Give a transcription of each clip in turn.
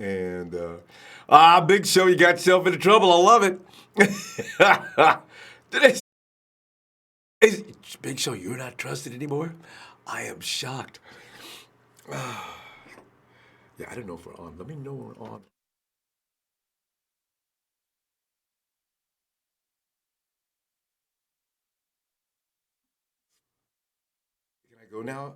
And, Big Show, you got yourself into trouble. I love it. Did Big Show, you're not trusted anymore? I am shocked. Yeah, I don't know if we're on. Let me know we're on. Can I go now?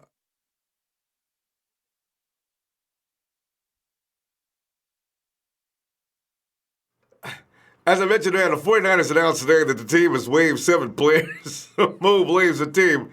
As I mentioned earlier, the 49ers announced today that the team has waived 7 players. Move leaves the team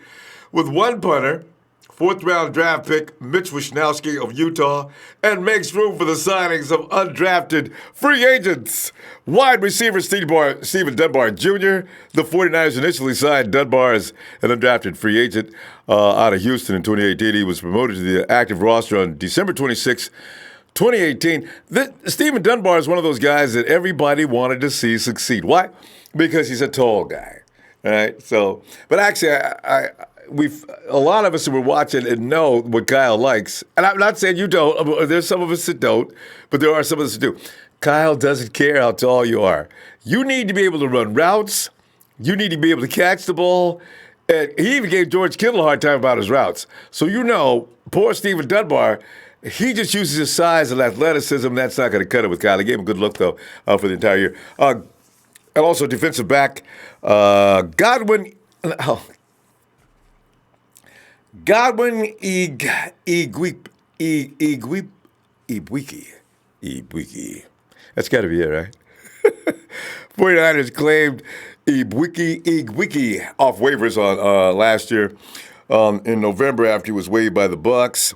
with 1 punter, 4th-round draft pick Mitch Wishnowsky of Utah, and makes room for the signings of undrafted free agents. Wide receiver Steven Dunbar Jr. The 49ers initially signed Dunbar as an undrafted free agent out of Houston in 2018. He was promoted to the active roster on December 26, 2018. Steven Dunbar is one of those guys that everybody wanted to see succeed. Why? Because he's a tall guy. All right. So, but actually, a lot of us who were watching and know what Kyle likes. And I'm not saying you don't. There's some of us that don't, but there are some of us that do. Kyle doesn't care how tall you are. You need to be able to run routes. You need to be able to catch the ball. And he even gave George Kittle a hard time about his routes. So poor Steven Dunbar, he just uses his size and athleticism. That's not going to cut it with Kyle. He gave him a good look, though, for the entire year. And also defensive back, Godwin Igwebuike. That's got to be it, right? 49ers claimed Igwebuike off waivers on last year in November after he was waived by the Bucks.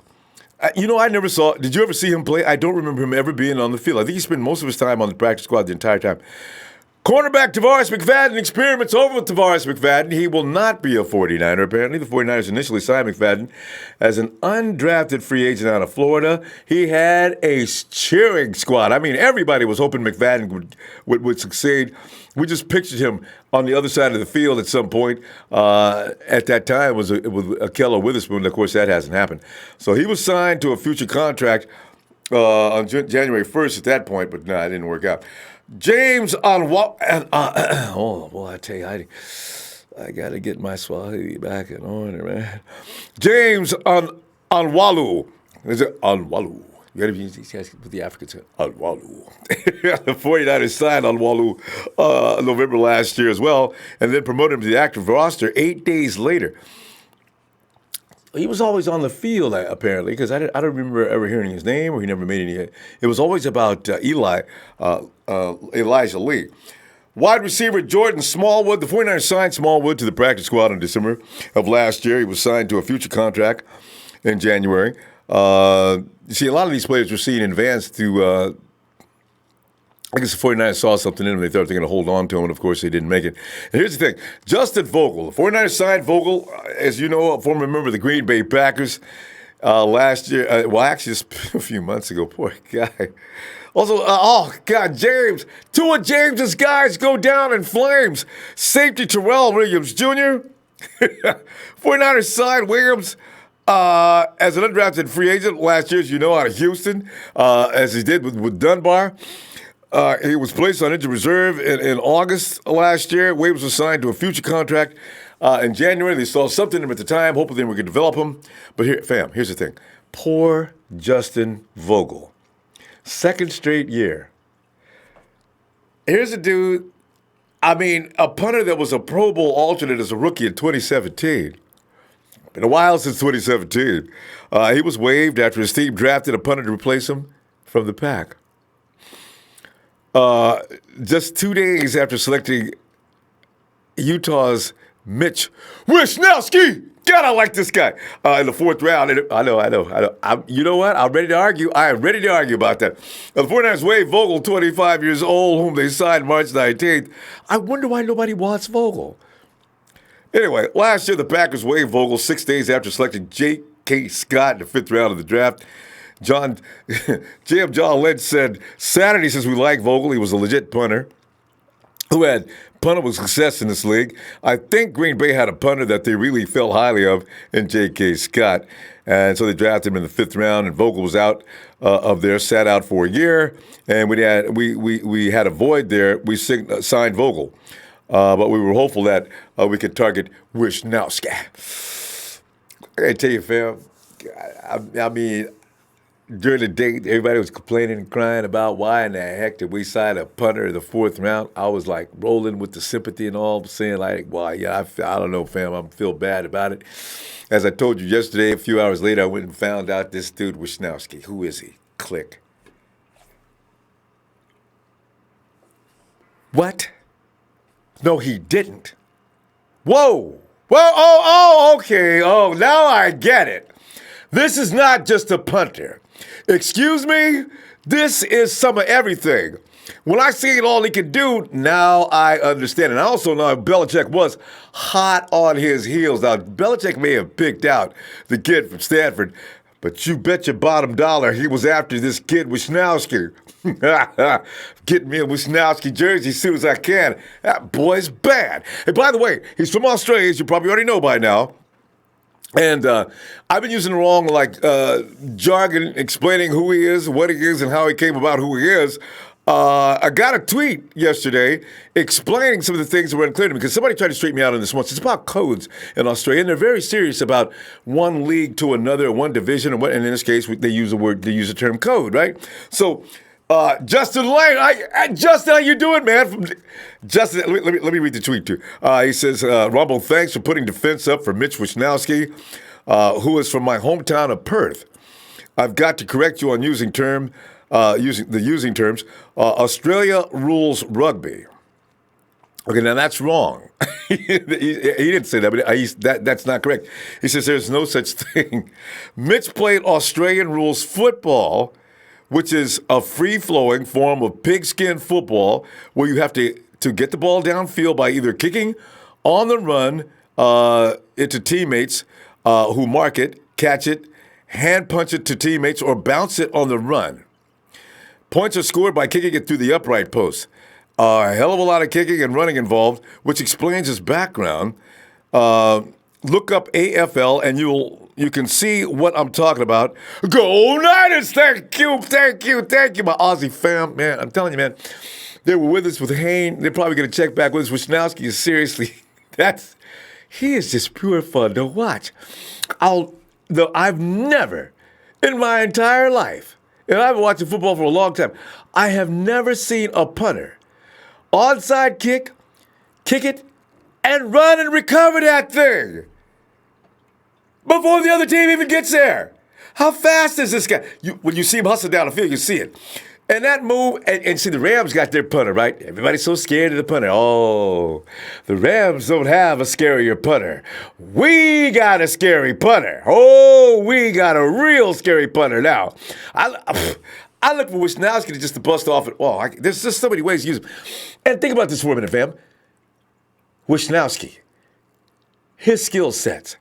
I never saw. Did you ever see him play? I don't remember him ever being on the field. I think he spent most of his time on the practice squad the entire time. Cornerback Tarvarus McFadden, experiments over with Tarvarus McFadden. He will not be a 49er, apparently. The 49ers initially signed McFadden as an undrafted free agent out of Florida. He had a cheering squad. I mean, everybody was hoping McFadden would succeed. We just pictured him on the other side of the field at some point. At that time, it was Keller Witherspoon. Of course, that hasn't happened. So he was signed to a future contract on January 1st at that point, but no, it didn't work out. James Onwualu. Oh, boy, I tell you, I got to get my Swahili back in order, man. James Onwualu. Is it Onwualu? You got to put the Africans in. Onwualu. The 49ers signed Onwualu November last year as well, and then promoted him to the active roster 8 days later. He was always on the field, apparently, because I don't remember ever hearing his name, or he never made any. It was always about Elijah Lee. Wide receiver Jordan Smallwood. The 49ers signed Smallwood to the practice squad in December of last year. He was signed to a future contract in January. You see, a lot of these players were seen in advance to I guess the 49ers saw something in him. They thought they were going to hold on to him, and of course they didn't make it. And here's the thing. Justin Vogel. The 49ers signed Vogel, as you know, a former member of the Green Bay Packers last year. Actually, just a few months ago. Poor guy. Also, James. 2 of James's guys go down in flames. Safety Terrell Williams Jr. 49ers signed Williams as an undrafted free agent last year, as you know, out of Houston, as he did with Dunbar. He was placed on injured reserve in August last year. Waive was assigned to a future contract in January. They saw something in him at the time, hoping they were going to develop him. But here's the thing. Poor Justin Vogel. 2nd straight year. Here's a dude, a punter that was a Pro Bowl alternate as a rookie in 2017. Been a while since 2017. He was waived after his team drafted a punter to replace him from the Pack. Just 2 days after selecting Utah's Mitch Wishnowsky. God, I like this guy. In the 4th round. I know. You know what? I'm ready to argue. I am ready to argue about that. The 49ers waived Vogel, 25 years old, whom they signed March 19th. I wonder why nobody wants Vogel. Anyway, last year the Packers waived Vogel 6 days after selecting J.K. Scott in the 5th round of the draft. John Lynch said, Saturday, since we like Vogel, he was a legit punter who had punter with success in this league. I think Green Bay had a punter that they really felt highly of in J.K. Scott. And so they drafted him in the 5th round, and Vogel was out of there, sat out for a year. And we had a void there. We signed Vogel. But we were hopeful that we could target Wishnowsky. I got to tell you, fam, I mean, during the day, everybody was complaining and crying about why in the heck did we sign a punter in the 4th round. I was like rolling with the sympathy and all, saying like, well, yeah, I don't know, fam, I feel bad about it. As I told you yesterday, a few hours later, I went and found out this dude, Wishnowsky. Who is he? Click. What? No, he didn't. Whoa. Well, okay. Oh, now I get it. This is not just a punter. Excuse me? This is some of everything. When I seen all he could do, now I understand. And I also know Belichick was hot on his heels. Now, Belichick may have picked out the kid from Stanford, but you bet your bottom dollar he was after this kid, Wishnowsky. Getting me a Wishnowsky jersey as soon as I can. That boy's bad. And by the way, he's from Australia, as you probably already know by now. And I've been using the wrong jargon explaining who he is, what he is, and how he came about who he is. I got a tweet yesterday explaining some of the things that were unclear to me because somebody tried to straighten me out on this once. It's about codes in Australia, and they're very serious about one league to another, one division, and in this case, they use the term code, right? So, Justin Lane, Justin, how you doing, man? Justin, let me read the tweet too. He says, Ronbo, thanks for putting defense up for Mitch Wishnowsky, who is from my hometown of Perth. I've got to correct you on using terms. Australia rules rugby. Okay, now that's wrong. he didn't say that, but that's not correct. He says there's no such thing. Mitch played Australian rules football, which is a free-flowing form of pigskin football where you have to get the ball downfield by either kicking on the run into teammates who mark it, catch it, hand punch it to teammates, or bounce it on the run. Points are scored by kicking it through the upright post. A hell of a lot of kicking and running involved, which explains his background. Look up AFL and you can see what I'm talking about. Go Niners! Thank you, my Aussie fam. Man, I'm telling you, man, they were with us with Hayne. They're probably going to check back with us. Wishnowsky is seriously, he is just pure fun to watch. I've never, in my entire life, and I've been watching football for a long time, I have never seen a punter onside kick it, and run and recover that thing before the other team even gets there. How fast is this guy? When you see him hustle down the field, you see it. And that move, and see, the Rams got their punter, right? Everybody's so scared of the punter. Oh, the Rams don't have a scarier punter. We got a scary punter. Oh, we got a real scary punter now. I look for Wishnowsky just to bust off. There's just so many ways to use him. And think about this for a minute, fam. Wishnowsky, his skill sets.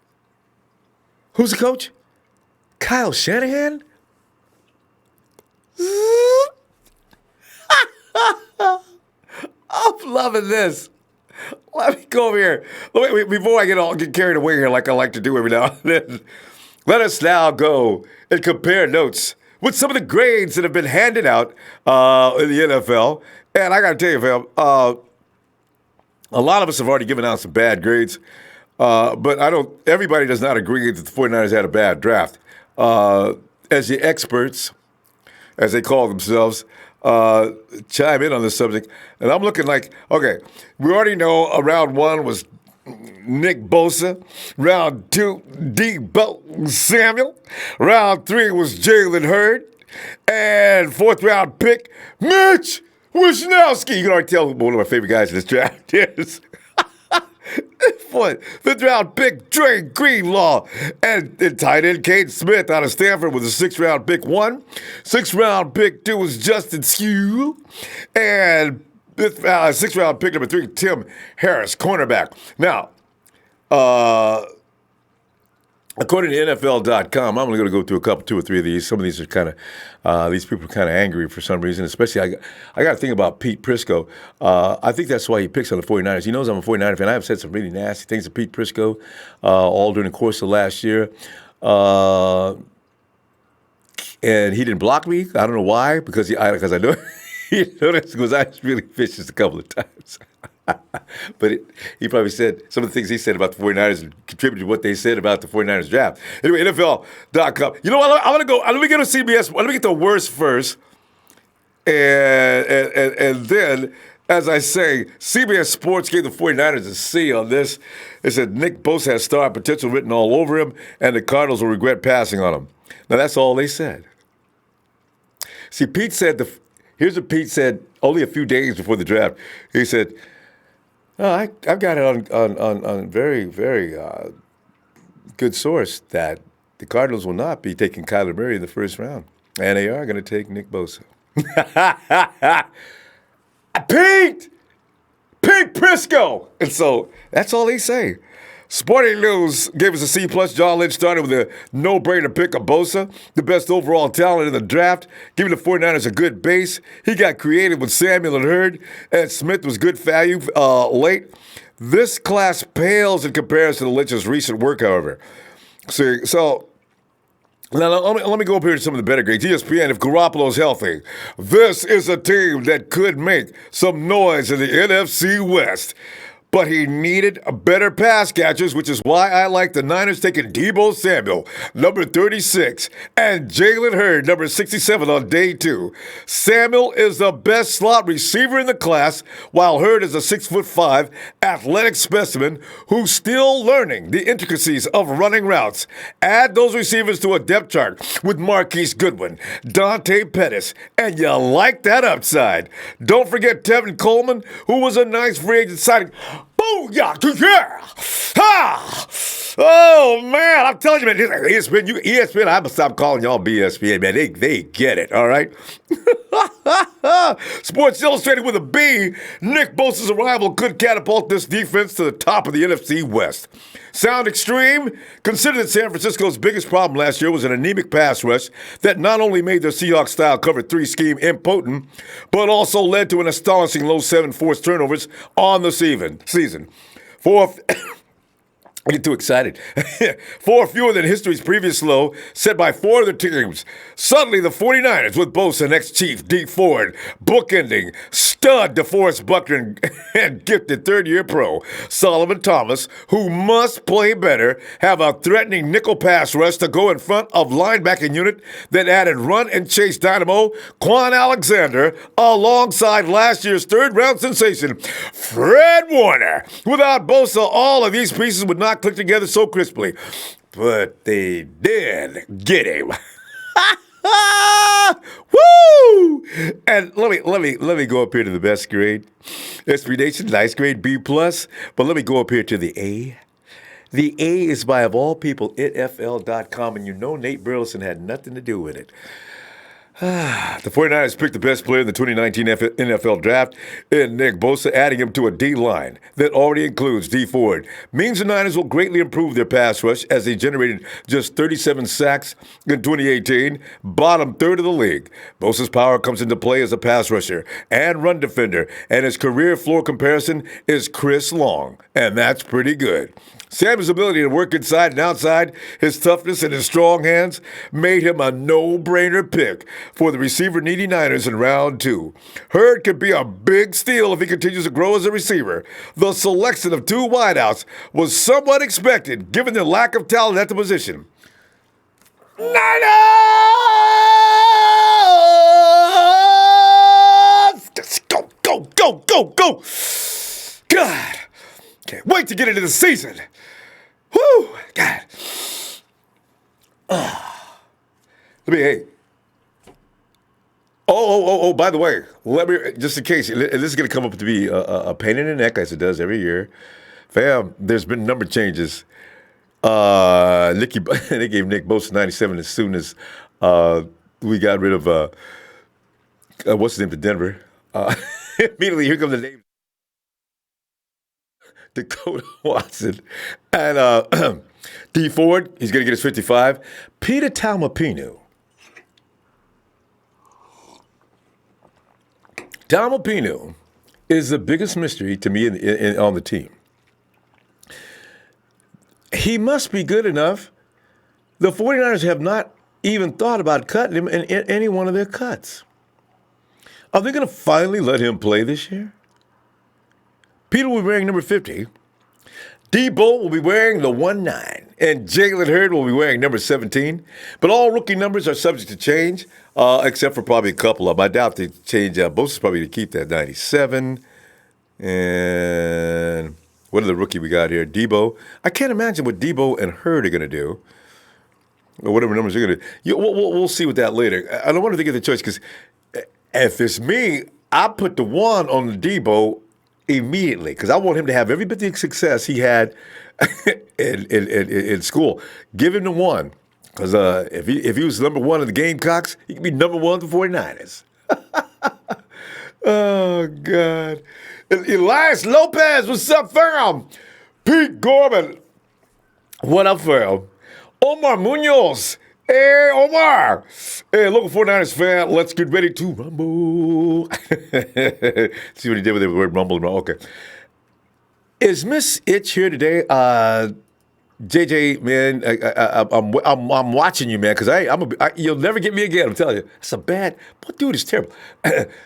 Who's the coach? Kyle Shanahan? I'm loving this. Let me go over here. Before I get carried away here like I like to do every now and then, let us now go and compare notes with some of the grades that have been handed out in the NFL. And I got to tell you, fam, a lot of us have already given out some bad grades. But everybody does not agree that the 49ers had a bad draft. As the experts, as they call themselves, chime in on this subject. And I'm looking like, okay, we already know round 1 was Nick Bosa. Round 2, Deebo Samuel. Round 3 was Jalen Hurd. And 4th round pick, Mitch Wishnowsky. You can already tell who one of my favorite guys in this draft is. 5th round pick, Dre Greenlaw. And tight end, Caden Smith out of Stanford with a 6th round pick 1. 6th round pick 2 was Justin Skew. And 6th round pick number 3, Tim Harris, cornerback. Now, a According to NFL.com, I'm going to go through two or three of these. Some of these are kind of, these people are kind of angry for some reason. Especially, I got to think about Pete Prisco. I think that's why he picks on the 49ers. He knows I'm a 49er fan. I have said some really nasty things to Pete Prisco all during the course of last year. And he didn't block me. I don't know why, because I know he noticed because I was really vicious a couple of times. But he probably said some of the things he said about the 49ers contributed to what they said about the 49ers draft. Anyway, NFL.com. You know what? I'm going to go. Let me get to CBS. Let me get the worst first. And then, as I say, CBS Sports gave the 49ers a C on this. It said Nick Bosa has star potential written all over him, and the Cardinals will regret passing on him. Now, that's all they said. See, Pete said, here's what Pete said only a few days before the draft. He said, oh, I've got it on very, very good source that the Cardinals will not be taking Kyler Murray in the first round, and they are going to take Nick Bosa. Pete Prisco! And so that's all they say. Sporting News gave us a C+. John Lynch started with a no-brainer pick of Bosa, the best overall talent in the draft, giving the 49ers a good base. He got creative with Samuel and Hurd, and Smith was good value late. This class pales in comparison to Lynch's recent work, however. So now let me go up here to some of the better grades. ESPN, if Garoppolo's healthy, this is a team that could make some noise in the NFC West. But he needed better pass catchers, which is why I like the Niners taking Deebo Samuel, number 36, and Jalen Hurd, number 67 on day 2. Samuel is the best slot receiver in the class, while Hurd is a 6'5" athletic specimen who's still learning the intricacies of running routes. Add those receivers to a depth chart with Marquise Goodwin, Dante Pettis, and you like that upside. Don't forget Tevin Coleman, who was a nice free agent signing. Booyah! Yeah! Ha! Oh, man, I'm telling you, man, ESPN, I'm going to stop calling y'all BSPN, man. They get it, all right? Sports Illustrated with a B, Nick Bosa's arrival could catapult this defense to the top of the NFC West. Sound extreme? Consider that San Francisco's biggest problem last year was an anemic pass rush that not only made their Seahawks-style cover 3 scheme impotent, but also led to an astonishing low 7 forced turnovers on the season. I get too excited. 4 fewer than history's previous low, set by 4 other teams. Suddenly, the 49ers, with Bosa, ex-Chief, D. Ford, bookending, stud DeForest Buckner, and gifted third-year pro Solomon Thomas, who must play better, have a threatening nickel pass rush to go in front of linebacking unit that added run and chase dynamo Quan Alexander alongside last year's third-round sensation, Fred Warner. Without Bosa, all of these pieces would not click together so crisply, but they did get him. Woo! And let me go up here to the best grade. SB Nation, nice grade, B+. But let me go up here to the A. The A is by, of all people, NFL.com, and you know Nate Burleson had nothing to do with it. The 49ers picked the best player in the 2019 NFL Draft in Nick Bosa, adding him to a D-line that already includes D. Ford. Means the Niners will greatly improve their pass rush as they generated just 37 sacks in 2018, bottom third of the league. Bosa's power comes into play as a pass rusher and run defender, and his career floor comparison is Chris Long, and that's pretty good. Sam's ability to work inside and outside, his toughness, and his strong hands made him a no-brainer pick for the receiver-needy Niners in round 2. Hurd could be a big steal if he continues to grow as a receiver. The selection of 2 wideouts was somewhat expected, given their lack of talent at the position. Niners! Let's go, go, go, go, go! God! Can't wait to get into the season. Whoo! God. Hey. Oh, by the way, let me, just in case, this is going to come up to be a pain in the neck, as it does every year. Fam, there's been number changes. They gave Nick Bosa 97 as soon as we got rid of, what's his name, to Denver. Immediately, here comes the name. Dakota Watson. And D Ford, he's going to get his 55. Peter Talmapinu. Talmapinu is the biggest mystery to me on the team. He must be good enough. The 49ers have not even thought about cutting him in any one of their cuts. Are they going to finally let him play this year? Peter will be wearing number 50. Debo will be wearing the 1-9. And Jalen Hurd will be wearing number 17. But all rookie numbers are subject to change, except for probably a couple of them. I doubt they change. Bosa's probably to keep that 97. And what are the rookie we got here? Debo. I can't imagine what Debo and Hurd are going to do. Or whatever numbers they're going to do. We'll see with that later. I don't want to get the choice because if it's me, I put the 1 on the Debo immediately because I want him to have every bit of success he had in school. Give him the 1 because if he was number 1 in the Gamecocks, he could be number 1 for 49ers. Oh, God. Elias Lopez, what's up, fam? Pete Gorman, what up, fam? Omar Munoz. Hey, Omar. Hey, local 49ers fan, let's get ready to rumble. See what he did with the word rumble. Okay. Is Miss Itch here today? JJ, man, I'm watching you, man, because you'll never get me again, I'm telling you. That's a bad, but dude, it's terrible.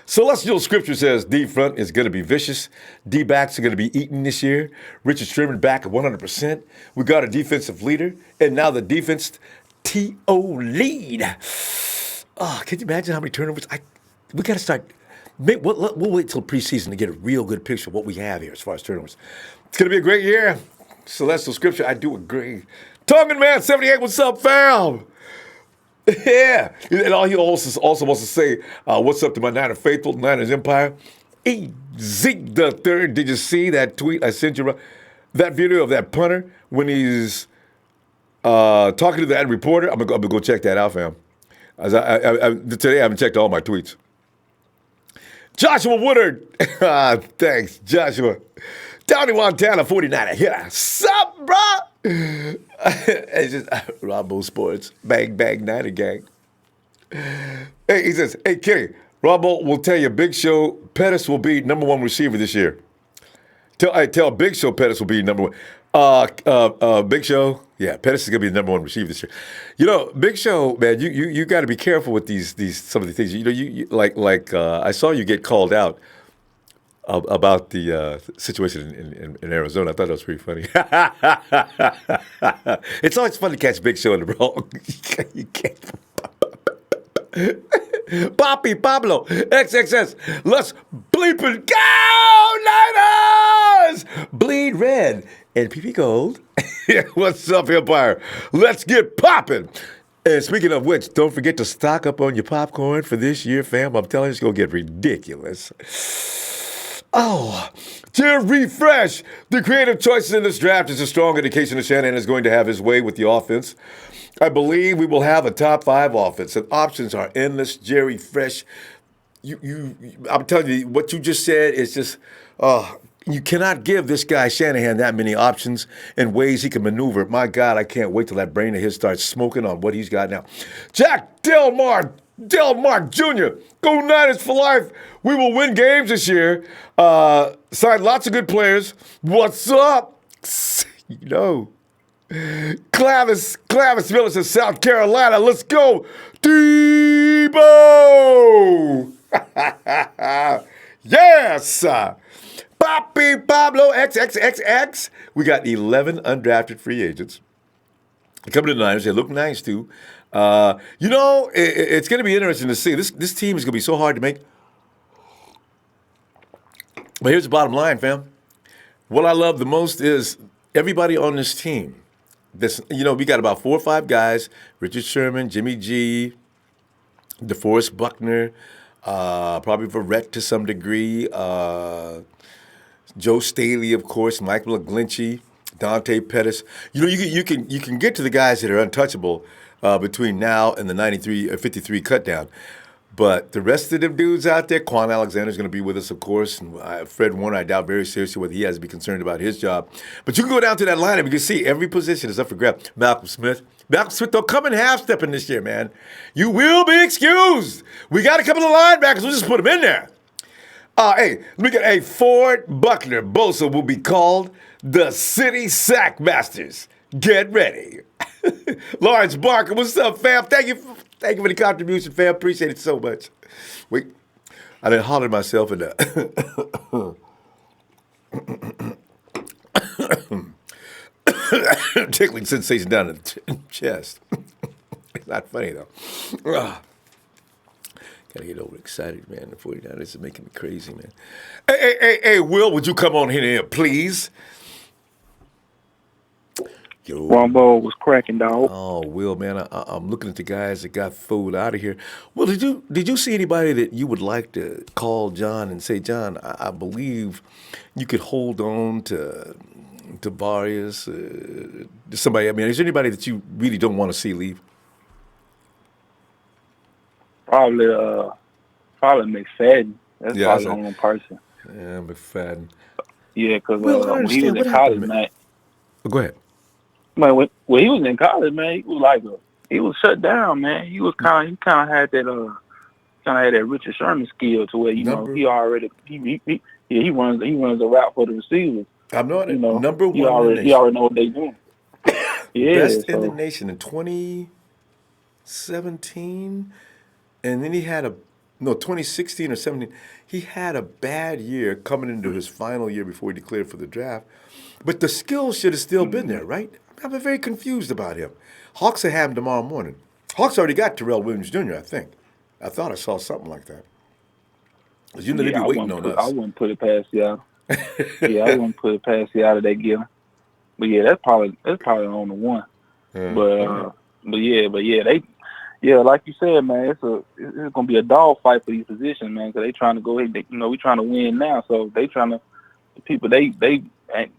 Celestial Scripture says D front is going to be vicious. D backs are going to be eaten this year. Richard Sherman back at 100%. We got a defensive leader, and now the defense TO lead. Oh, can you imagine how many turnovers? We got to start. We'll wait till preseason to get a real good picture of what we have here as far as turnovers. It's going to be a great year. Celestial Scripture, I do agree. Tongan Man 78, what's up, fam? Yeah. And all he also wants to say, what's up to my Niner faithful, Niners Empire? Zeke the third. Did you see that tweet I sent you? That video of that punter when he's talking to that reporter? I'm gonna go check that out, fam. Today I haven't checked all my tweets. Joshua Woodard. Thanks, Joshua. Downey, Montana, 49er. Yeah. Sup, bro? It's just Ronbo Sports. Bang, bang, Niner gang. Hey, he says, hey, Kenny, Ronbo will tell you Big Show Pettis will be number 1 receiver this year. Tell Big Show Pettis will be number 1. Big Show, yeah, Pettis is going to be the number 1 receiver this year. You know, Big Show, man, you got to be careful with some of the things. You know, you like I saw you get called out about the situation in Arizona. I thought that was pretty funny. It's always fun to catch Big Show in the wrong. You can't. Poppy Pablo, XXS, let's bleep and go, Niners! Bleed red and PP gold. What's up, Empire? Let's get popping. And speaking of which, don't forget to stock up on your popcorn for this year, fam. I'm telling you, it's going to get ridiculous. Oh, to refresh, the creative choices in this draft is a strong indication that Shanahan is going to have his way with the offense. I believe we will have a top 5 offense, and options are endless. Jerry Fresh, I'm telling you, what you just said is just, you cannot give this guy Shanahan that many options and ways he can maneuver. My God, I can't wait till that brain of his starts smoking on what he's got now. Jack Delmar Jr., go Niners for life. We will win games this year. Signed lots of good players. What's up? You know. Clavis Miller says, South Carolina, let's go. Debo! Yes! Poppy Pablo XXXX. We got 11 undrafted free agents coming to the Niners. They look nice, too. You know, it's going to be interesting to see. This team is going to be so hard to make. But here's the bottom line, fam. What I love the most is everybody on this team. We got about 4 or 5 guys: Richard Sherman, Jimmy G, DeForest Buckner, probably Verrett to some degree, Joe Staley, of course, Mike McGlinchey, Dante Pettis. You know, you can get to the guys that are untouchable between now and the 53 cut down. But the rest of them dudes out there, Quan Alexander's going to be with us, of course. And Fred Warner, I doubt very seriously whether he has to be concerned about his job. But you can go down to that lineup. You can see every position is up for grabs. Malcolm Smith, don't come in half-stepping this year, man. You will be excused. We got a couple of linebackers. We'll just put them in there. Hey, let me get Ford Buckner Bosa will be called the City Sackmasters. Get ready. Lawrence Barker, what's up, fam? Thank you for the contribution, fam. Appreciate it so much. Wait, I done hollered myself in the tickling sensation down in the chest. It's not funny, though. Gotta get overexcited, man. The 49ers is making me crazy, man. Hey, Will, would you come on here, please? Yo. Ronbo was cracking, dog. Oh, Will, man, I'm looking at the guys that got fooled out of here. Well, did you see anybody that you would like to call John and say, John, I believe you could hold on to Tarvarus, somebody? I mean, is there anybody that you really don't want to see leave? Probably McFadden. That's probably the only person. Yeah, McFadden. Yeah, because when he was in college, man. Go ahead. Man, when he was in college, man, he was he was shut down, man. He was kind of had that Richard Sherman skill to where he already runs the route for the receivers. I know that. Number one. He already know what they doing. Yeah, best in the nation in 2017, and then he had 2016 or 17. He had a bad year coming into his final year before he declared for the draft. But the skills should have still been there, right? I'm very confused about him. Hawks will have him tomorrow morning. Hawks already got Terrell Williams Jr., I think. I thought I saw something like that. Because they'd be waiting on us. I wouldn't put it past y'all. Yeah, I wouldn't put it past y'all that they give him. But yeah, that's probably on the one. But like you said, man, it's gonna be a dog fight for these positions, man. Because they trying to go ahead. We trying to win now, so they trying to. The people they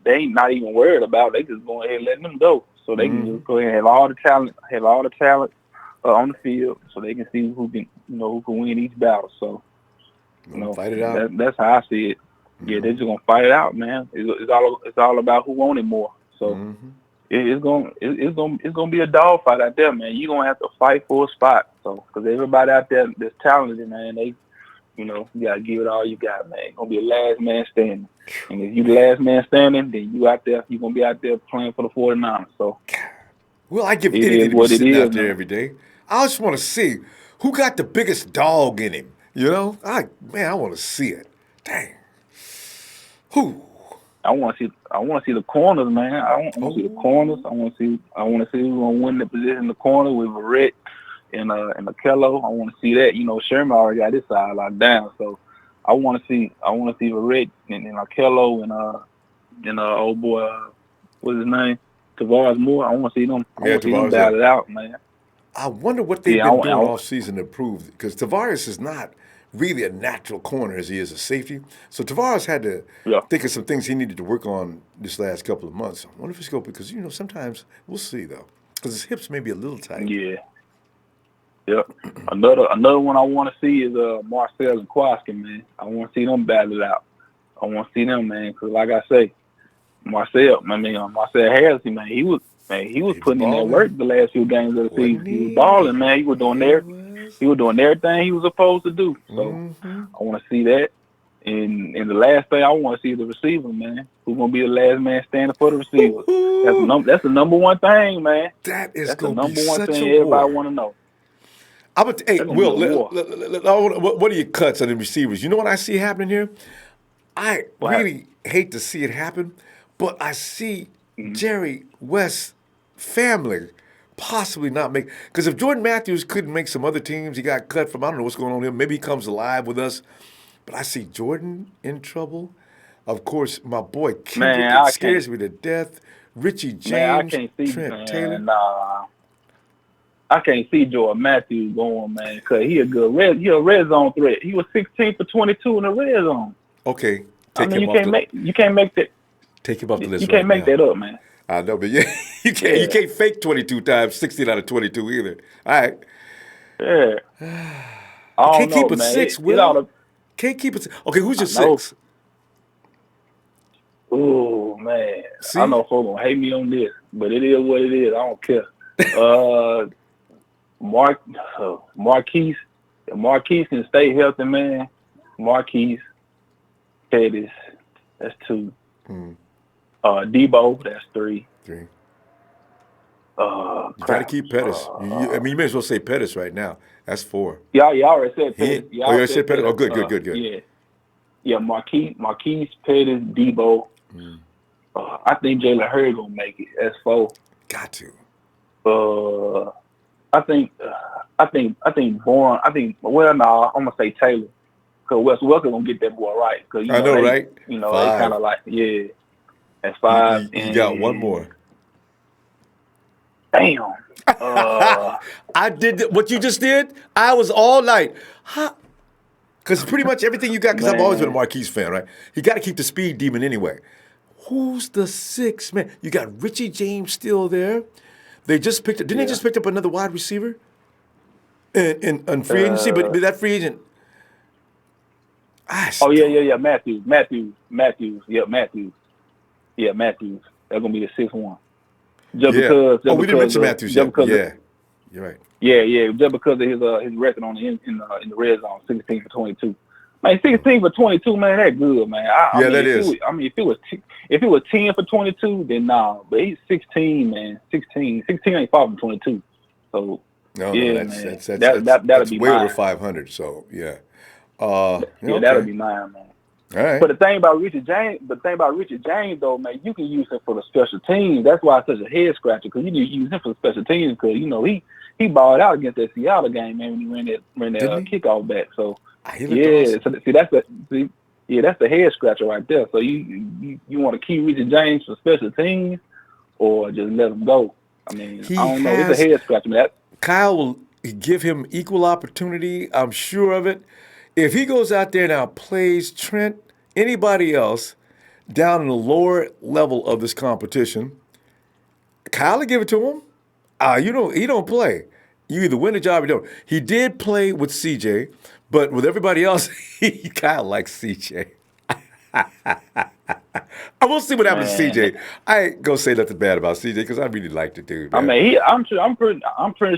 ain't not even worried about. They just going ahead and letting them go, so they can just go ahead and have all the talent on the field, so they can see who can win each battle. So fight it out. That's how I see it. Yeah, they're just gonna fight it out, man. It's all about who wanted more. So it's gonna be a dog fight out there, man. You're gonna have to fight for a spot. So because everybody out there that's talented, man, they you gotta give it all you got, man. It's gonna be a last man standing. And if you the last man standing, then you're gonna be out there playing for the 49ers. So well, I give anything to be sitting out there every day. I just want to see who got the biggest dog in him. I want to see it. Dang. Who? I want to see the corners, man. I want to see the corners. I want to see who's gonna win the position in the corner with Verrett and Akello. I want to see that. Sherman already got his side locked down, so I want to see Verrett and Akello and old boy, what's his name? Tarvarus Moore. I want to see them. I want to see them battle it out, man. I wonder what they've been doing all season to improve, because Tarvarus is not really a natural corner as he is a safety. So Tarvarus had to think of some things he needed to work on this last couple of months. I wonder if it's going, because sometimes we'll see though, because his hips may be a little tight. Yeah. Yep. Another one I want to see is Marcel and Kwaski, man. I want to see them battle it out. I want to see them, man, because like I say, Marcel Harris, man, he was putting in that work the last few games of the season. He was balling, man. He was doing everything he was supposed to do. So I want to see that. And the last thing I want to see is the receiver, man. Who's gonna be the last man standing for the receivers? That's the number one thing, man. That's the number one thing everybody want to know. Will, what are your cuts on the receivers? You know what I see happening here? I really hate to see it happen, but I see Jerry West's family possibly not make, because if Jordan Matthews couldn't make some other teams, he got cut from, I don't know what's going on with him. Maybe he comes alive with us. But I see Jordan in trouble. Of course, my boy Kendrick scares me to death. Richie James, Trent Taylor. Nah, I can't see Jordan Matthews going, man, because he a red zone threat. He was 16 for 22 in the red zone. Okay, you can't make that. Take him off the list. You can't make that up, man. I know, but you can't fake 22 times 16 out of 22 either. All right. Yeah. I don't Can't keep know, it man. 6, It ought Will. to. Can't keep it. Okay, who's your I know. 6? Oh man, See? I know folks gonna hate me on this, but it is what it is. I don't care. Marquise. If Marquise can stay healthy, man. Marquise, Pettis, that's 2. Debo, that's 3. 3. You got to Crap. keep Pettis. I mean, you may as well say Pettis right now. That's 4. Y'all already said Pettis. You already said Pettis? Oh, good. Yeah, Marquise, Pettis, Debo. I think Jalen Hurd gonna make it. That's 4. Got to. I think Bourne. Well, no, I'm gonna say Taylor, because Wes Welker gonna get that boy right. Cause I know, right? You know, they kind of like That's 5. You got one more. Damn. I did what you just did. I was all night. Because pretty much everything you got, because I've always been a Marquise fan, right? You got to keep the speed demon anyway. Who's the 6th man? You got Richie James still there. They just picked up. Didn't they just pick up another wide receiver in free agency? But that free agent. Yeah. Matthews. Yeah, Matthews. That's gonna be the 6th one. Just because. We didn't mention Matthews yet. Yeah, you're right. Yeah. Just because of his record on in the red zone, 16 for 22. Man, 16 for 22, man, that's good, man. I mean, that is. If it was 10 for 22, then nah. But he's 16, man. 16 ain't far from 22. So that'll be way mine. over 500. So yeah. That'll be mine, man. All right. But the thing about Richard James, though, man, you can use him for the special teams. That's why it's such a head scratcher, because you need to use him for the special teams, because he balled out against that Seattle game, man, when he ran that kickoff back. So that's the head scratcher right there. So you want to keep Richard James for special teams, or just let him go. I mean, I don't know. It's a head scratcher, man. Kyle will give him equal opportunity. I'm sure of it. If he goes out there now, plays Trent, anybody else down in the lower level of this competition, Kyle will give it to him. He don't play. You either win the job or you don't. He did play with CJ, but with everybody else, Kyle likes CJ. I will see what happens to CJ. I ain't gonna say nothing bad about CJ because I really like the dude. Man. I mean, I'm pretty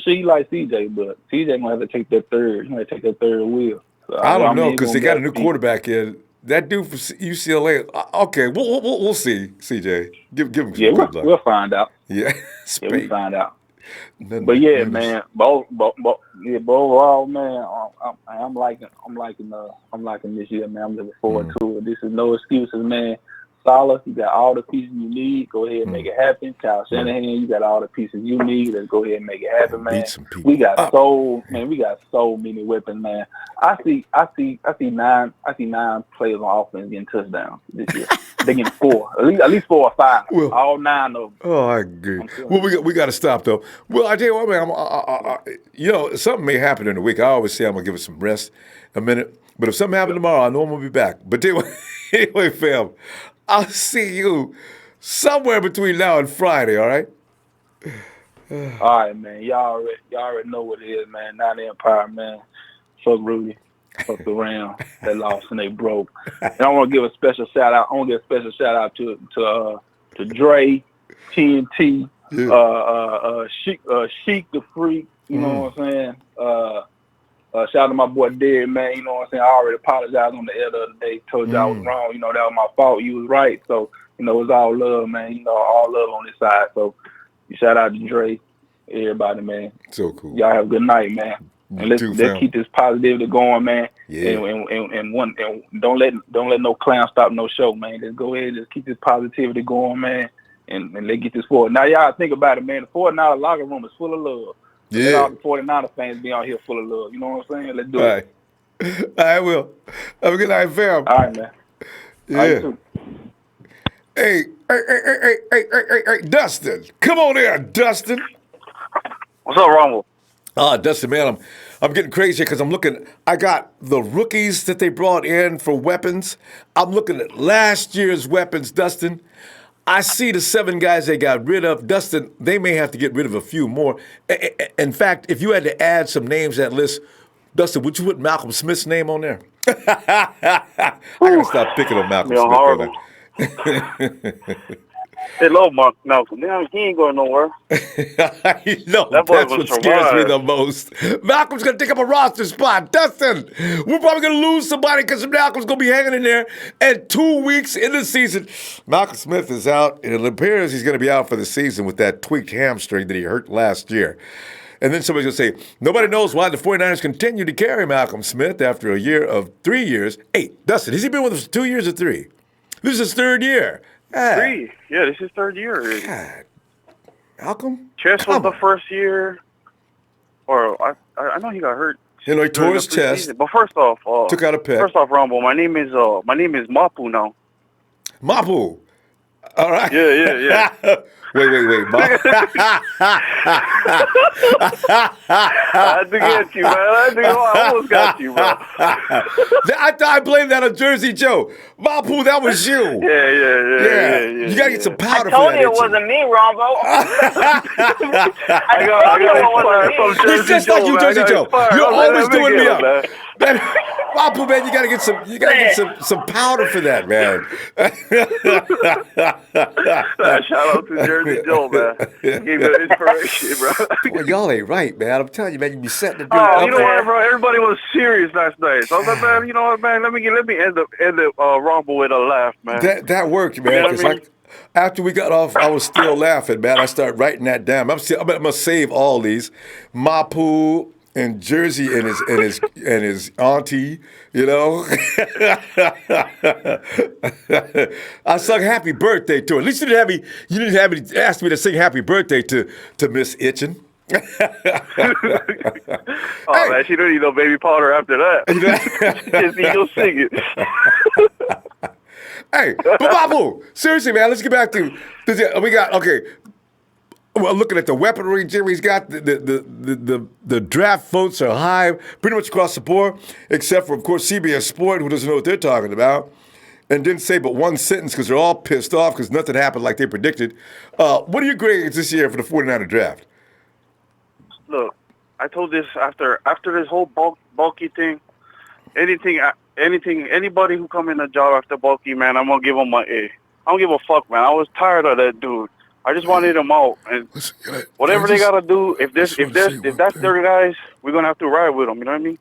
sure he likes CJ, but CJ gonna have to take that third. He's gonna take that third wheel. So, I don't know, because they got a new quarterback in. That dude from UCLA. Okay, we'll see. CJ, give him some good luck. We'll find out. Yeah, we'll find out. But yeah, man, overall, man, I'm liking this year, man. I'm looking forward to it. This is no excuses, man. Solid, you got all the pieces you need. Go ahead and make it happen. Kyle Shanahan, you got all the pieces you need. Let's go ahead and make it happen, man. We got so many weapons, man. I see 9 players on offense getting touchdowns this year. They're getting 4, at least 4 or 5. Well, all 9 of them. Oh, I agree. Well, we got to stop though. Well, I tell you what, man. Something may happen in the week. I always say I'm gonna give it some rest a minute. But if something happened tomorrow, I know I'm gonna be back. But anyway, fam, I'll see you somewhere between now and Friday. All right. All right, man. Y'all already know what it is, man. Not the Empire, man. Fuck Rudy. Fuck the Rams. They lost and they broke. And I want to give a special shout out. To Dre, TNT, Sheik the Freak. You know what I'm saying? Shout out to my boy Derek, man. You know what I'm saying? I already apologized on the air the other day. Told you I was wrong. You know, that was my fault. You was right. So, it's all love, man. All love on this side. So, shout out to Dre, everybody, man. So cool. Y'all have a good night, man. And let's keep this positivity going, man. Yeah. And don't let no clown stop no show, man. Let's go ahead and just keep this positivity going, man. And let's get this forward. Now, y'all think about it, man. The 49er locker room is full of love. Yeah. Let all the 49er fans be out here full of love. You know what I'm saying? Let's do it. I will. Have a good night, fam. All right, man. Yeah. Hey, Dustin. Come on there, Dustin. What's up, Ronbo? Dustin, man, I'm getting crazy because I'm looking. I got the rookies that they brought in for weapons. I'm looking at last year's weapons, Dustin. I see the 7 guys they got rid of. Dustin, they may have to get rid of a few more. In fact, if you had to add some names to that list, Dustin, would you put Malcolm Smith's name on there? I gotta stop picking on Malcolm Smith. Horrible. They love Malcolm. He ain't going nowhere. That's what scares me the most. Malcolm's going to take up a roster spot. Dustin, we're probably going to lose somebody because Malcolm's going to be hanging in there. And 2 weeks in the season, Malcolm Smith is out. And it appears he's going to be out for the season with that tweaked hamstring that he hurt last year. And then somebody's going to say, nobody knows why the 49ers continue to carry Malcolm Smith after a year of 3 years. Hey, Dustin, has he been with us 2 years or 3? This is his 3rd year. 3. Yeah, this is 3rd year. God. Malcolm? Chest was the first year. Or I know he got hurt. You know, he tore his chest. But first off, took out a pec. First off, Ronbo, my name is Mapu now. Mapu. All right. Yeah. Wait. I had to get you, man. I almost got you, bro. I blame that on Jersey Joe. Mapu, that was you. Yeah. You got to get some powder I told for that. you it wasn't me, Ronbo. I told you it wasn't me. It's just like you, Jersey Joe. You're always doing me up. Mapu, man, you got to get some powder for that, man. Shout out to Jersey Joe, man. Gave me the inspiration, bro. Well, y'all ain't right, man. I'm telling you, man, you be setting the dude up. up. You know what, bro? Everybody was serious last night. So I was like, man, you know what, man? Let me end the Ronbo with a laugh, man. That worked, man. Because after we got off, I was still laughing, man. I started writing that down. I'm gonna save all these. Mapu and Jersey and his auntie, you know. I sung happy birthday to her. At least you didn't have me ask me to sing happy birthday to Miss Itchin. Man, she don't need no baby powder after that. She just need to sing it. Hey, but Mapu, seriously, man, let's get back to this. We got well, looking at the weaponry Jimmy's got, the draft votes are high pretty much across the board, except for, of course, CBS Sport, who doesn't know what they're talking about, and didn't say but one sentence because they're all pissed off because nothing happened like they predicted. What are your grades this year for the 49er draft? Look, I told this after this whole bulky thing, anybody who come in the job after bulky, man, I'm going to give them my A. I don't give a fuck, man. I was tired of that dude. I just wanted them out, and whatever they gotta do, if that's their guys, we're gonna have to ride with them. You know what I mean?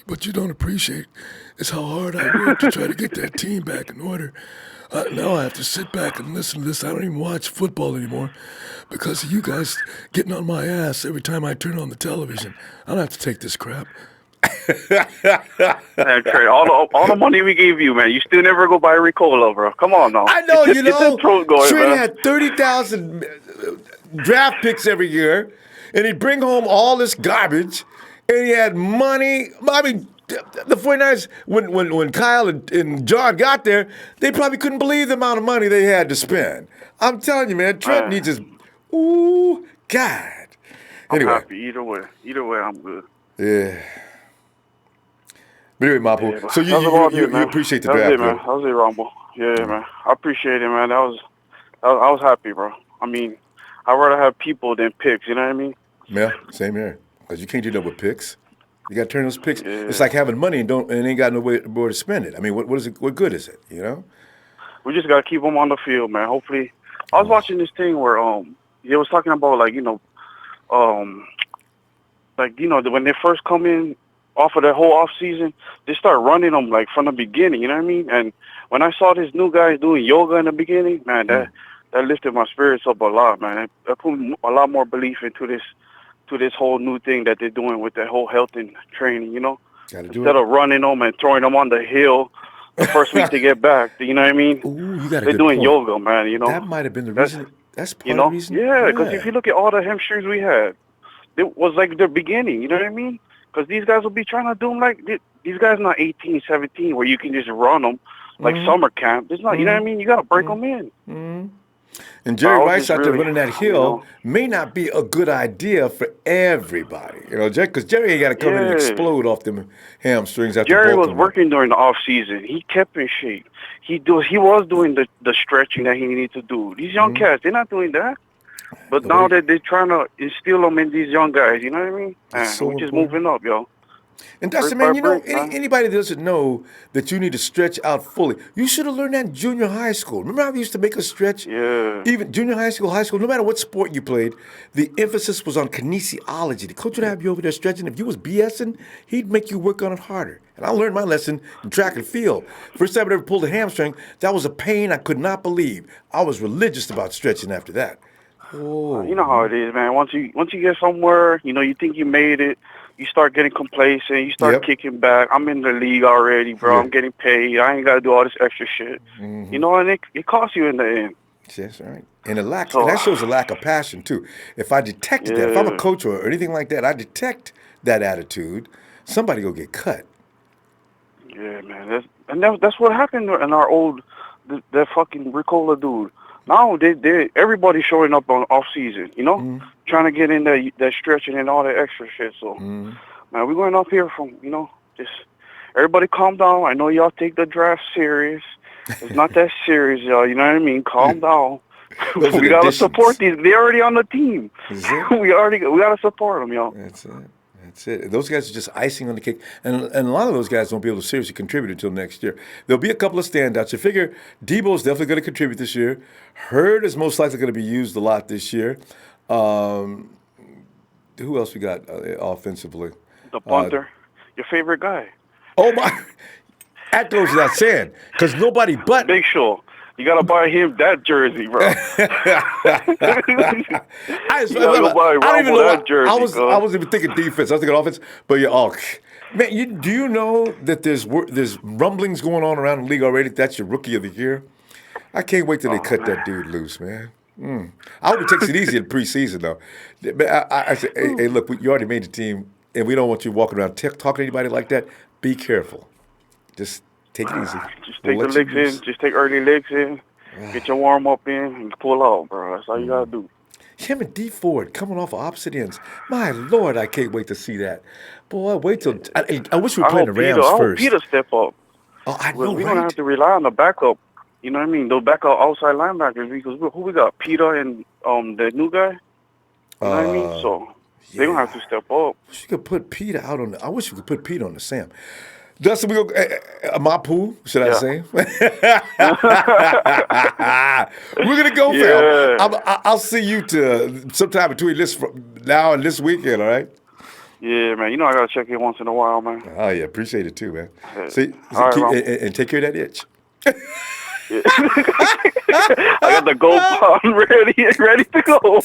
But you don't appreciate it's how hard I work to try to get that team back in order. Now I have to sit back and listen to this. I don't even watch football anymore because of you guys getting on my ass every time I turn on the television. I don't have to take this crap. Man, Trey, all the money we gave you, man, you still never go buy Ricola, bro. Come on now. I know, Trey had 30,000 draft picks every year, and he'd bring home all this garbage, and he had money. I mean, the 49ers, when Kyle and John got there, they probably couldn't believe the amount of money they had to spend. I'm telling you, man, Trent needs his, God. Anyway. I'm happy either way. Either way, I'm good. Yeah. But anyway, Mapu, so you appreciate the draft, man. That was it, Ronbo. Yeah, man. I appreciate it, man. I was happy, bro. I mean, I'd rather have people than picks, you know what I mean? Yeah, same here. Because you can't do that with picks. You got to turn those picks. Yeah. It's like having money and ain't got nowhere to spend it. I mean, what is it? What good is it, you know? We just got to keep them on the field, man. Hopefully. I was watching this thing where he was talking about, when they first come in, off of that whole off season, they start running them like from the beginning. You know what I mean? And when I saw this new guy doing yoga in the beginning, man, that lifted my spirits up a lot, man. I put a lot more belief into this whole new thing that they're doing with that whole health and training. You know, instead of running them and throwing them on the hill the first week to get back. You know what I mean? Ooh, they're doing yoga, man. You know, that might have been the reason. That's part of the reason. Yeah, because if you look at all the hamstrings we had, it was like the beginning. You know what I mean? Because these guys will be trying to do them like these guys not 18, 17, where you can just run them like summer camp. It's not, you know what I mean? You got to break them in. Mm-hmm. And Jerry Rice out there running that hill may not be a good idea for everybody. You know, because Jerry ain't got to come in and explode off them hamstrings. Jerry was working during the off season. He kept in shape. He was doing the stretching that he needed to do. These young cats, they're not doing that. But now that they're trying to instill them in these young guys, you know what I mean? We're just moving up, yo. And Dustin, Brick man, by you know, brick, man. anybody that doesn't know that you need to stretch out fully, you should have learned that in junior high school. Remember how they used to make us stretch? Yeah. Even junior high school, no matter what sport you played, the emphasis was on kinesiology. The coach would have you over there stretching. If you was BSing, he'd make you work on it harder. And I learned my lesson in track and field. First time I ever pulled a hamstring, that was a pain I could not believe. I was religious about stretching after that. Oh, You know how it is, man. Once you get somewhere, you know, you think you made it, you start getting complacent, you start Yep. kicking back. I'm in the league already, bro. Yeah. I'm getting paid. I ain't got to do all this extra shit. You know, and it costs you in the end. That's right. And and So- that shows a lack of passion too. If I detected that, if I'm a Yeah. coach or anything like that, I detect that attitude, somebody will get cut. Yeah, man. That's what happened in our old that fucking Ricola dude. Now everybody's showing up on off season, you know, trying to get in that stretching and all that extra shit. So, man, we're going up here from, you know, just everybody calm down. I know y'all take the draft serious. It's not that serious, y'all. You know what I mean? Calm down. Those are We the gotta additions. support these. They're already on the team. Is it? we gotta support them, y'all. That's it. That's it. Those guys are just icing on the cake. And a lot of those guys won't be able to seriously contribute until next year. There'll be a couple of standouts. You figure Debo's definitely going to contribute this year. Hurd is most likely going to be used a lot this year. Who else we got offensively? The punter, your favorite guy. Oh, my. That goes without saying. Because nobody but. Big Show. You gotta buy him that jersey, bro. I don't even know. That jersey, I wasn't even thinking defense. I was thinking offense. But yeah, man, do you know that there's rumblings going on around the league already? That's your rookie of the year. I can't wait till they cut that dude loose, man. I hope he takes it easy in preseason, though. But I say, hey, look, you already made the team, and we don't want you walking around talking to anybody like that. Be careful. Just take it easy. Just take the legs in. Just take early legs in. Get your warm up in and pull out, bro. That's all you gotta do. Him and D Ford coming off of opposite ends. My Lord, I can't wait to see that. Boy, wait till I wish we were playing the Rams I hope first. Peter step up. Oh, I know, We're right? gonna have to rely on the backup. You know what I mean? Those backup outside linebackers, because who we got? Peter and the new guy. You know what I mean? So they're gonna have to step up. I wish we could put Peter out on I wish we could put Peter on the Sam. Dustin, we go Mapu, should I say? We're gonna go, fam. I'll see you sometime between now and this weekend. All right? Yeah, man. You know I gotta check in once in a while, man. Oh yeah, appreciate it too, man. See, All right, and take care of that itch. I got the gold palm ready to go. All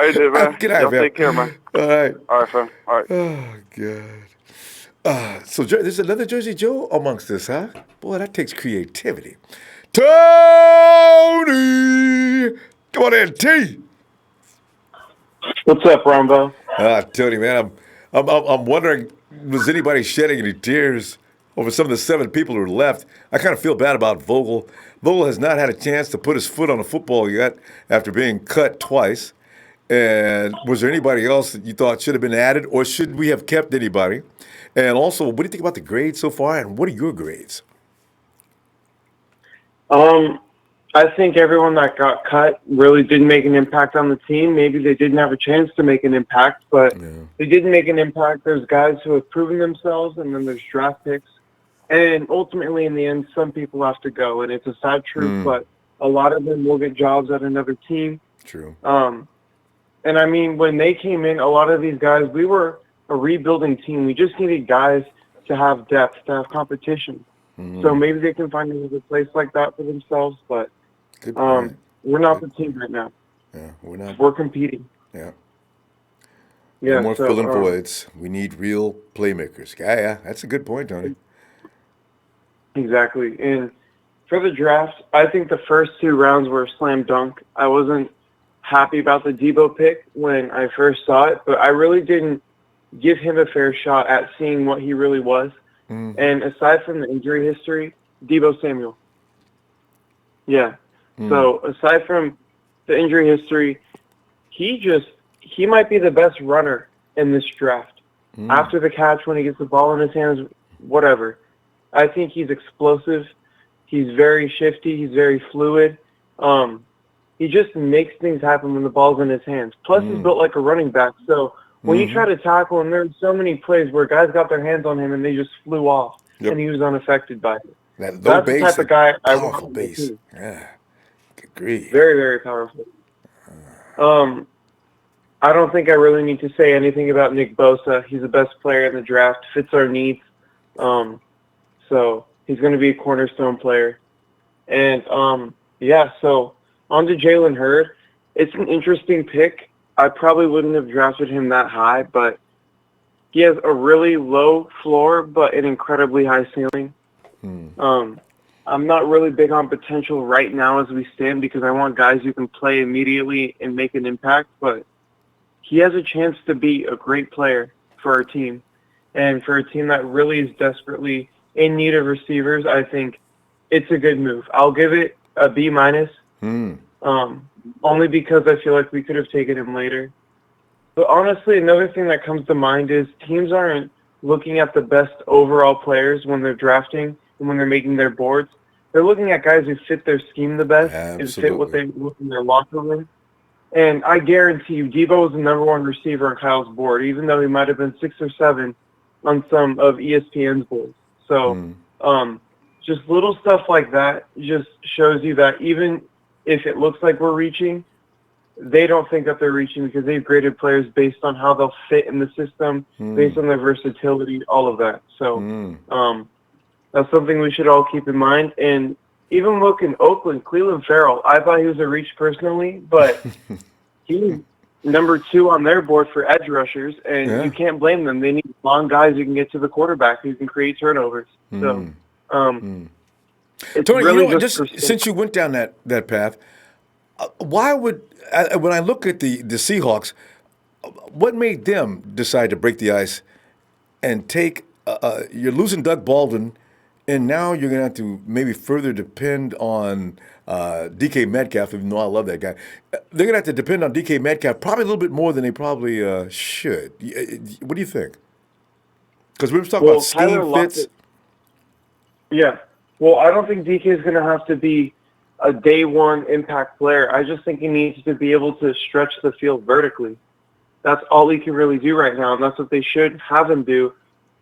right, then, man. Good night, Y'all man. take care, man. All right. All right, fam. All right. Oh, God. So there's another Jersey Joe amongst us, huh? Boy, that takes creativity. Tony! Come on in, T! What's up, Ronbo? Tony, man, I'm wondering, was anybody shedding any tears over some of the 7 people who are left? I kind of feel bad about Vogel. Vogel has not had a chance to put his foot on a football yet after being cut twice. And was there anybody else that you thought should have been added, or should we have kept anybody? And also, what do you think about the grades so far, and what are your grades? I think everyone that got cut really didn't make an impact on the team. Maybe they didn't have a chance to make an impact, but they didn't make an impact. There's guys who have proven themselves, and then there's draft picks. And ultimately, in the end, some people have to go, and it's a sad truth, but a lot of them will get jobs at another team. True. And I mean, when they came in, a lot of these guys, we were a rebuilding team. We just needed guys to have depth, to have competition. So maybe they can find another place like that for themselves, but we're not the team right now. Yeah, we're not. We're competing. Yeah. Yeah. No more so, filling voids. We need real playmakers. Yeah, that's a good point, Tony. Exactly. And for the draft, I think the first 2 rounds were a slam dunk. I wasn't happy about the Debo pick when I first saw it, but I really didn't give him a fair shot at seeing what he really was. And aside from the injury history, Debo Samuel. Yeah. So aside from the injury history, he might be the best runner in this draft. After the catch, when he gets the ball in his hands, whatever. I think he's explosive. He's very shifty. He's very fluid. He just makes things happen when the ball's in his hands. Plus, he's built like a running back. So When you try to tackle him, there's so many plays where guys got their hands on him and they just flew off, and he was unaffected by it. That That's the type of guy I want powerful on my base. team. Yeah, agree. Very, very powerful. I don't think I really need to say anything about Nick Bosa. He's the best player in the draft, fits our needs. So he's going to be a cornerstone player. And, so on to Jalen Hurd. It's an interesting pick. I probably wouldn't have drafted him that high, but he has a really low floor but an incredibly high ceiling. I'm not really big on potential right now as we stand because I want guys who can play immediately and make an impact, but he has a chance to be a great player for our team. And for a team that really is desperately in need of receivers, I think it's a good move. I'll give it a B-, only because I feel like we could have taken him later. But honestly, another thing that comes to mind is teams aren't looking at the best overall players when they're drafting and when they're making their boards. They're looking at guys who fit their scheme the best and fit what they look in their locker room. And I guarantee you, Debo was the number one receiver on Kyle's board, even though he might have been 6 or 7 on some of ESPN's boards. So just little stuff like that just shows you that even if it looks like we're reaching, they don't think that they're reaching because they've graded players based on how they'll fit in the system, based on their versatility, all of that. So that's something we should all keep in mind. And even look in Oakland, Cleveland Farrell, I thought he was a reach personally, but he was number 2 on their board for edge rushers, and you can't blame them. They need long guys who can get to the quarterback, who can create turnovers. So it's Tony, really just since you went down that path, why would when I look at the Seahawks, what made them decide to break the ice and take? You're losing Doug Baldwin, and now you're going to have to maybe further depend on DK Metcalf. Even though I love that guy, they're going to have to depend on DK Metcalf probably a little bit more than they probably should. What do you think? Because we were talking about scheme fits. Yeah. Well, I don't think DK is going to have to be a day one impact player. I just think he needs to be able to stretch the field vertically. That's all he can really do right now, and that's what they should have him do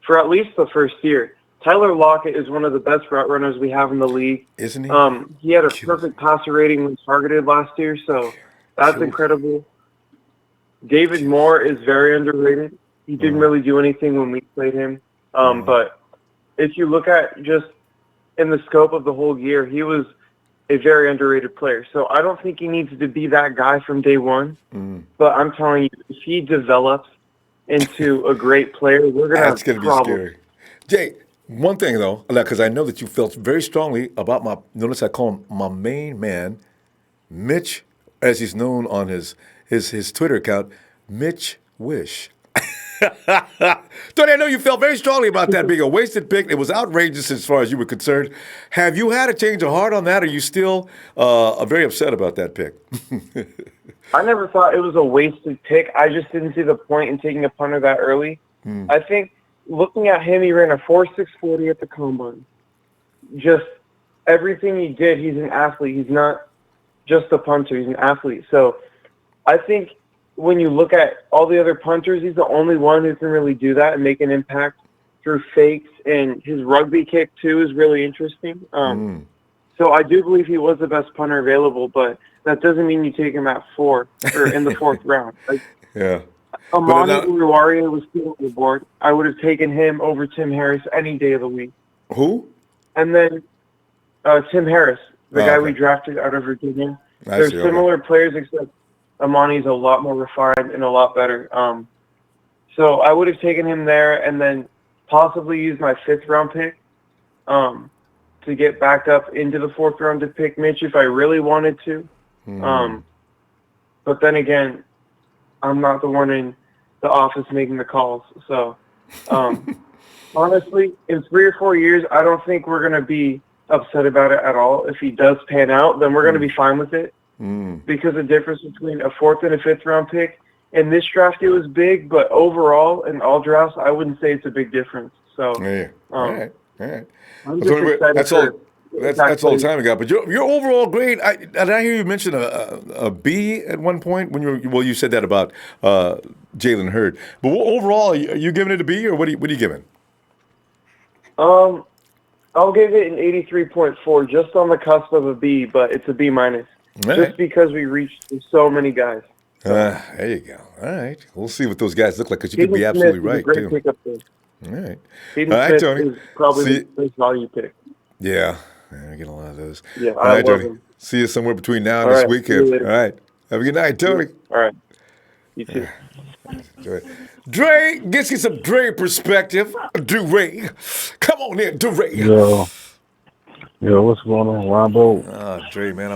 for at least the first year. Tyler Lockett is one of the best route runners we have in the league. Isn't he? He had a perfect passer rating when targeted last year, so that's incredible. David Moore is very underrated. He didn't really do anything when we played him. But if you look at just in the scope of the whole year, he was a very underrated player. So I don't think he needs to be that guy from day one. But I'm telling you, if he develops into a great player, we're going to have going to be scary. Jay, one thing, though, because I know that you felt very strongly about notice I call him my main man, Mitch, as he's known on his Twitter account, Mitch Wish. Tony, I know you felt very strongly about that being a wasted pick. It was outrageous as far as you were concerned. Have you had a change of heart on that? Or are you still very upset about that pick? I never thought it was a wasted pick. I just didn't see the point in taking a punter that early. I think looking at him, he ran a 4.640 at the combine. Just everything he did, he's an athlete. He's not just a punter. He's an athlete. So I think when you look at all the other punters, he's the only one who can really do that and make an impact through fakes. And his rugby kick, too, is really interesting. So I do believe he was the best punter available, but that doesn't mean you take him at 4 or in the 4th round. Amani Uruwari was still on the board. I would have taken him over Tim Harris any day of the week. Who? And then Tim Harris, the guy we drafted out of Virginia. They're similar players, except Amani's a lot more refined and a lot better. So I would have taken him there and then possibly used my 5th round pick to get back up into the 4th round to pick Mitch if I really wanted to. But then again, I'm not the one in the office making the calls. So honestly, in 3 or 4 years, I don't think we're going to be upset about it at all. If he does pan out, then we're going to be fine with it. Because the difference between a 4th and a 5th round pick, in this draft it was big, but overall in all drafts, I wouldn't say it's a big difference. So, all right. I'm just excited. That's all the time we got. But your overall grade, I hear you mention a B at one point when you said that about Jalen Hurd. But overall, are you giving it a B, or what are you giving? I'll give it an 83.4, just on the cusp of a B, but it's a B minus, just because we reached so many guys. There you go. All right. We'll see what those guys look like, because you could be Steven absolutely Smith is right, a great too. pickup there. All right. Steven All right, Smith Tony. is probably the best value pick. Yeah, I get a lot of those. Yeah, All right, I love Tony. him. See you somewhere between now and All this right, see weekend. you All later. right. Have a good night, Tony. All right. You too. Enjoy it. Dre, gets you some Dre perspective. Dre. Come on in, Dre. Yo, what's going on, Ronbo? Dre, man,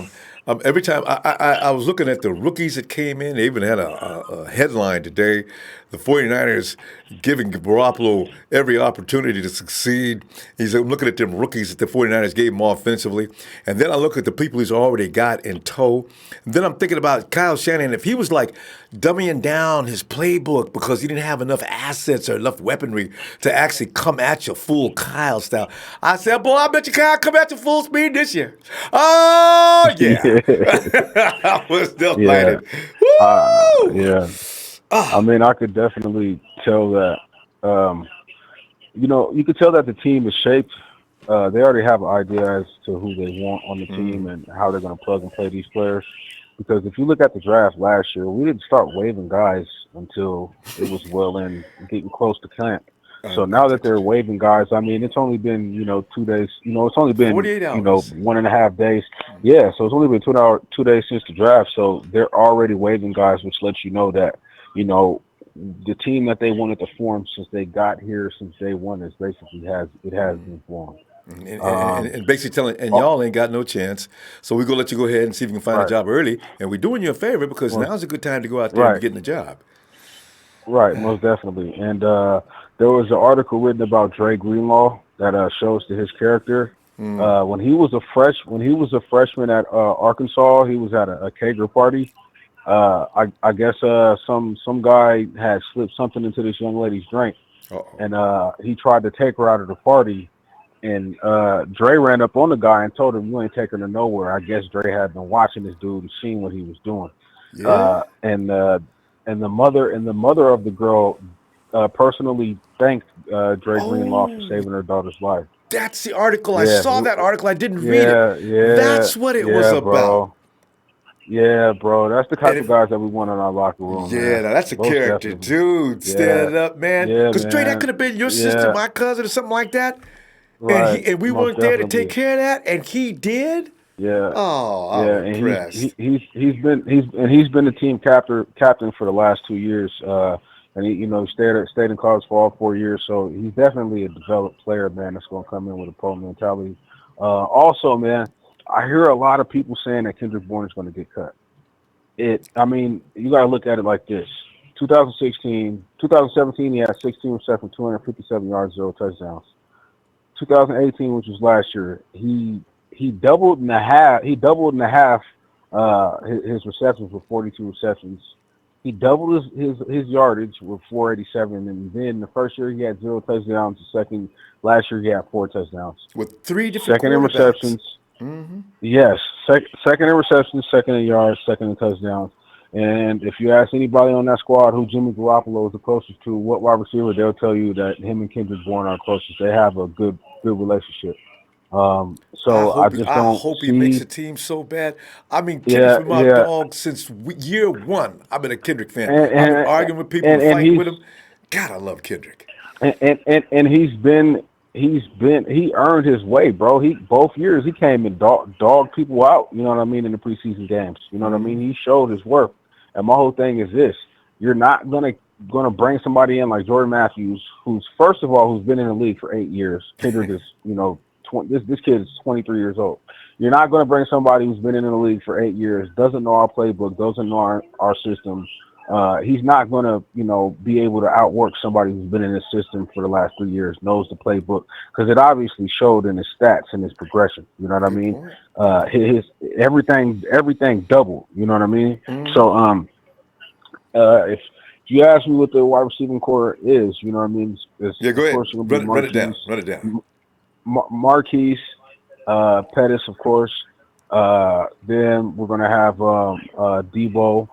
I'm every time I was looking at the rookies that came in. They even had a headline today. The 49ers giving Garoppolo every opportunity to succeed. I'm looking at them rookies that the 49ers gave him offensively. And then I look at the people he's already got in tow. And then I'm thinking about Kyle Shanahan. If he was like dumbing down his playbook because he didn't have enough assets or enough weaponry to actually come at you full Kyle style, I said, boy, I bet you Kyle come at you full speed this year. Oh, yeah. I was delighted. Woo! Yeah. I mean, I could definitely tell that, you could tell that the team is shaped. They already have an idea as to who they want on the team and how they're going to plug and play these players. Because if you look at the draft last year, we didn't start waiving guys until it was well in getting close to camp. So now that they're waiving guys, I mean, it's only been, 2 days. It's only been, 48 hours. 1.5 days. Yeah, so it's only been 2 days since the draft. So they're already waiving guys, which lets you know that, the team that they wanted to form since they got here, since day one, is basically has been formed. And basically telling, y'all ain't got no chance, so we're going to let you go ahead and see if you can find a job early. And we're doing you a favor because now's a good time to go out there and get in a job. Right, most definitely. And there was an article written about Dre Greenlaw that shows to his character. When he was a freshman at Arkansas, he was at a kegger party. I guess some guy had slipped something into this young lady's drink, and he tried to take her out of the party. And Dre ran up on the guy and told him, "You ain't taking her nowhere." I guess Dre had been watching this dude and seeing what he was doing. Yeah. And the mother of the girl personally thanked Dre Greenlaw for saving her daughter's life. That's the article. I Yeah. saw that article. I didn't read it. Yeah, That's what it was about. Bro. Yeah, bro. That's the type of guys that we want in our locker room. Yeah, man. now that's a Most character, definitely. dude. Stand up, man. Yeah, Because Dre, that man. could have been your sister, my cousin, or something like that. Right. And we Most weren't there to definitely. take care of that, and he did. Yeah. Oh, I'm and impressed. he's been the team captain for the last 2 years. And he stayed in college for all 4 years. So he's definitely a developed player, man. That's going to come in with a pro mentality. Also, man, I hear a lot of people saying that Kendrick Bourne is going to get cut. You got to look at it like this. 2017, he had 16 receptions, 257 yards, 0 touchdowns. 2018, which was last year, he doubled in a half. He doubled in a half his receptions with 42 receptions. He doubled his yardage with 487, and then the first year he had 0 touchdowns. Last year he had 4 touchdowns With 3 different second in receptions. Mm-hmm. Yes, second in receptions, second in yards, second in touchdowns. And if you ask anybody on that squad who Jimmy Garoppolo is the closest to, what wide receiver, they'll tell you that him and Kendrick Bourne are closest. They have a good relationship. I hope he makes a team so bad. I mean, Kendrick's been my dog since year one. I've been a Kendrick fan. I've been arguing with people and fighting with him. God, I love Kendrick. And he earned his way, bro. Both years he came and dogged people out. You know what I mean, in the preseason games. You know what I mean. He showed his worth. And my whole thing is this: you're not gonna bring somebody in like Jordan Matthews, who's been in the league for 8 years. Kendrick is, this kid is 23 years old. You're not going to bring somebody who's been in the league for 8 years, doesn't know our playbook, doesn't know our system. He's not going to, be able to outwork somebody who's been in this system for the last 3 years, knows the playbook, because it obviously showed in his stats and his progression. You know what I mean? His everything doubled. You know what I mean? So, if you ask me what the wide receiving core is, you know what I mean? Go ahead. Run it down. Marquise, Pettis, of course. Then we're going to have Debo.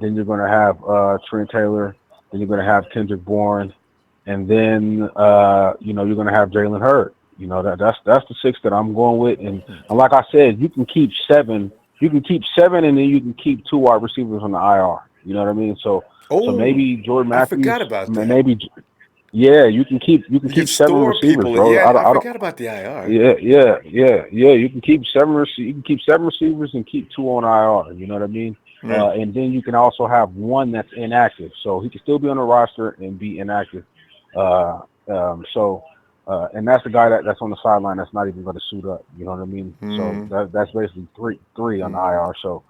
Then you're going to have Trent Taylor. Then you're going to have Kendrick Bourne, and then you're going to have Jalen Hurd. That's the 6 that I'm going with. And like I said, you can keep 7. You can keep 7, and then you can keep 2 wide receivers on the IR. You know what I mean? So maybe Jordan Matthews. I forgot about that. Maybe. Yeah, you can keep 7 receivers, bro. Yeah, I forgot about the IR. Yeah. You can keep 7. You can keep 7 receivers and keep 2 on IR. You know what I mean? And then you can also have 1 that's inactive, so he can still be on the roster and be inactive. And that's the guy that's on the sideline that's not even going to suit up. You know what I mean? So that's basically three on the IR. So,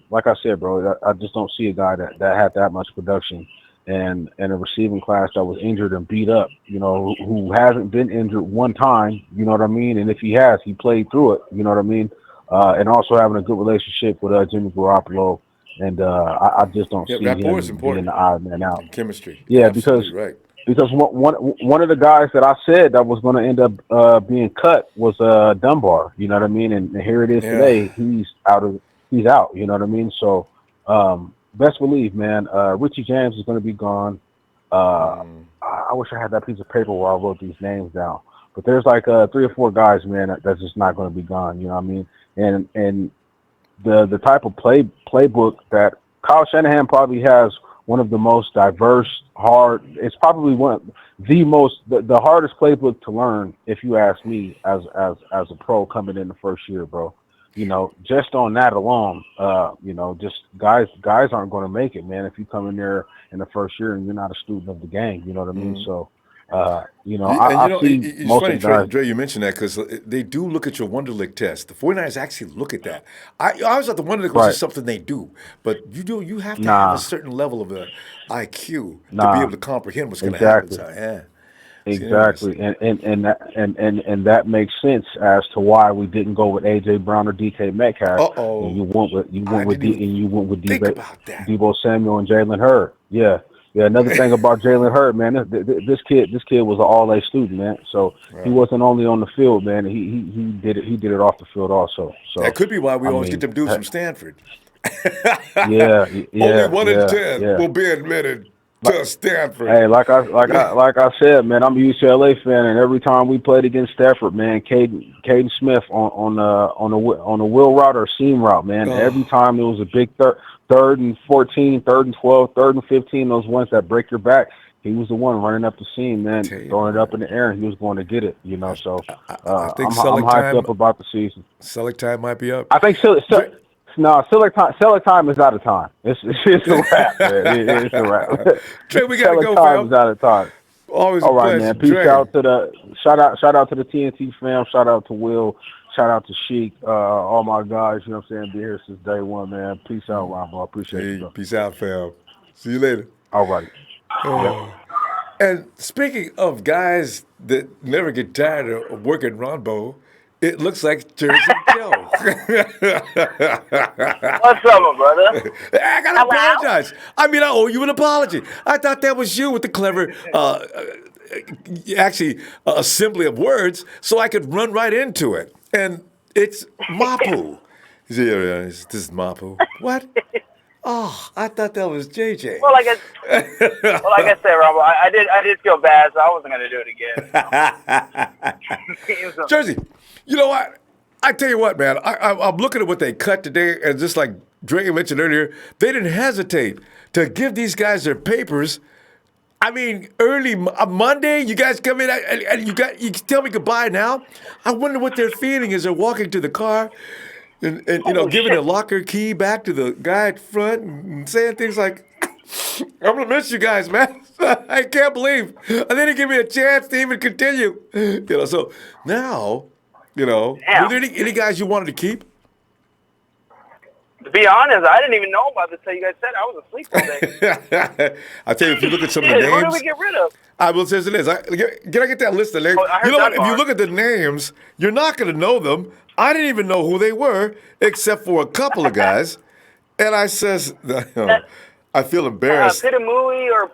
like I said, bro, I just don't see a guy that had that much production. And a receiving class that was injured and beat up, who hasn't been injured one time, you know what I mean? And if he has, he played through it, you know what I mean? And also having a good relationship with Jimmy Garoppolo. And I just don't see him being the odd man out. Chemistry. Yeah, Absolutely because one of the guys that I said that was going to end up being cut was Dunbar, you know what I mean? And here it is today. He's out. You know what I mean? So, best believe, man. Richie James is going to be gone. I wish I had that piece of paper where I wrote these names down. But there's like 3 or 4 guys, man, that's just not going to be gone. You know what I mean? And the type of playbook that Kyle Shanahan probably has, one of the most diverse, it's probably the hardest playbook to learn, if you ask me, as a pro coming in the first year, bro. Just on that alone, just guys aren't going to make it, man. If you come in there in the first year and you're not a student of the game, you know what I mean? So, I see it's most funny, of the guys. Dre, you mentioned that because they do look at your Wonderlic test. The 49ers actually look at that. I always thought the Wonderlic was just something they do, but you have to have a certain level of IQ to be able to comprehend what's going to happen. So, yeah. Exactly, and that makes sense as to why we didn't go with AJ Brown or DK Metcalf. And you went with Deebo Samuel and Jalen Hurd. Yeah. Another thing about Jalen Hurd, man, this kid was an all-A student, man. So he wasn't only on the field, man. He did it off the field also. So that could be why we always get them dudes from Stanford. Only 1 in 10 will be admitted to Stanford. Hey, like I said, man, I'm a UCLA fan, and every time we played against Stanford, man, Caden Smith on a wheel route or seam route, man. Every time it was a big 3rd and 14, 3rd and 12, 3rd and 15, those ones that break your back. He was the one running up the seam, man, throwing it up in the air, and he was going to get it, So I think I'm hyped up about the season. Select time might be up. I think select time is out of time. It's a wrap, man. It's a wrap. Trey, we gotta go, time is out of time. Always all right, pleasure. Man. Peace out to the shout out to the TNT fam. Shout out to Will. Shout out to Sheik. All my guys. You know what I'm saying? Be here since day one, man. Peace out, Ronbo. Appreciate you. Peace out, fam. See you later. All right. And speaking of guys that never get tired of working Ronbo, it looks like Jersey Joe. What's up, brother? I gotta apologize. I mean, I owe you an apology. I thought that was you with the clever, assembly of words, so I could run right into it. And it's Mapu. This is Mapu. What? Oh, I thought that was JJ. Well, like I said, Rob, I did feel bad, so I wasn't gonna do it again. Jersey, you know what? I tell you what, man. I'm looking at what they cut today, and just like Dre mentioned earlier, they didn't hesitate to give these guys their papers. I mean, early Monday, you guys come in and you tell me goodbye now. I wonder what they're feeling as they're walking to the car. And giving the locker key back to the guy at front and saying things like, I'm going to miss you guys, man. I can't believe. And then he gave me a chance to even continue. So now, were there any guys you wanted to keep? To be honest, I didn't even know about this until you guys said I was asleep all day. I tell you, if you look at some of the names. Who did we get rid of? I will say this. Can I get that list of names? You know what? If you look at the names, you're not going to know them. I didn't even know who they were, except for a couple of guys. And I says, I feel embarrassed. Pitamui or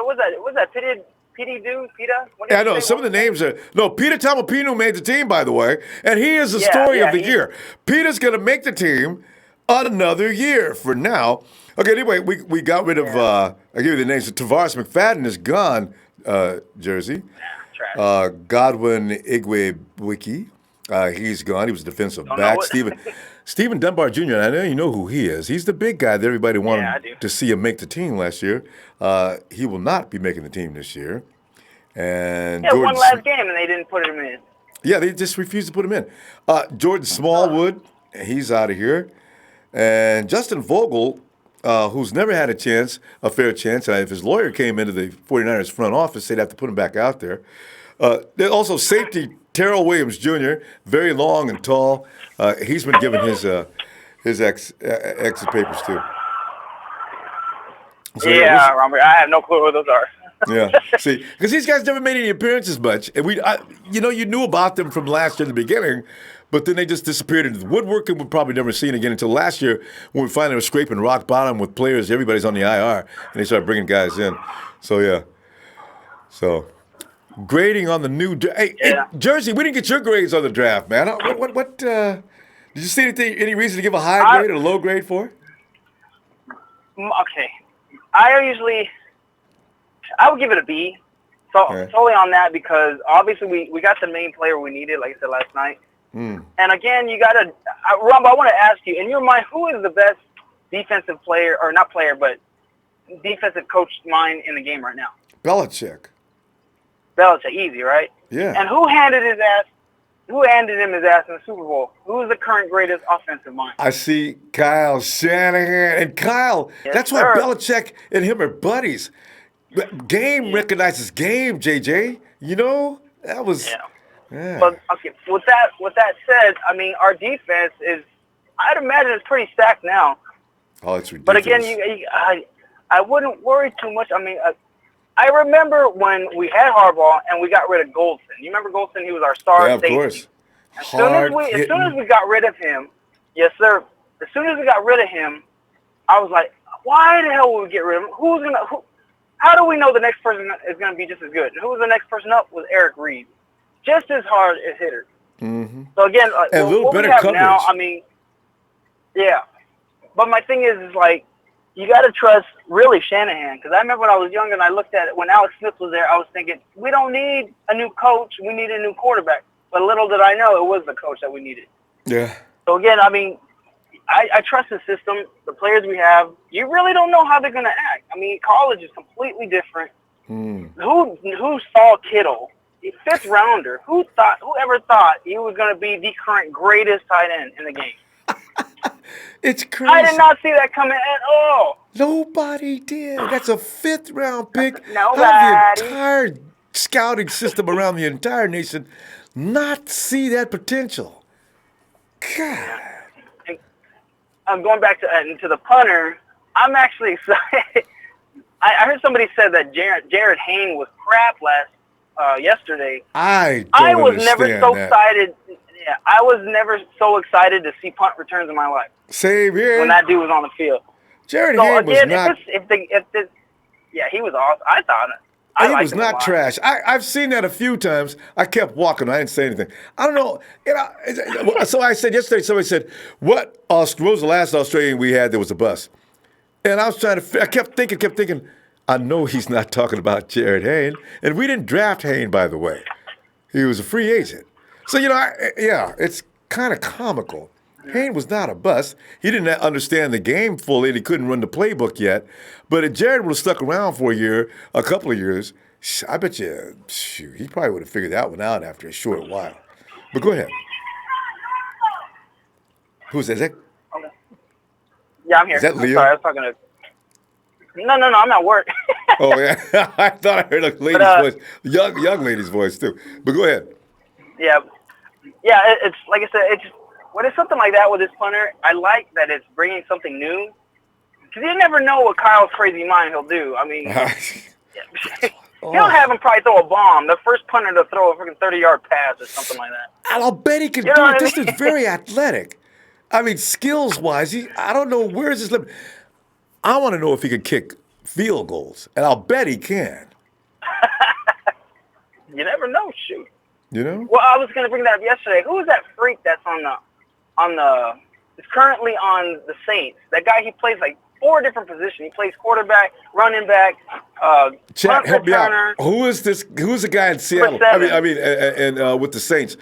was that Pity Dude? Pita? Yeah, I know. Some of the names are... No, Peter Tamapinu made the team, by the way. And he is the story of the year. Peter's going to make the team. another year for now. Okay, anyway, we got rid of, I'll give you the names. Tarvarus McFadden is gone, Jersey. Godwin Igwebuike, he's gone. He was a defensive back. Steven Dunbar Jr., I know you know who he is. He's the big guy that everybody wanted to see him make the team last year. He will not be making the team this year. And Jordan, one last game, and they didn't put him in. Yeah, they just refused to put him in. Jordan Smallwood, he's out of here. And Justin Vogel, who's never had a fair chance. If his lawyer came into the 49ers front office, they'd have to put him back out there. Also, safety Terrell Williams Jr., very long and tall. He's been given his exit papers too. So, Robert, I have no clue who those are. Yeah, see, because these guys never made any appearances much, and you knew about them from last year in the beginning, but then they just disappeared into the woodwork, and we'll probably never see it again until last year when we finally were scraping rock bottom with players. Everybody's on the IR, and they started bringing guys in. So yeah, grading on the new. Hey, Jersey, we didn't get your grades on the draft, man. What did you see any reason to give a high grade or a low grade for? Okay, I would give it a B. Solely on that because obviously we got the main player we needed, like I said last night. And again, you got to, Ronbo, I want to ask you, in your mind, who is the best defensive player, or not player, but defensive coach mind in the game right now? Belichick, easy, right? Yeah. And who handed him his ass in the Super Bowl? Who's the current greatest offensive mind? I see Kyle Shanahan. And Kyle, that's why Belichick and him are buddies. Game recognizes game, JJ. You know, that was. Yeah. But okay, with that said, I mean, our defense is, I'd imagine it's pretty stacked now. Oh, it's ridiculous. But again, I wouldn't worry too much. I mean, I remember when we had Harbaugh and we got rid of Golson. You remember Golson? He was our star safety. Yeah, of course. As soon as we got rid of him, yes, sir. As soon as we got rid of him, I was like, why the hell would we get rid of him? How do we know the next person is going to be just as good? And who was the next person up? Was Eric Reed. Just as hard as hitters. Mm-hmm. So again, and a little better coverage. Now, I mean, yeah. But my thing is like, you got to trust really Shanahan. Because I remember when I was younger and I looked at it, when Alex Smith was there, I was thinking, we don't need a new coach. We need a new quarterback. But little did I know it was the coach that we needed. Yeah. So again, I mean, I trust the system, the players we have. You really don't know how they're going to act. I mean, college is completely different. Who saw Kittle? Fifth rounder. Whoever thought he was going to be the current greatest tight end in the game? It's crazy. I did not see that coming at all. Nobody did. That's a fifth-round pick. Nobody. How did the entire scouting system around the entire nation not see that potential? God. I'm going back to the punter. I'm actually excited. I heard somebody said that Jared Hayne was crap yesterday. I was never so excited. Yeah, I was never so excited to see punt returns in my life. Same here. When that dude was on the field. Jared Hayne was not. He was awesome. I thought it. He was not trash. I've seen that a few times. I kept walking. I didn't say anything. I don't know. So I said yesterday, somebody said, what was the last Australian we had that was a bust? And I was I kept thinking, I know he's not talking about Jared Hayne. And we didn't draft Hayne, by the way. He was a free agent. So, it's kind of comical. Hayne was not a bust. He didn't understand the game fully, and he couldn't run the playbook yet. But if Jared would have stuck around for a couple of years, I bet you, he probably would have figured that one out after a short while. But go ahead. Who's that? Okay. Yeah, I'm here. Is that Leo? Sorry, I was talking to... No, I'm at work. Oh, yeah. I thought I heard a lady's voice. Young lady's voice, too. But go ahead. Yeah. Yeah, it's like I said, when it's something like that with this punter, I like that it's bringing something new. Because you never know what Kyle's crazy mind he'll do. I mean, he'll have him probably throw a bomb. The first punter to throw a freaking 30-yard pass or something like that. I'll bet he can do it. This is very athletic. I mean, skills-wise, I don't know where's his limit. I want to know if he can kick field goals, and I'll bet he can. You never know, shoot. You know? Well, I was going to bring that up yesterday. Who is that freak that's on is currently on the Saints. That guy, he plays like 4 different positions. He plays quarterback, running back, Chat, punt help me returner. out. Who is this? Who's the guy in Seattle? And with the Saints.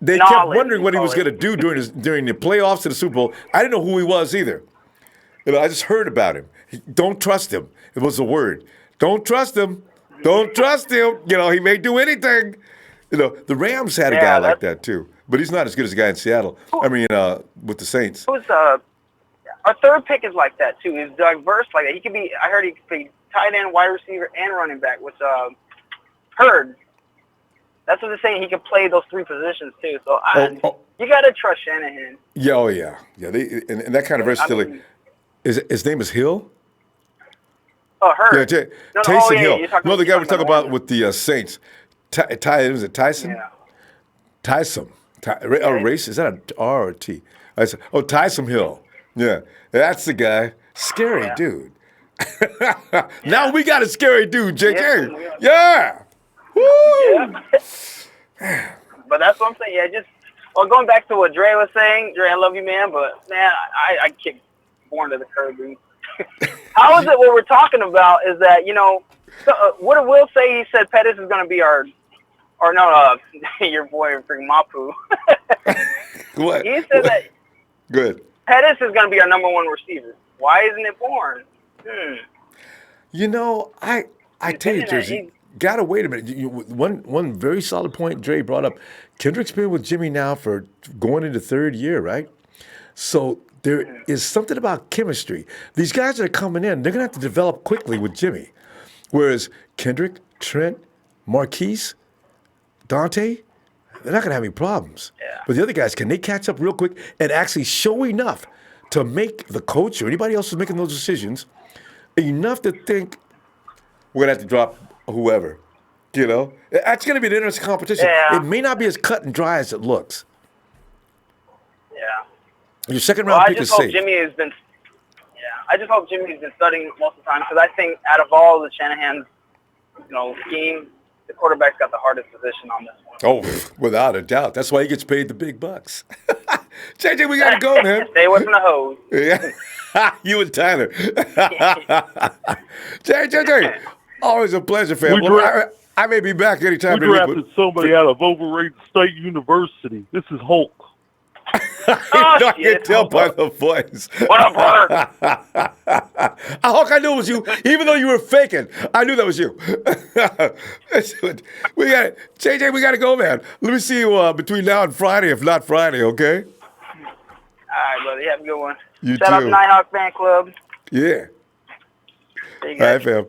They kept Knowledge, wondering what he was call going to do during the playoffs to the Super Bowl. I didn't know who he was either. I just heard about him. Don't trust him. It was the word. Don't trust him. Don't trust him. He may do anything. The Rams had a guy like that too, but he's not as good as the guy in Seattle. With the Saints. Our third pick is like that too. He's diverse like that. He could be. I heard he could be tight end, wide receiver, and running back. With Hurd. That's what they're saying. He could play those 3 positions too. So you got to trust Shanahan. Yeah. Oh yeah. Yeah. And that kind of versatility. His name is Hill. Oh, Hurd. Yeah, Taysom Hill. No, the guy we're talking about with the Saints. Was it Tyson? Yeah. Tyson. Race? Is that an R or a T? Tyson Hill. Yeah, that's the guy. Scary dude. Now we got a scary dude, JJ. Yeah. Woo! Yeah. But that's what I'm saying. Yeah, going back to what Dre was saying. Dre, I love you, man. But man, I kicked Born to the curb, dude. How is it? What we're talking about is that what I will say. He said Pettis is going to be your boy freaking Mapu. What? He said that. Good. Pettis is going to be our number 1 receiver. Why isn't it Bourne? I tell you, Jersey, gotta wait a minute. One very solid point Dre brought up. Kendrick's been with Jimmy now for going into 3rd year, right? So there is something about chemistry. These guys that are coming in, they're gonna have to develop quickly with Jimmy. Whereas Kendrick, Trent, Marquise, Dante, they're not going to have any problems. Yeah. But the other guys, can they catch up real quick and actually show enough to make the coach or anybody else who's making those decisions enough to think we're going to have to drop whoever? That's going to be an interesting competition. Yeah. It may not be as cut and dry as it looks. Yeah. Your second round pick is safe. I just hope Jimmy's been studying most of the time because I think out of all the Shanahan's, scheme, the quarterback's got the hardest position on this one. Oh, without a doubt. That's why he gets paid the big bucks. JJ, we got to go, man. Stay away from the hose. Yeah. You and Tyler. JJ, always a pleasure, fam. I may be back anytime. We drafted somebody out of overrated state university. This is Hulk. I can tell by the voice. What up, brother? Hulk, I knew it was you. Even though you were faking, I knew that was you. JJ, we got to go, man. Let me see you between now and Friday, if not Friday, okay? All right, brother. You have a good one. You Shout out to Nighthawk Fan Club. Yeah. All right, fam.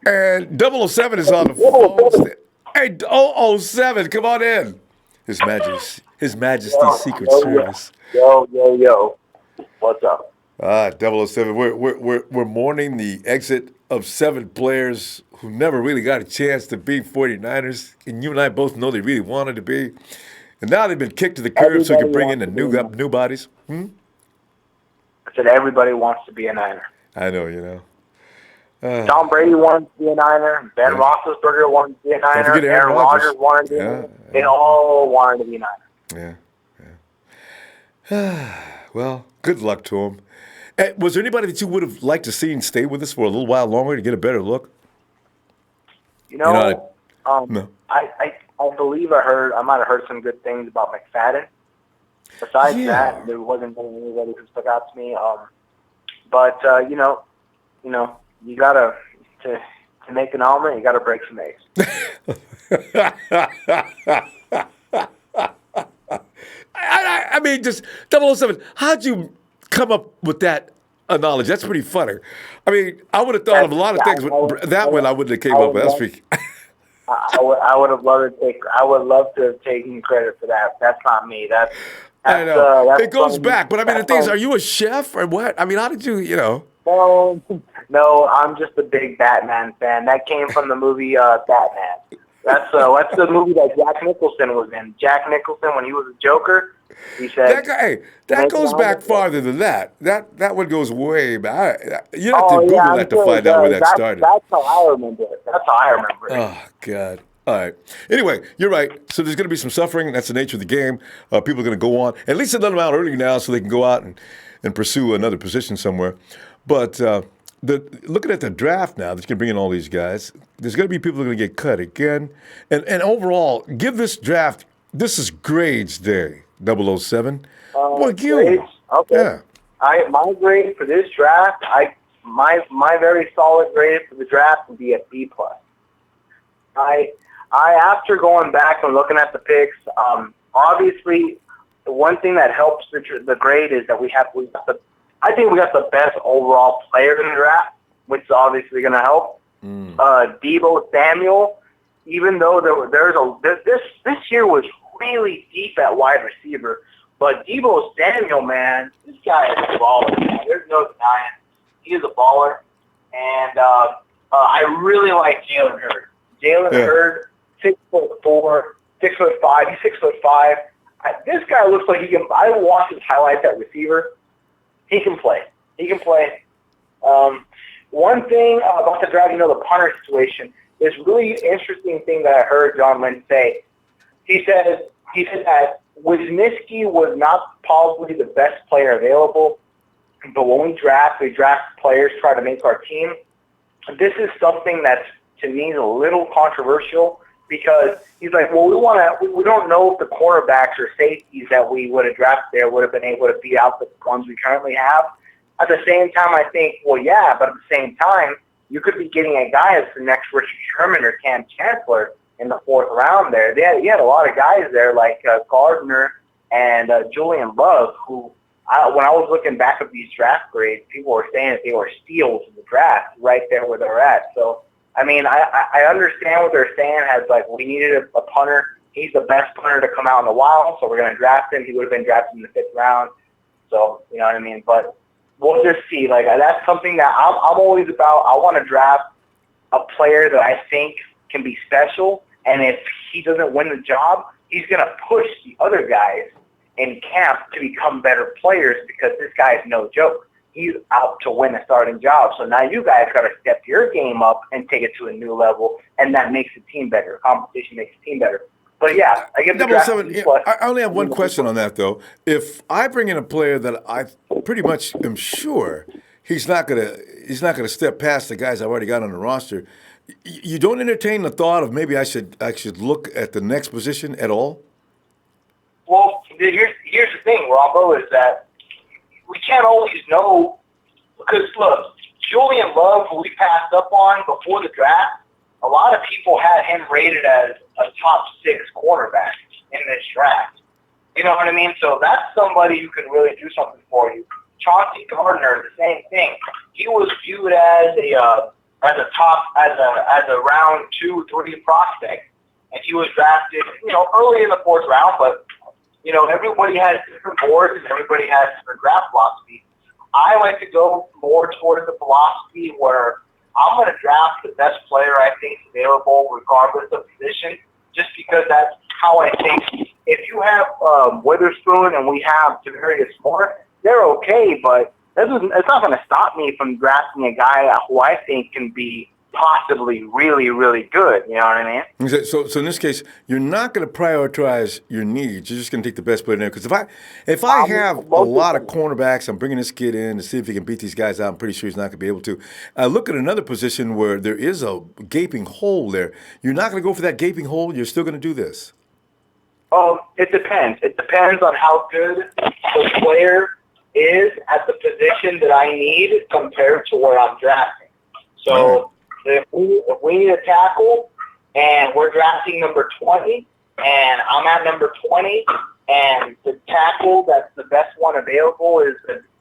And 007 is on the phone. Hey, 007, come on in. His Majesty's Secret Service. Yo. What's up? 007. We're mourning the exit of 7 players who never really got a chance to be 49ers. And you and I both know they really wanted to be. And now they've been kicked to the curb so we can bring in the new bodies. I said everybody wants to be a Niner. I know, Tom Brady wanted to be a Niner. Ben Roethlisberger wanted to be a Niner. Aaron Rodgers wanted to be a Niner. They all wanted to be a Niner. Yeah. Well, good luck to them. Was there anybody that you would have liked to see stay with us for a little while longer to get a better look? No. I believe I might have heard some good things about McFadden. Besides that, there wasn't anybody who stuck out to me. But you gotta to make an omelet, you gotta break some eggs. I mean, just 007. How'd you come up with that knowledge? That's pretty funny. I mean, I would have thought of a lot of things, but that one I wouldn't have came up with. That's freaky. I would have loved to take. I would love to have taken credit for that. That's not me. I know. It goes back, but I mean, the thing is, are you a chef or what? I mean, how did you? No, I'm just a big Batman fan. That came from the movie Batman. That's the movie that Jack Nicholson was in. Jack Nicholson, when he was a Joker, he said that goes back farther than that. That one goes way back. You have to Google that to find out where that started. That's how I remember it. Oh God. All right. Anyway, you're right. So there's going to be some suffering. That's the nature of the game. People are going to go on. At least they let them out early now so they can go out and pursue another position somewhere. But looking at the draft now, that's going to bring in all these guys, there's going to be people that are going to get cut again. And overall, give this draft, this is grades day, 007. Grades? Okay. Yeah. My grade for this draft, my very solid grade for the draft would be a B+. I after going back and looking at the picks, obviously the one thing that helps the grade is that I think we got the best overall player in the draft, which is obviously going to help. Deebo Samuel, even though this year was really deep at wide receiver, but Deebo Samuel, man, this guy is a baller, man. There's no denying. He is a baller, and I really like Jalen Hurd. Hurd, 6'4", 6'5". He's 6'5". This guy looks like he can. I watched his highlights at receiver. He can play. One thing about the draft, the punter situation, is really interesting thing that I heard John Lynch say. He said that Wishnowsky was not probably the best player available, but when we draft players, try to make our team. This is something that's, to me, is a little controversial because he's like, well, we don't know if the cornerbacks or safeties that we would have drafted there would have been able to beat out the ones we currently have. At the same time, I think, well, yeah, but at the same time, you could be getting a guy that's the next Richard Sherman or Cam Chancellor in the 4th round there. You had a lot of guys there like Gardner and Julian Love who, when I was looking back at these draft grades, people were saying that they were steals in the draft right there where they're at. So, I mean, I understand what they're saying as, like, we needed a punter. He's the best punter to come out in a while, so we're going to draft him. He would have been drafted in the 5th round. So, you know what I mean? But we'll just see. Like, that's something that I'm always about. I want to draft a player that I think can be special, and if he doesn't win the job, he's going to push the other guys in camp to become better players because this guy is no joke. He's out to win a starting job. So now you guys got to step your game up and take it to a new level, and that makes the team better. Competition makes the team better. But yeah, I give the draft a B+. I only have one question on that, though. If I bring in a player that I pretty much am sure he's not gonna step past the guys I've already got on the roster, you don't entertain the thought of maybe I should look at the next position at all? Well, here's the thing, Ronbo, is that we can't always know because, look, Julian Love, who we passed up on before the draft, a lot of people had him rated as a top 6 cornerback in this draft. You know what I mean? So that's somebody who can really do something for you. Chauncey Gardner, the same thing. He was viewed as a round 2, 3 prospect, and he was drafted, early in the 4th round, but everybody has different boards and everybody has different draft philosophy. I like to go more towards the philosophy where I'm going to draft the best player I think is available regardless of position, just because that's how I think. If you have Witherspoon and we have Javarius Moore, they're okay, but it's not going to stop me from drafting a guy who I think can be possibly really, really good. You know what I mean? So in this case, you're not going to prioritize your needs. You're just going to take the best player there. Because if I have a lot of cornerbacks, I'm bringing this kid in to see if he can beat these guys out. I'm pretty sure he's not going to be able to. Look at another position where there is a gaping hole there. You're not going to go for that gaping hole. You're still going to do this. Oh, it depends. It depends on how good the player is at the position that I need compared to where I'm drafting. So if we need a tackle and we're drafting number 20 and I'm at number 20 and the tackle that's the best one available is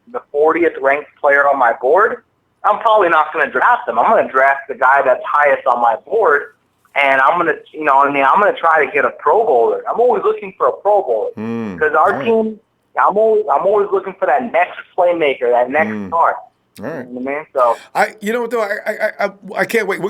the 40th ranked player on my board, I'm probably not going to draft him. I'm going to draft the guy that's highest on my board, and I'm going to, I'm going to try to get a Pro Bowler. I'm always looking for a Pro Bowler because our team, I'm always looking for that next playmaker, that next star. All right. You know what I mean? So You know what though, I can't wait.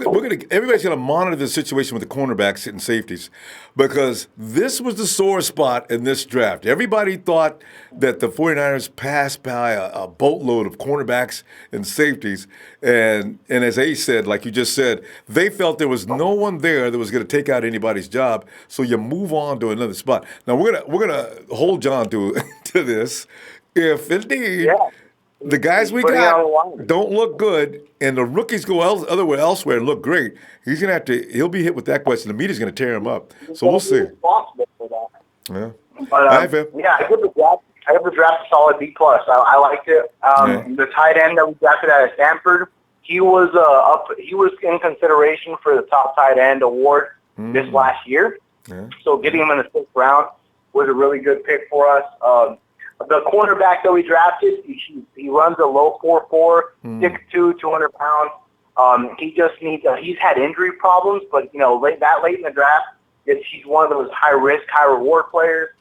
Everybody's gonna monitor the situation with the cornerbacks and safeties, because this was the sore spot in this draft. Everybody thought that the 49ers passed by a boatload of cornerbacks and safeties, and as Ace said, like you just said, they felt there was no one there that was gonna take out anybody's job, so you move on to another spot. Now we're gonna hold John to to this, if indeed. yeah. The guys we Putting it on the got line. don't look good, and the rookies go elsewhere and look great. He'll be hit with that question. The media's going to tear him up. So we'll see. Responsible for that. Yeah. But All right, Phil. yeah, I give the draft a solid B+. I liked it. The tight end that we drafted out of Stanford, he was in consideration for the top tight end award this last year. Yeah. So getting him in the 6th round was a really good pick for us. The cornerback that we drafted, he runs a low 4.4, 6'2", 200 pounds. He just needs. He's had injury problems, but late in the draft, he's one of those high risk, high reward players.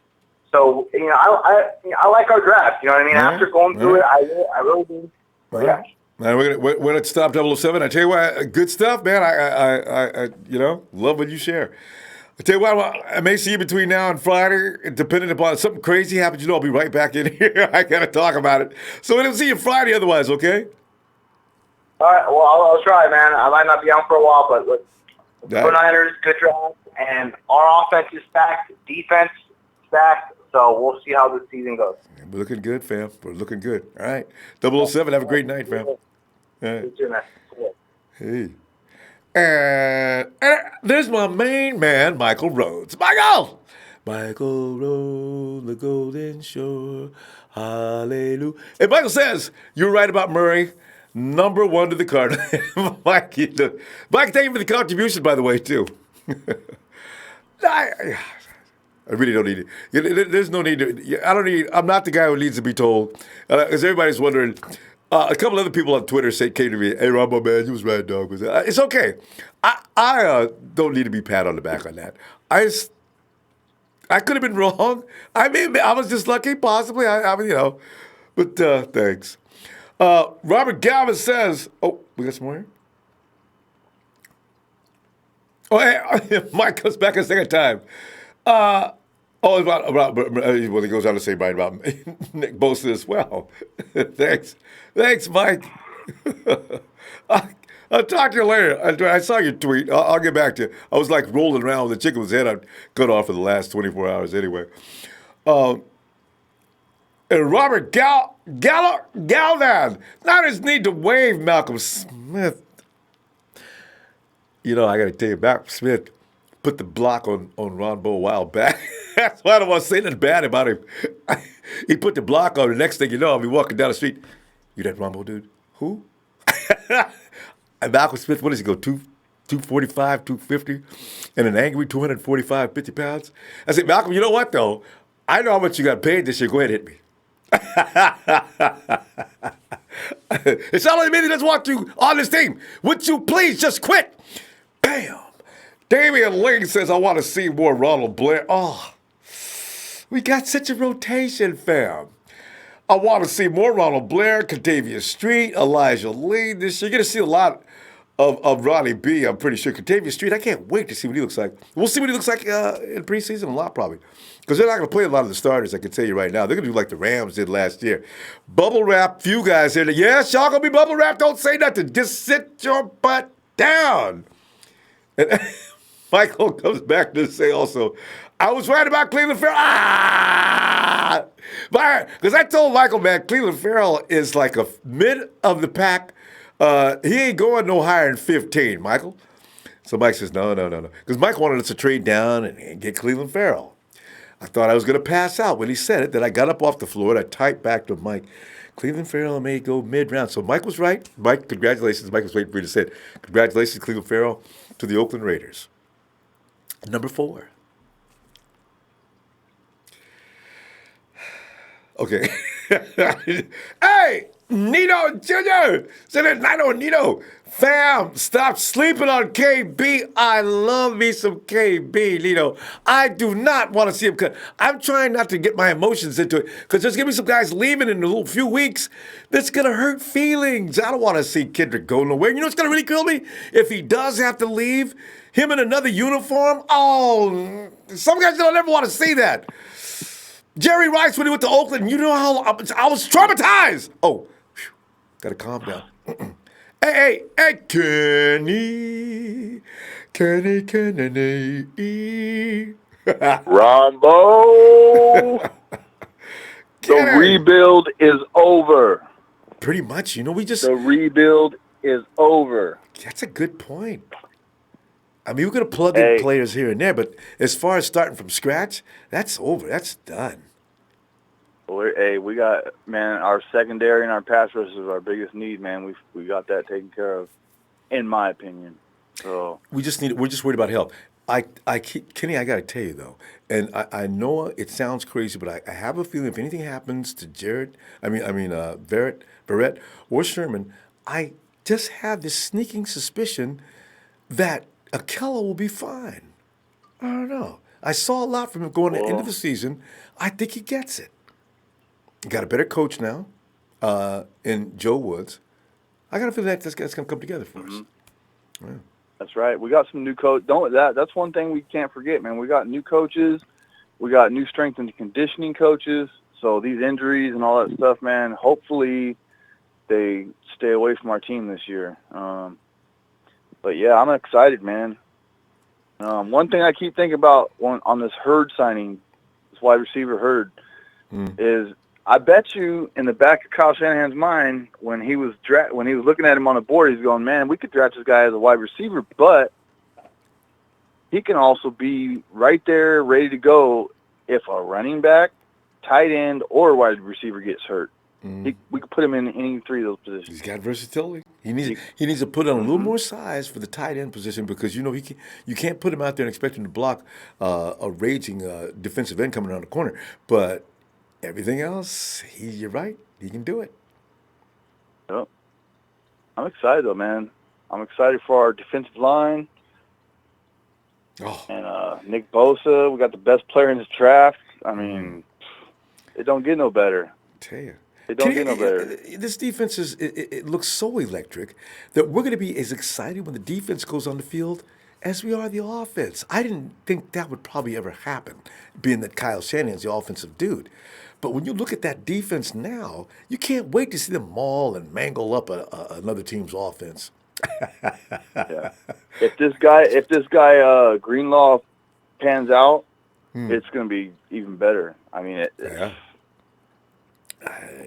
So I like our draft. You know what I mean? Yeah. After going through it, I really do. Yeah. Now we're gonna stop 007. I tell you what, good stuff, man. I love what you share. I tell you what, I may see you between now and Friday, depending upon if something crazy happens. I'll be right back in here. I gotta talk about it. So we'll see you Friday, otherwise, okay? All right. Well, I'll try, man. I might not be on for a while, but look, the 49ers, good draft, and our offense is stacked, defense stacked. So we'll see how this season goes. We're looking good, fam. We're looking good. All right. 007, have a great night, fam. All right. You too, man. Hey. And there's my main man, Michael Rhodes. Michael Rhodes, the Golden Shore. Hallelujah. And Michael says, you're right about Murray. Number 1 to the Cardinals. Mike, thank you for the contribution, by the way, too. I really don't need it. There's no need to. I'm not the guy who needs to be told. Because everybody's wondering. A couple other people on Twitter came to me, hey, Ronbo, man, you was right, dog. It's okay. I don't need to be pat on the back on that. I could have been wrong. I mean, I was just lucky, possibly. But thanks. Robert Galvin says, oh, we got some more here? Oh, hey, Mike comes back a second time. About well, he goes on to say right about Nick Bosa as well. Thanks, Mike. I'll talk to you later. I saw your tweet. I'll get back to you. I was like rolling around with a chicken with his head I'd cut off for the last 24 hours anyway. And Robert Galvan. Niners need to waive Malcolm Smith. I got to tell you, Malcolm Smith put the block on Ronbo a while back. That's why I don't want to say nothing bad about him. He put the block on. The next thing you know, I'll be walking down the street. You that Ronbo dude? Who? And Malcolm Smith, what does he go, 245, 250? And an angry 245, 50 pounds? I said, Malcolm, you know what, though? I know how much you got paid this year. Go ahead and hit me. It's not only me that doesn't want you on this team. Would you please just quit? Bam. Damian Ling says, I want to see more Ronald Blair. Oh, we got such a rotation, fam. I want to see more Ronald Blair, Contavious Street, Elijah Lee this year. You're going to see a lot of Ronnie B, I'm pretty sure. Contavious Street, I can't wait to see what he looks like. We'll see what he looks like in preseason a lot, probably. Because they're not going to play a lot of the starters, I can tell you right now. They're going to do like the Rams did last year. Bubble wrap, few guys here. Yes, y'all going to be bubble wrapped. Don't say nothing. Just sit your butt down. And Michael comes back to say also, I was right about Cleveland Farrell. Because I told Michael, man, Cleveland Farrell is like a mid of the pack. He ain't going no higher than 15, Michael. So Mike says, no. Because Mike wanted us to trade down and get Cleveland Farrell. I thought I was going to pass out when he said it. Then I got up off the floor and I typed back to Mike, Cleveland Farrell may go mid-round. So Mike was right. Mike, congratulations. Mike was waiting for you to say it. Congratulations, Cleveland Farrell, to the Oakland Raiders. Number 4. Okay. Hey, Nino Jr. Nino. Fam, stop sleeping on KB. I love me some KB, Nino. I do not want to see him cut. I'm trying not to get my emotions into it because there's going to be some guys leaving in a little few weeks that's going to hurt feelings. I don't want to see Kendrick go nowhere. You know what's going to really kill me? If he does have to leave, him in another uniform, oh, some guys don't ever want to see that. Jerry Rice, when he went to Oakland, you know how I was traumatized. Oh, got to calm down. Hey, Kenny. Ronbo. The rebuild is over. Pretty much. You know, The rebuild is over. That's a good point. I mean, we're going to plug in players here and there, but as far as starting from scratch, that's over. That's done. We got, man, our secondary and our pass rush is our biggest need, man. We got that taken care of, in my opinion. So we're just worried about health. Kenny, I got to tell you though, and I know it sounds crazy, but I have a feeling if anything happens to Barrett or Sherman, I just have this sneaking suspicion that Akella will be fine. I don't know. I saw a lot from him going into the season. I think he gets it. He got a better coach now in Joe Woods. I got a feeling that's going to come together for us. Yeah. That's right. We got some new coach. That's one thing we can't forget, man. We got new coaches. We got new strength and conditioning coaches. So these injuries and all that stuff, man, hopefully they stay away from our team this year. But, yeah, I'm excited, man. One thing I keep thinking about on this Hurd signing, this wide receiver Hurd, is I bet you in the back of Kyle Shanahan's mind when he was looking at him on the board, he's going, man, we could draft this guy as a wide receiver, but he can also be right there ready to go if a running back, tight end, or wide receiver gets hurt. We could put him in any three of those positions. He's got versatility. He needs to put on a little more size for the tight end position because you can't put him out there and expect him to block a raging defensive end coming around the corner. But everything else, you're right. He can do it. Yep. I'm excited though, man. I'm excited for our defensive line. And Nick Bosa, we got the best player in this draft. I mean, it don't get no better. I tell you. It don't get no better. This defense it looks so electric that we're going to be as excited when the defense goes on the field as we are the offense. I didn't think that would probably ever happen, being that Kyle Shanahan's the offensive dude. But when you look at that defense now, you can't wait to see them maul and mangle up another team's offense. Yeah. If this guy Greenlaw pans out, it's going to be even better. I mean,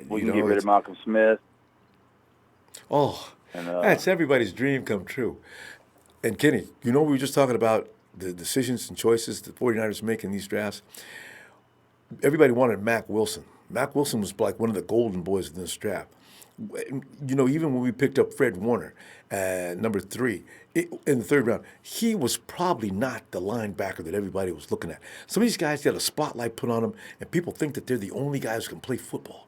we can get rid of Malcolm Smith. That's everybody's dream come true. And Kenny, we were just talking about the decisions and choices the 49ers make in these drafts. Everybody wanted Mack Wilson. Mack Wilson was like one of the golden boys in this draft. Even when we picked up Fred Warner, number 3, in the third round, he was probably not the linebacker that everybody was looking at. Some of these guys got a spotlight put on them, and people think that they're the only guys who can play football.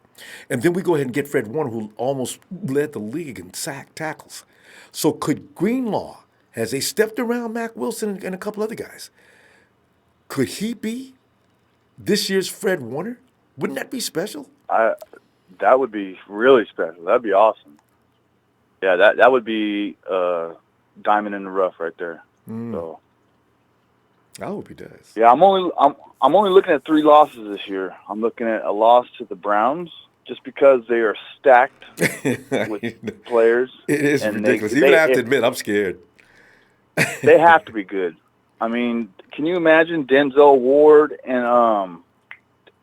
And then we go ahead and get Fred Warner, who almost led the league in sack tackles. So could Greenlaw, as they stepped around Mack Wilson and a couple other guys, could he be this year's Fred Warner? Wouldn't that be special? That would be really special. That'd be awesome. Yeah, that would be diamond in the rough right there. So I hope he does. Yeah, I'm only looking at 3 losses this year. I'm looking at a loss to the Browns just because they are stacked with players. It is ridiculous. Even I have to admit, I'm scared. They have to be good. I mean, can you imagine Denzel Ward and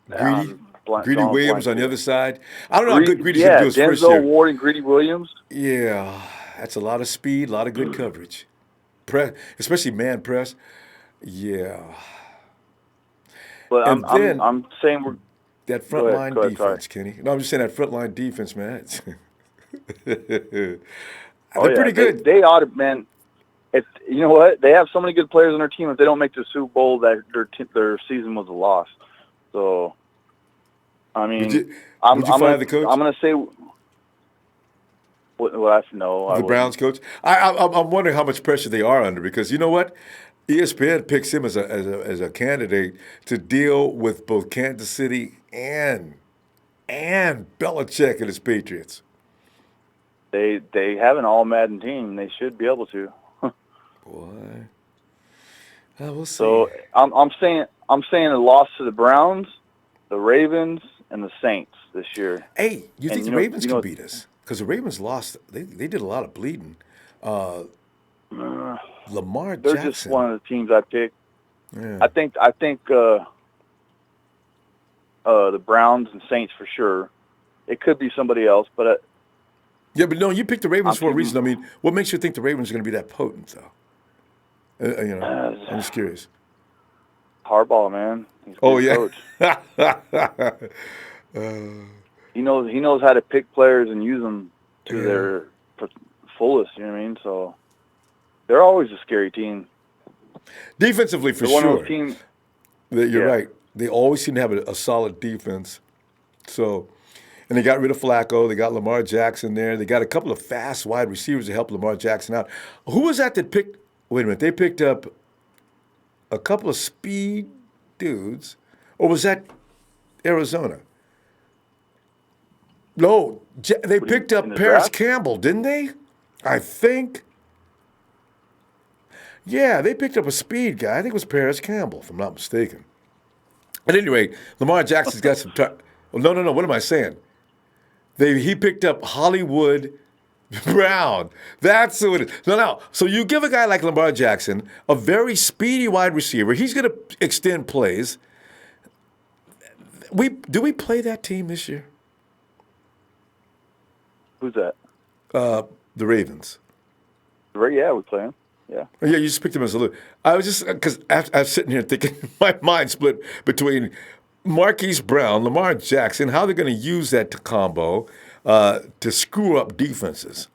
Greedy Williams on the other side? I don't know how good Greedy's going to do his first year. Denzel Ward and Greedy Williams. Yeah, that's a lot of speed, a lot of good coverage. Especially man press. Yeah. But I'm saying we're that front line defense, Kenny. No, I'm just saying that front line defense, man. They're pretty good. They ought to, man. If you know what, they have so many good players on their team. If they don't make the Super Bowl, that their season was a loss. So, I mean, would you fire the coach? I'm going to say, Well, that's no. The Browns coach. I'm wondering how much pressure they are under because you know what, ESPN picks him as a candidate to deal with both Kansas City and Belichick and his Patriots. They have an all Madden team. They should be able to. Boy, we'll see. So I'm saying a loss to the Browns, the Ravens, and the Saints this year. Hey, you think the Ravens can beat us? Because the Ravens lost. They did a lot of bleeding. Lamar They're Jackson. just one of the teams I picked. Yeah. I think the Browns and Saints for sure. It could be somebody else, but Yeah, but no, you picked the Ravens for a reason. I mean, what makes you think the Ravens are going to be that potent, though? I'm just curious. Harbaugh, man. He's a good coach. He knows how to pick players and use them to their fullest. You know what I mean? So they're always a scary team. Defensively, for They're one of sure. those teams. You're right. They always seem to have a solid defense. So, and they got rid of Flacco. They got Lamar Jackson there. They got a couple of fast wide receivers to help Lamar Jackson out. Who was that picked? Wait a minute. They picked up a couple of speed dudes, or was that Arizona? No, they picked up Paris draft? Campbell, didn't they? I think. Yeah, they picked up a speed guy. I think it was Paris Campbell, if I'm not mistaken. At any rate, Lamar Jackson's got some time. Well, no. What am I saying? He picked up Hollywood Brown. That's who it is. No. So you give a guy like Lamar Jackson a very speedy wide receiver. He's going to extend plays. Do we play that team this year? Who's that? The Ravens. Yeah, we play them. Yeah. Yeah, you just picked him as a loser. I was just because I was sitting here thinking my mind split between Marquise Brown, Lamar Jackson, how they're going to use that combo to screw up defenses.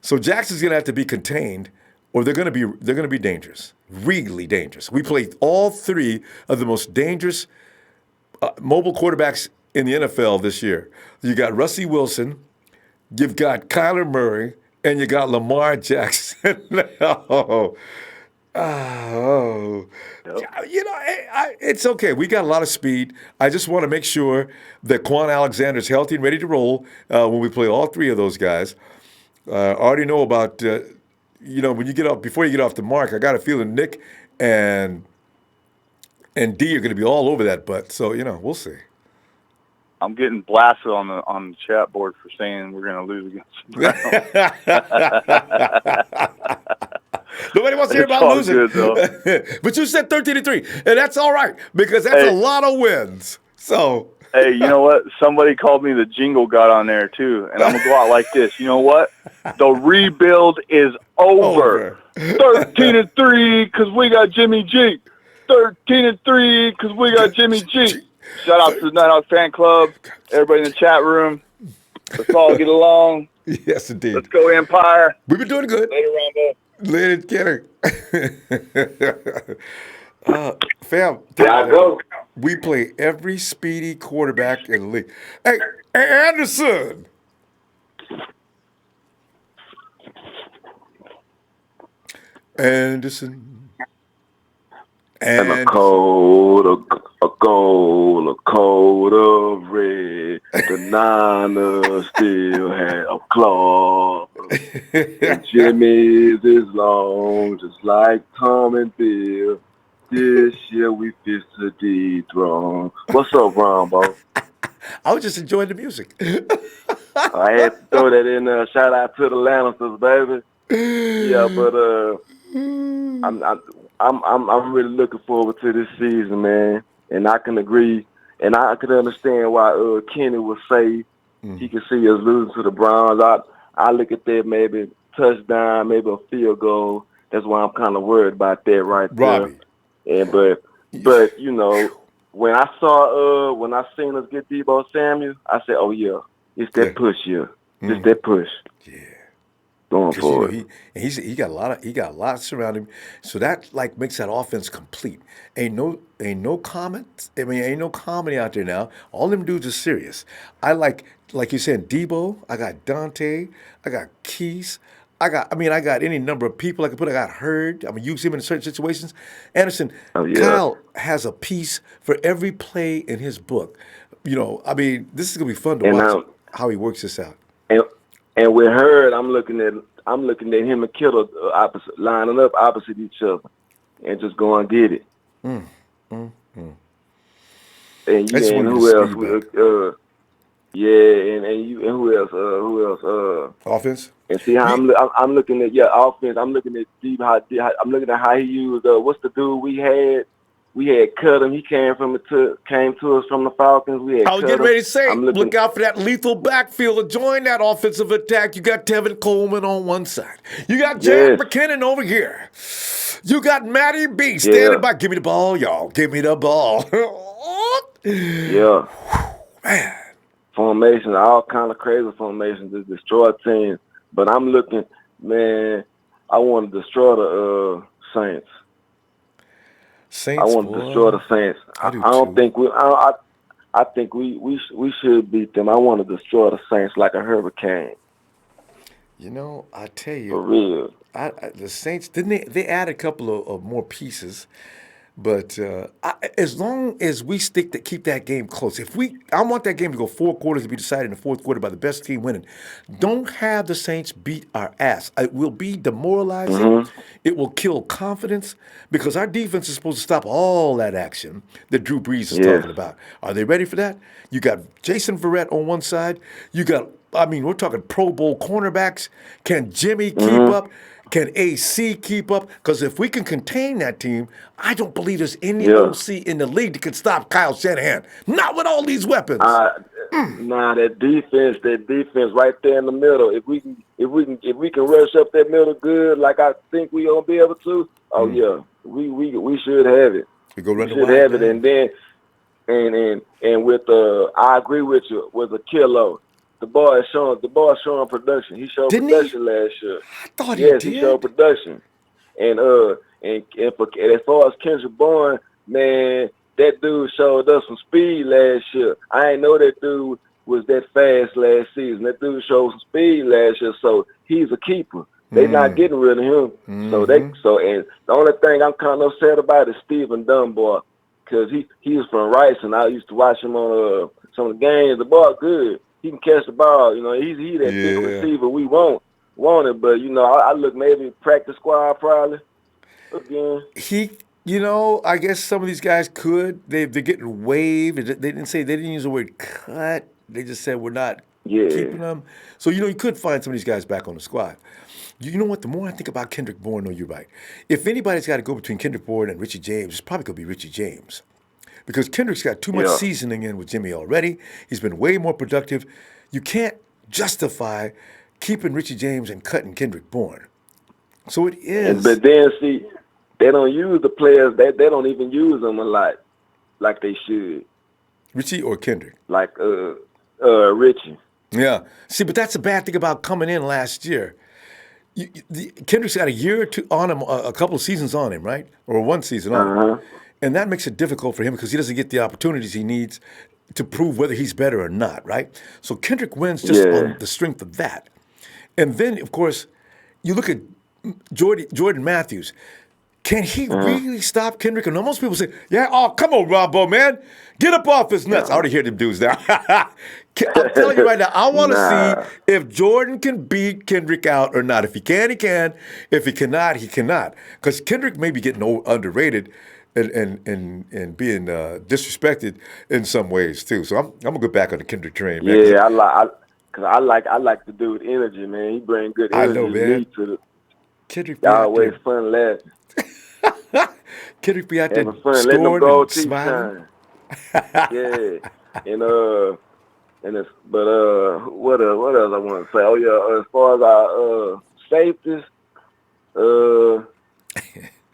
So Jackson's going to have to be contained, or they're going to be dangerous, really dangerous. We played all three of the most dangerous mobile quarterbacks in the NFL this year. You got Rusty Wilson, you've got Kyler Murray, and you got Lamar Jackson. It's okay. We got a lot of speed. I just want to make sure that Quan Alexander's healthy and ready to roll when we play all three of those guys. I already know about, when you get off, before you get off the mark, I got a feeling Nick and D are going to be all over that butt. So, we'll see. I'm getting blasted on the chat board for saying we're going to lose against the Browns. Nobody wants to hear about losing. Good, but you said 13-3, and that's all right because that's a lot of wins. So, hey, you know what? Somebody called me the jingle god on there too, and I'm gonna go out like this. You know what? The rebuild is over. 13-3 because we got Jimmy G. 13-3 because we got Jimmy G. Shout out to the Night Out Fan Club, everybody in the chat room. Let's all get along. Yes, indeed. Let's go Empire. We've been doing good. Later, Ronbo. Later, Kenny. Fam, we play every speedy quarterback in the league. Hey, Anderson. And a goal of red. The Niners still have claws. And Jimmy's is long, just like Tom and Bill. This year we fix the dethrone. What's up, Ronbo? I was just enjoying the music. I had to throw that in there. Shout out to the Lannisters, baby. Yeah, but I'm really looking forward to this season, man. And I can agree, and I can understand why Kenny would say he can see us losing to the Browns. I look at that maybe touchdown, maybe a field goal. That's why I'm kind of worried about that right Robbie. there. And but when I seen us get Deebo Samuel, I said, oh yeah, it's that push here. It's that push. Yeah. going Because for you know he got a lot surrounding him, so that like makes that offense complete. Ain't no comment. I mean, ain't no comedy out there now. All them dudes are serious. I like you said, Debo. I got Dante. I got Keys. I got any number of people I could put. I got Hurd. I'm gonna use him in certain situations. Anderson, Oh yeah, Kyle has a piece for every play in his book. I mean, this is gonna be fun to and watch now how he works this out. and and with Hurd, I'm looking at him and Kittle opposite, lining up opposite each other, and just go and get it. And I just and wanted to who else? speed back. Yeah, and you and who else? Who else? Offense. And see how I'm looking at offense. I'm looking at Steve. I'm looking at how he used. What's the dude we had? We had cut him. He came to us from the Falcons. We had I was cut getting him. ready to say, I'm looking. look out for that lethal backfield to join that offensive attack. You got Tevin Coleman on one side. You got Jared Yes. McKinnon over here. You got Matty B standing Yeah. by. Give me the ball, y'all. Give me the ball. Yeah. Man. Formations, all kind of crazy formations to destroy teams. But I'm looking, man. I want to destroy the Saints. Saints, I want to destroy the Saints. I do I don't too. think we. I think we should beat them. I want to destroy the Saints like a hurricane. I tell For you, real. the Saints, didn't they add a couple of more pieces? But as long as we keep that game close, I want that game to go 4 quarters to be decided in the fourth quarter by the best team winning. Don't have the Saints beat our ass. It will be demoralizing. It will kill confidence because our defense is supposed to stop all that action that Drew Brees is Yes. talking about. Are they ready for that? You got Jason Verrett on one side. We're talking Pro Bowl cornerbacks. Can Jimmy keep up? Can AC keep up? Because if we can contain that team, I don't believe there's any Yeah. OC in the league that can stop Kyle Shanahan. Not with all these weapons. Nah, that defense right there in the middle. If we can rush up that middle good, like I think we gonna be able to. Oh yeah, we should have it. We go run We the should wide have it, man. and then and with I agree with you with the Kilo. The boy is showing production. He showed Didn't he? production last year. I thought Yes, he he showed did. production. And as far as Kendrick Bourne, man, that dude showed us some speed last year. I ain't know that dude was that fast last season. That dude showed some speed last year, so he's a keeper. They not getting rid of him. And the only thing I'm kind of upset about is Steven Dunbar, because he was from Rice, and I used to watch him on some of the games. The boy good. He can catch the ball. He's that big receiver we wanted. But I look maybe practice squad probably again. I guess some of these guys could. They're getting waived. They didn't use the word cut. They just said we're not keeping them. So you could find some of these guys back on the squad. You know what? The more I think about Kendrick Bourne, no, you're right. If anybody's got to go between Kendrick Bourne and Richie James, it's probably going to be Richie James. Because Kendrick's got too much seasoning in with Jimmy already. He's been way more productive. You can't justify keeping Richie James and cutting Kendrick Bourne. So it is. But then, see, they don't use the players. They don't even use them a lot like they should. Richie or Kendrick? Like Richie. Yeah. See, but that's a bad thing about coming in last year. Kendrick's got a year or two on him, a couple of seasons on him, right? Or one season on him. And that makes it difficult for him because he doesn't get the opportunities he needs to prove whether he's better or not, right? So Kendrick wins just on the strength of that. And then, of course, you look at Jordan Matthews. Can he really stop Kendrick? And most people say, come on, Ronbo, man. Get up off his nuts. I already hear them dudes now. I'm telling you right now, I want to see if Jordan can beat Kendrick out or not. If he can, he can. If he cannot, he cannot. Because Kendrick may be getting underrated and being disrespected in some ways too. So I'm gonna go back on the Kendrick train, man. Yeah, I like the dude energy, man. He bring good energy. I know, man. To the Kendrick be always out fun laughing. Kendrick be out there having fun, letting them scoring go and smiling. What else I want to say? Oh yeah, as far as our safeties,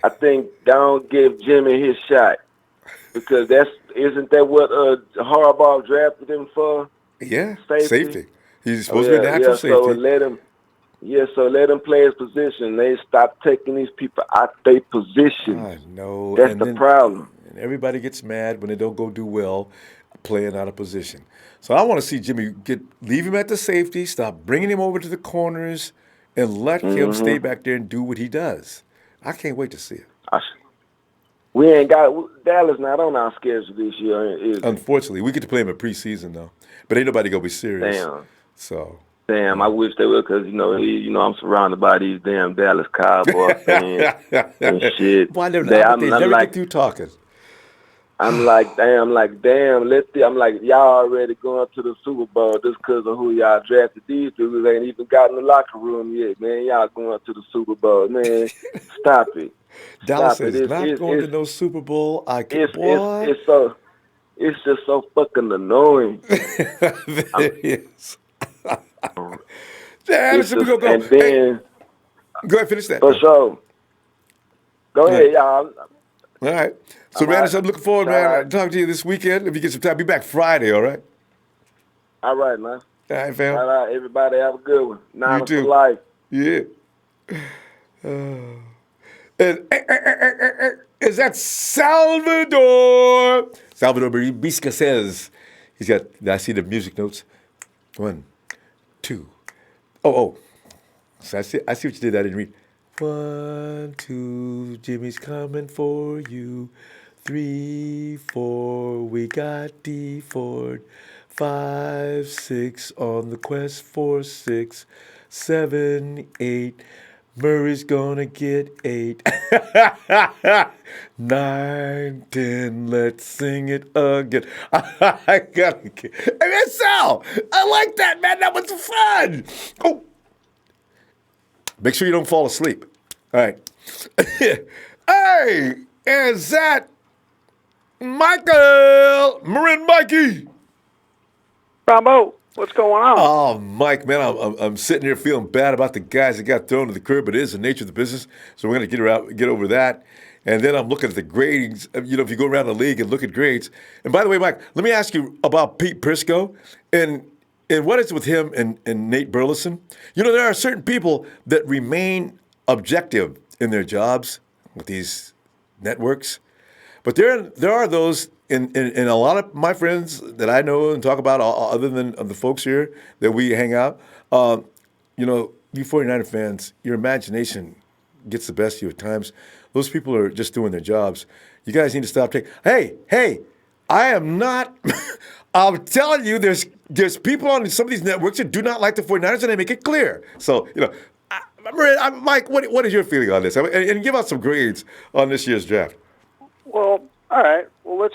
I think don't give Jimmy his shot because isn't that what Harbaugh drafted him for? Yeah, Safety. safety. He's supposed to be a natural safety. So let him. Yeah, so let them play his position. They stop taking these people out their position. I know. That's and the then, problem. And everybody gets mad when they don't go do well playing out of position. So I want to see Jimmy leave him at the safety, stop bringing him over to the corners, and let him stay back there and do what he does. I can't wait to see it. We ain't got Dallas not on our schedule this year. Is it? Unfortunately, we get to play him in preseason though, but ain't nobody gonna be serious. Damn. So. Damn, I wish they would, because I'm surrounded by these damn Dallas Cowboy fans and shit. Why they never get through talking? I'm like, damn, I'm like, y'all already going to the Super Bowl just because of who y'all drafted. These dudes ain't even got in the locker room yet, man. Y'all going to the Super Bowl, man. Stop it. Dallas is not going to no Super Bowl. It's just so fucking annoying. There is. And then, go ahead, finish that. For sure. Go ahead, y'all. All right. So, Radish, I'm looking forward, man, to talking to you this weekend. If you get some time, be back Friday, all right? All right, man. All right, fam. All right, everybody have a good one. You too. For life. Yeah. Is that Salvador? Salvador Bisca says he's got. I see the music notes. 1, 2. Oh. So I see what you did. I didn't read. 1, 2. Jimmy's coming for you. 3, 4. We got D Ford. 5, 6 on the quest for 6. 7, 8. Murray's gonna get 8. 9, 10. Let's sing it again. I gotta get. Hey, man, Sal, I like that, man. That was fun. Oh, make sure you don't fall asleep. All right. Hey, is that Michael? Marin Mikey. Ronbo, what's going on? Oh, Mike, man, I'm sitting here feeling bad about the guys that got thrown to the curb, but it is the nature of the business, so we're going to get over that. And then I'm looking at the gradings. You know, if you go around the league and look at grades. And by the way, Mike, let me ask you about Pete Prisco and what is with him and Nate Burleson. You know, there are certain people that remain objective in their jobs with these networks, but there are those in a lot of my friends that I know and talk about, other than the folks here that we hang out. You know, you 49er fans, your imagination gets the best of you at times. Those people are just doing their jobs. You guys need to stop taking. Hey, I am not. I'm telling you, there's people on some of these networks that do not like the 49ers, and they make it clear. So, you know, Mike, what is your feeling on this? And give us some grades on this year's draft. Well, all right. Well,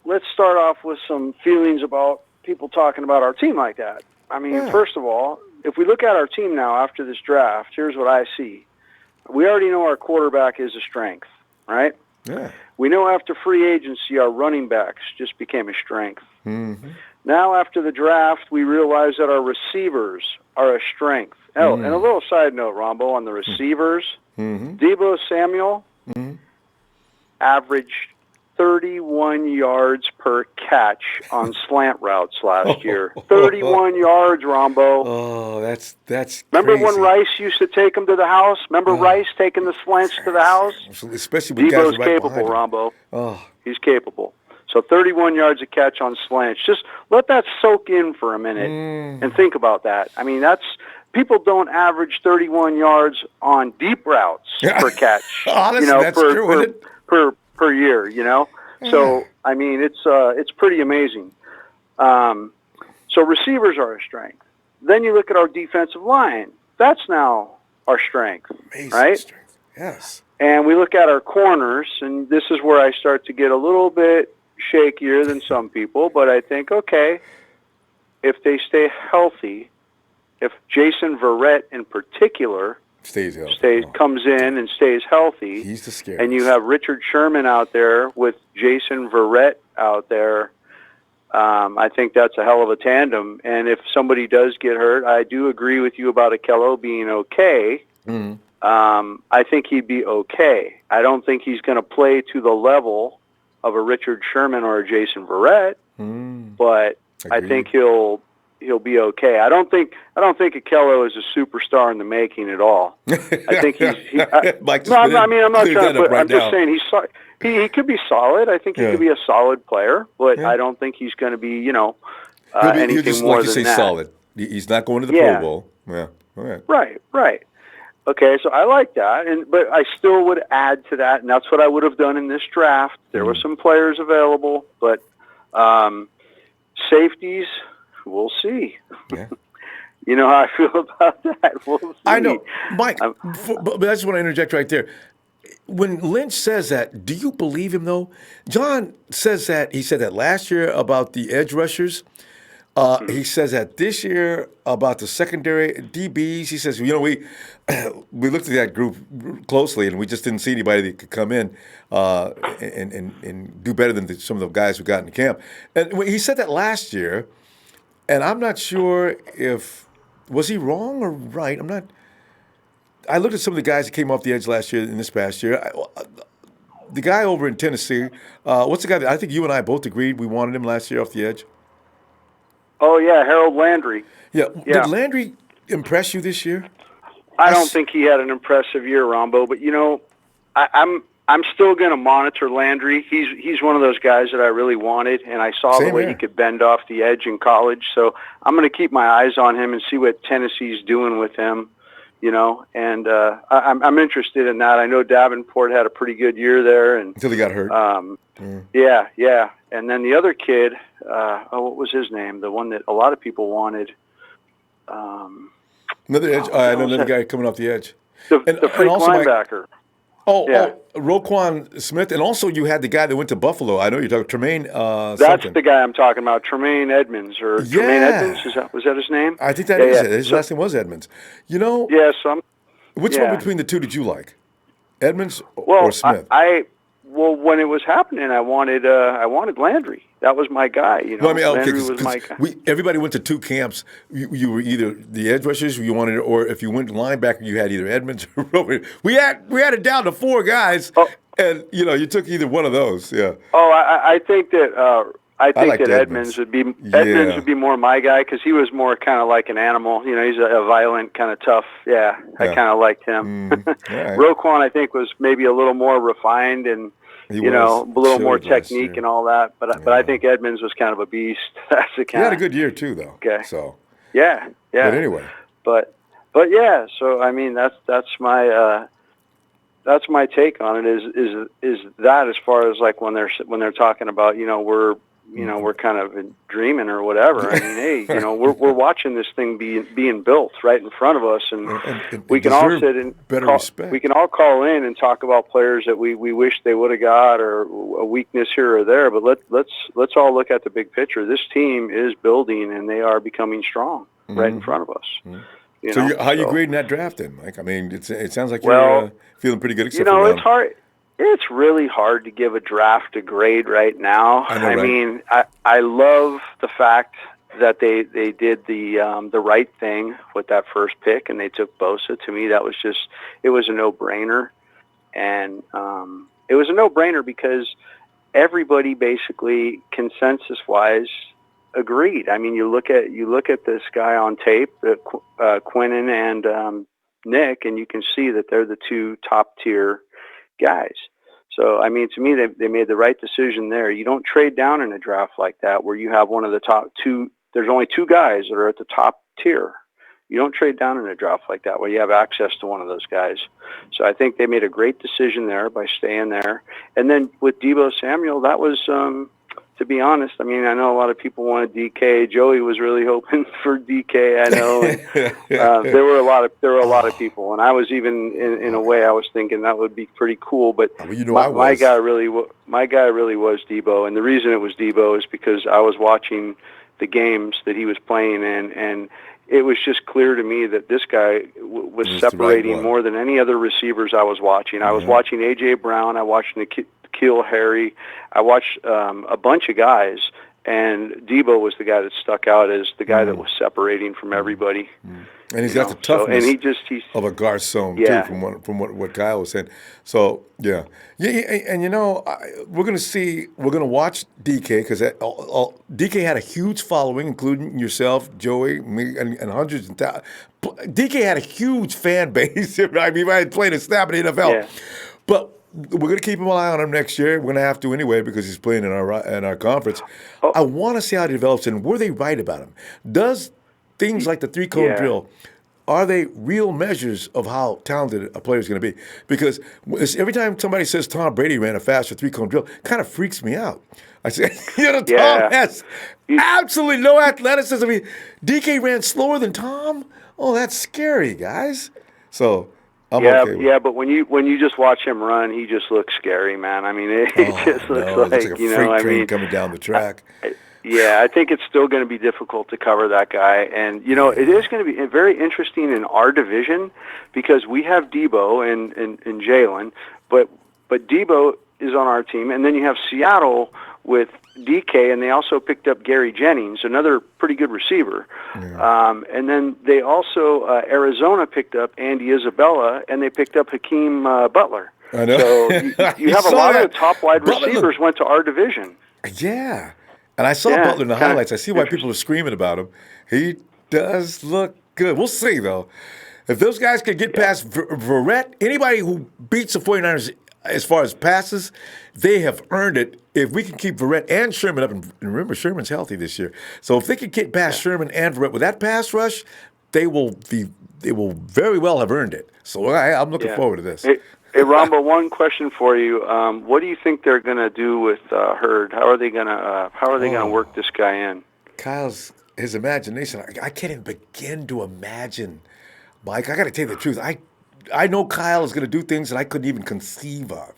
let's start off with some feelings about people talking about our team like that. I mean, First of all, if we look at our team now after this draft, here's what I see. We already know our quarterback is a strength, right? Yeah. We know after free agency, our running backs just became a strength. Mm-hmm. Now, after the draft, we realize that our receivers are a strength. Oh, and a little side note, Ronbo, on the receivers. Deebo Samuel averaged 31 yards per catch on slant routes last year. 31 yards, Ronbo. Oh, that's Remember crazy. when Rice used to take him to the house? Remember Rice taking the slants to the house? Especially with Deebo's guys right capable, behind him. Ronbo. Oh. He's capable. So 31 yards a catch on slants. Just let that soak in for a minute and think about that. I mean, people don't average 31 yards on deep routes per catch. Honestly, you know, that's true, isn't it? per year, you know? So, I mean, it's pretty amazing. So receivers are a strength. Then you look at our defensive line. That's now our strength, Amazing right? strength. Yes. And we look at our corners, and this is where I start to get a little bit shakier than some people, but I think, okay, if they stay healthy, if Jason Verrett in particular comes in and stays healthy, he's the scariest. And you have Richard Sherman out there with Jason Verrett out there, I think that's a hell of a tandem. And if somebody does get hurt, I do agree with you about Akello being okay. I think he'd be okay. I don't think he's going to play to the level of a Richard Sherman or a Jason Verrett, but I think he'll he'll be okay. I don't think Akello is a superstar in the making at all. I think he's. I'm not trying to. I'm just saying he could be solid. I think he could be a solid player, but I don't think he's going to be anything he'll just, more like you than say, that. solid. He's not going to the Pro Bowl. Yeah. All right. Right. Okay, so I like that, but I still would add to that, and that's what I would have done in this draft. There were some players available, but safeties, we'll see. Yeah. You know how I feel about that. We'll see. I know, Mike. But I just want to interject right there. When Lynch says that, do you believe him though? John says that he said that last year about the edge rushers. He says that this year about the secondary DBs. He says, we looked at that group closely, and we just didn't see anybody that could come in and do better than some of the guys who got in camp. And he said that last year, and I'm not sure was he wrong or right. I looked at some of the guys that came off the edge last year and this past year. The guy over in Tennessee, what's the guy that I think you and I both agreed we wanted him last year off the edge? Oh, yeah, Harold Landry. Yeah. Did Landry impress you this year? I don't think he had an impressive year, Ronbo, but, I'm still going to monitor Landry. He's one of those guys that I really wanted, and I saw the way he could bend off the edge in college, so I'm going to keep my eyes on him and see what Tennessee's doing with him, and I'm interested in that. I know Davenport had a pretty good year there. Until he got hurt. Yeah. And then the other kid, what was his name? The one that a lot of people wanted. Another edge. Another guy coming off the edge. The freak linebacker. Roquan Smith. And also you had the guy that went to Buffalo. I know you're talking Tremaine That's the guy I'm talking about, Tremaine Edmonds. Tremaine Edmonds, was that his name? I think that is it. His last name was Edmonds. Which one between the two did you like? Edmonds or Smith? Well, when it was happening, I wanted Landry. That was my guy. Landry was my guy. Everybody went to two camps. You were either the edge rushers, or if you went to linebacker, you had either Edmonds or Roman. We had it down to four guys, and you took either one of those. Yeah. Oh, I think that Edmonds would be more my guy because he was more kind of like an animal. He's a violent, kind of tough. Yeah, I kind of liked him. Right. Roquan, I think, was maybe a little more refined and a little more technique and all that. But I think Edmonds was kind of a beast. That's the kind. He had a good year too, though. Okay. So. Yeah. But anyway. But yeah. So I mean, that's my take on it. Is that as far as like when they're talking about we're kind of dreaming or whatever. I mean, hey, we're watching this thing being built right in front of us, and we can all sit and we can all call in and talk about players that we wish they would have got or a weakness here or there. But let's all look at the big picture. This team is building, and they are becoming strong right in front of us. Mm-hmm. How you grading that draft then, Mike? I mean, it sounds like you're feeling pretty good. It's hard. It's really hard to give a draft a grade right now. I mean, I love the fact that they did the right thing with that first pick and they took Bosa. To me, that was it was a no-brainer. And it was a no-brainer because everybody basically consensus-wise agreed. I mean, you look at this guy on tape, Quinnen and Nick, and you can see that they're the two top-tier guys. So, I mean, to me, they made the right decision there. You don't trade down in a draft like that where you have one of the top two. There's only two guys that are at the top tier. You don't trade down in a draft like that where you have access to one of those guys. So I think they made a great decision there by staying there. And then with Deebo Samuel, that was, to be honest, I mean, I know a lot of people wanted DK. Joey was really hoping for DK, I know. And, there were a lot of people, and I was even in a way I was thinking that would be pretty cool. But my guy really was Deebo, and the reason it was Deebo is because I was watching the games that he was playing in, and it was just clear to me that this guy was separating more than any other receivers I was watching. I was watching A.J. Brown. I watched N'Keal Harry. I watched a bunch of guys, And Debo was the guy that stuck out as the guy that was separating from everybody. And he's got the toughness he's of a Garcon, yeah. too, from what Kyle was saying. So, yeah. And we're going to watch DK, because DK had a huge following, including yourself, Joey, me, and hundreds of thousands. DK had a huge fan base. I mean, I had played a snap in the NFL. Yeah. But we're going to keep an eye on him next year. We're going to have to anyway, because he's playing in our conference. I want to see how he develops, and were they right about him? Does things like the 3-cone drill, are they real measures of how talented a player is going to be? Because every time somebody says Tom Brady ran a faster 3-cone drill, it kind of freaks me out. I say, Tom has absolutely no athleticism. I mean, DK ran slower than Tom? Oh, that's scary, guys. So I'm okay with it. But when you just watch him run, he just looks scary, man. I mean, it just looks like a freight train coming down the track. I think it's still going to be difficult to cover that guy. And, it is going to be very interesting in our division, because we have Debo and Jalen, but Debo is on our team. And then you have Seattle with DK, and they also picked up Gary Jennings, another pretty good receiver. Yeah. And then they also, Arizona picked up Andy Isabella, and they picked up Hakeem Butler. I know. So you have a lot of the top wide receivers went to our division. Yeah. And I saw Butler in the highlights. I see why people are screaming about him. He does look good. We'll see, though. If those guys can get past Verrett, anybody who beats the 49ers as far as passes, they have earned it. If we can keep Verrett and Sherman up, and remember, Sherman's healthy this year. So if they can get past Sherman and Verrett with that pass rush, they will very well have earned it. So I'm looking forward to this. Hey, Ronbo, one question for you. What do you think they're going to do with Hurd? How are they going to work this guy in? His imagination. I can't even begin to imagine, Mike. I got to tell you the truth. I know Kyle is going to do things that I couldn't even conceive of.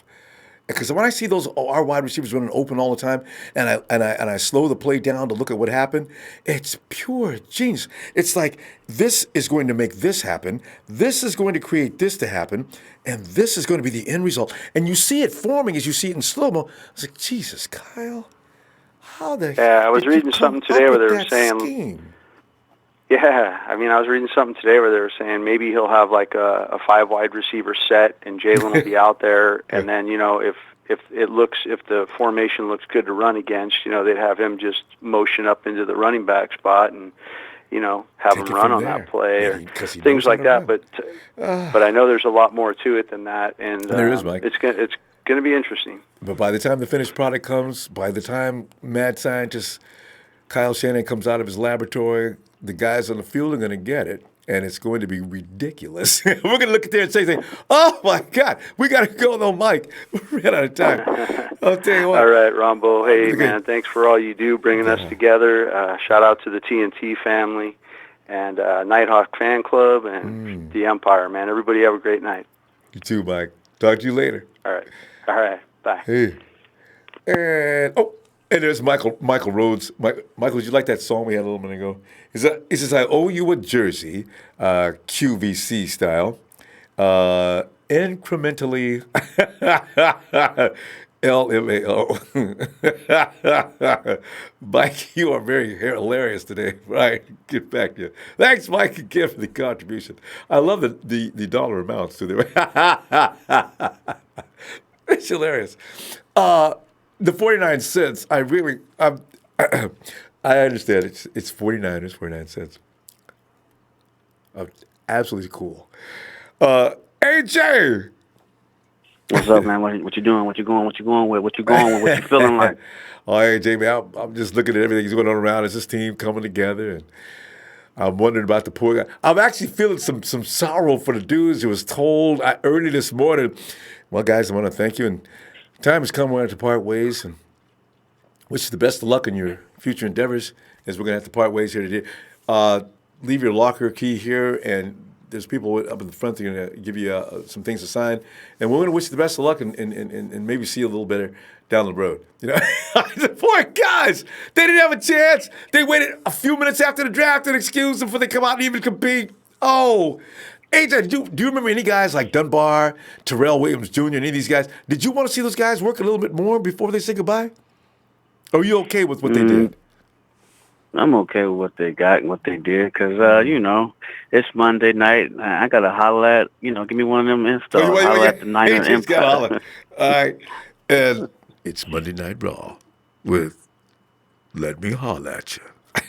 Because when I see our wide receivers running open all the time, and I slow the play down to look at what happened, it's pure genius. It's like, this is going to make this happen, this is going to create this to happen, and this is going to be the end result. And you see it forming as you see it in slow-mo. I was like, Jesus, Kyle, how the heck? Yeah, I was reading something today where they were saying. Scheme? Yeah, I mean, I was reading something today where they were saying maybe he'll have like a 5 wide receiver set, and Jalen will be out there, and then if the formation looks good to run against, they'd have him just motion up into the running back spot and have him run on that play or things like that. But I know there's a lot more to it than that, and there is, Mike. It's going to be interesting. But by the time the finished product comes, by the time mad scientist Kyle Shanahan comes out of his laboratory, the guys on the field are going to get it, and it's going to be ridiculous. We're going to look at there and say, oh, my God, we got to go, though, Mike. We ran out of time. I'll tell you what. All right, Ronbo. Hey, man, thanks for all you do, bringing us together. Shout out to the TNT family and Nighthawk Fan Club and the Empire, man. Everybody have a great night. You too, Mike. Talk to you later. All right. Bye. Hey. And there's Michael Rhodes. Michael, did you like that song we had a little minute ago? He says, I owe you a jersey, QVC style, incrementally LMAO. Mike, you are very hilarious today. Right, get back to you. Thanks, Mike, again for the contribution. I love the dollar amounts to them. It's hilarious. The 49 cents, I understand it's 49 cents. Absolutely cool. AJ! What's up, man? What you doing? What you going with? What you feeling like? Oh, AJ, man, I'm just looking at everything that's going on around. It's this team coming together, and I'm wondering about the poor guy. I'm actually feeling some sorrow for the dudes who was told early this morning, well, guys, I want to thank you, and time has come. We're going to have to part ways, and wish you the best of luck in your future endeavors, as we're going to have to part ways here today. Leave your locker key here, and there's people up in the front that are going to give you some things to sign. And we're going to wish you the best of luck and maybe see you a little better down the road. The poor guys, they didn't have a chance. They waited a few minutes after the draft and excused them before they come out and even compete. Oh, AJ, do you remember any guys like Dunbar, Terrell Williams Jr., any of these guys? Did you want to see those guys work a little bit more before they say goodbye? Or are you okay with what they did? I'm okay with what they got and what they did because, you know, it's Monday night. I got to holler at, you know, give me one of them installs. Holler at the Niner AJ's got to holler. Empire. All right. And it's Monday Night Raw with Let Me Holler at You.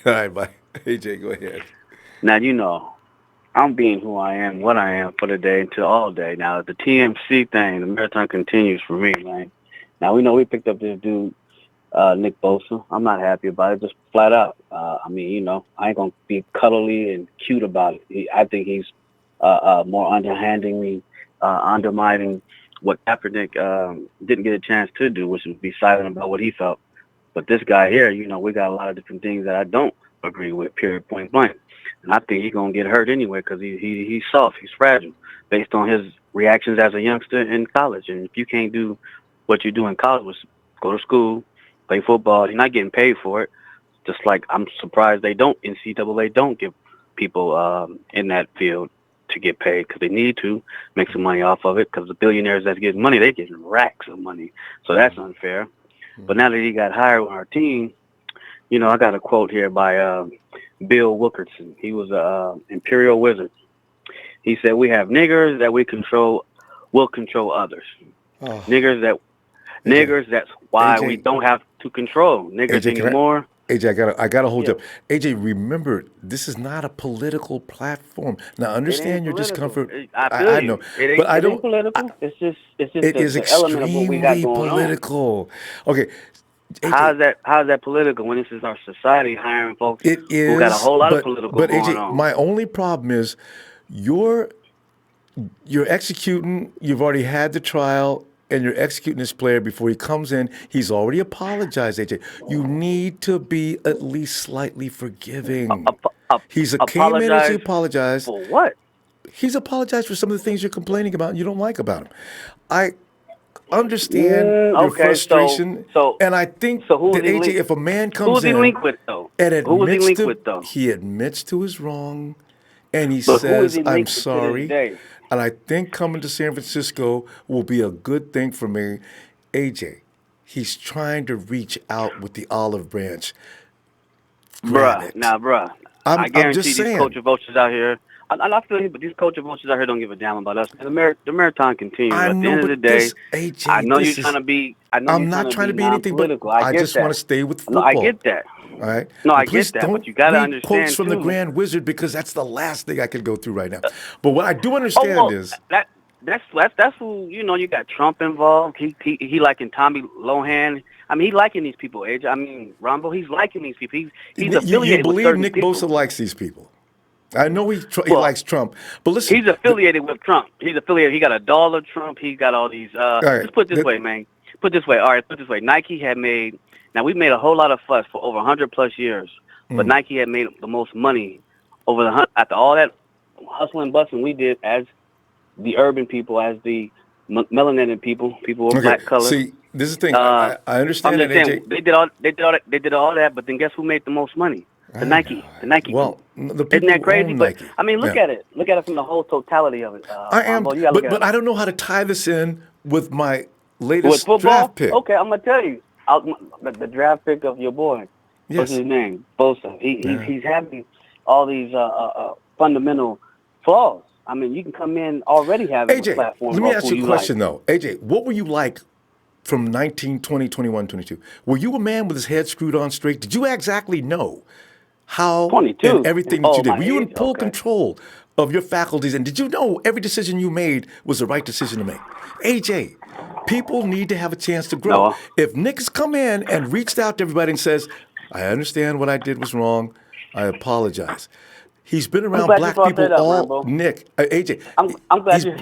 All right, bye. AJ, go ahead. Now, you know, I'm being who I am, what I am for the day until all day. Now, the TMC thing, the marathon continues for me, man. Now, we know we picked up this dude, Nick Bosa. I'm not happy about it, just flat out. I mean, you know, I ain't going to be cuddly and cute about it. I think he's more underhandingly undermining what Kaepernick didn't get a chance to do, which is be silent about what he felt. But this guy here, you know, we got a lot of different things that I don't agree with, period, point blank. And I think he's going to get hurt anyway because he's soft, he's fragile, based on his reactions as a youngster in college. And if you can't do what you do in college, was go to school, play football, you're not getting paid for it. Just like I'm surprised NCAA don't give people in that field to get paid because they need to make some money off of it because the billionaires that get money, they're getting racks of money. So that's unfair. But now that he got hired on our team, you know, I got a quote here by Bill Wilkerson. He was a Imperial Wizard. He said, "We have niggers that we control, will control others. Oh. Niggers, that's why AJ, we don't have to control niggers AJ, anymore." AJ, I gotta hold you up. AJ, remember, this is not a political platform. Now, understand your discomfort. I know, but I don't. Political. It's just it is extremely political. Okay. AJ, how's that political when this is our society hiring folks it is, who got a whole lot of political but going AJ, on? My only problem is you're executing. You've already had the trial, and you're executing this player before he comes in. He's already apologized, AJ. You need to be at least slightly forgiving. He's came in and he apologized. For what? He's apologized for some of the things you're complaining about and you don't like about him. I understand your frustration, and I think that AJ, if a man comes in and he admits to his wrong, and he says, "I'm sorry," and I think coming to San Francisco will be a good thing for me. AJ, he's trying to reach out with the olive branch. Bruh. I guarantee these culture vultures out here. I feel you, but these culture vultures out here don't give a damn about us. The marathon continues. At the end of the day, AJ, I know you're trying to be. I'm not trying to be anything but I just want to stay with football. No, I get that. All right. No, I get that, but you got to understand quotes from the Grand Wizard because that's the last thing I could go through right now. But what I do understand is that's who, you know. You got Trump involved. He liking Tommy Lohan. I mean, he liking these people. AJ. I mean, Ronbo. He's liking these people. He's affiliated with certain Nick people. Bosa likes these people? I know he likes Trump, but listen. He's affiliated with Trump. He's affiliated. He got a doll of Trump. He's got all these. Let's put it this way, man. Put it this way. All right, put it this way. Nike had made. Now we've made a whole lot of fuss for over 100+ years, but Nike had made the most money after all that hustling and busting we did as the urban people, as the melanated people of black color. See, this is the thing. I understand that. AJ. They did all that, but then guess who made the most money? The Nike. Well, isn't that crazy? But Nike. I mean, look at it. Look at it from the whole totality of it. I am, but I don't know how to tie this in with my latest draft pick. Okay, I'm gonna tell you. The draft pick of your boy. Yes. What's his name? Bosa. He's having all these fundamental flaws. I mean, you can come in already having a platform. Let me ask you a question, though. AJ, what were you like from 19, 20, 21, 22? Were you a man with his head screwed on straight? Did you exactly know how 22. and everything that you did? Were you in full Okay. control of your faculties? And did you know every decision you made was the right decision to make? AJ, people need to have a chance to grow. No. If Nick has come in and reached out to everybody and says, "I understand what I did was wrong. I apologize." He's been around black people all. Nick, AJ. I'm glad you.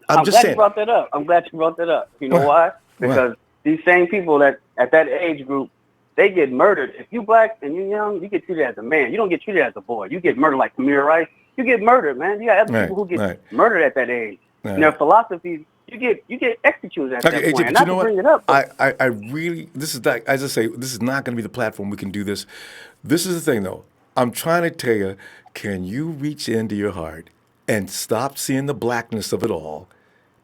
I'm glad you brought that up. I'm glad you brought that up. You know why? Because these same people that at that age group, they get murdered. If you black and you young, you get treated as a man. You don't get treated as a boy. You get murdered like Tamir Rice. You get murdered, man. You got other people who get murdered at that age. And their philosophies, you get executed at that point. AJ, and not to bring it up. I really, this is like, as I say, this is not going to be the platform we can do this. This is the thing, though. I'm trying to tell you, can you reach into your heart and stop seeing the blackness of it all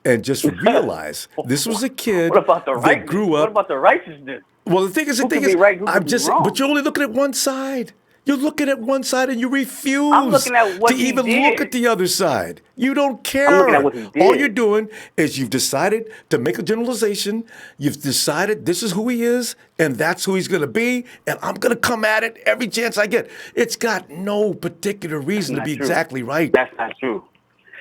and just realize this was a kid that grew up. What about the righteousness? Well, the thing is, but you're only looking at one side. You're looking at one side and you refuse I'm looking at what to he even did. look at the other side. You don't care. I'm looking at what he did. All you're doing is you've decided to make a generalization. You've decided this is who he is and that's who he's going to be, and I'm going to come at it every chance I get. It's got no particular reason to be true. exactly right. That's not true.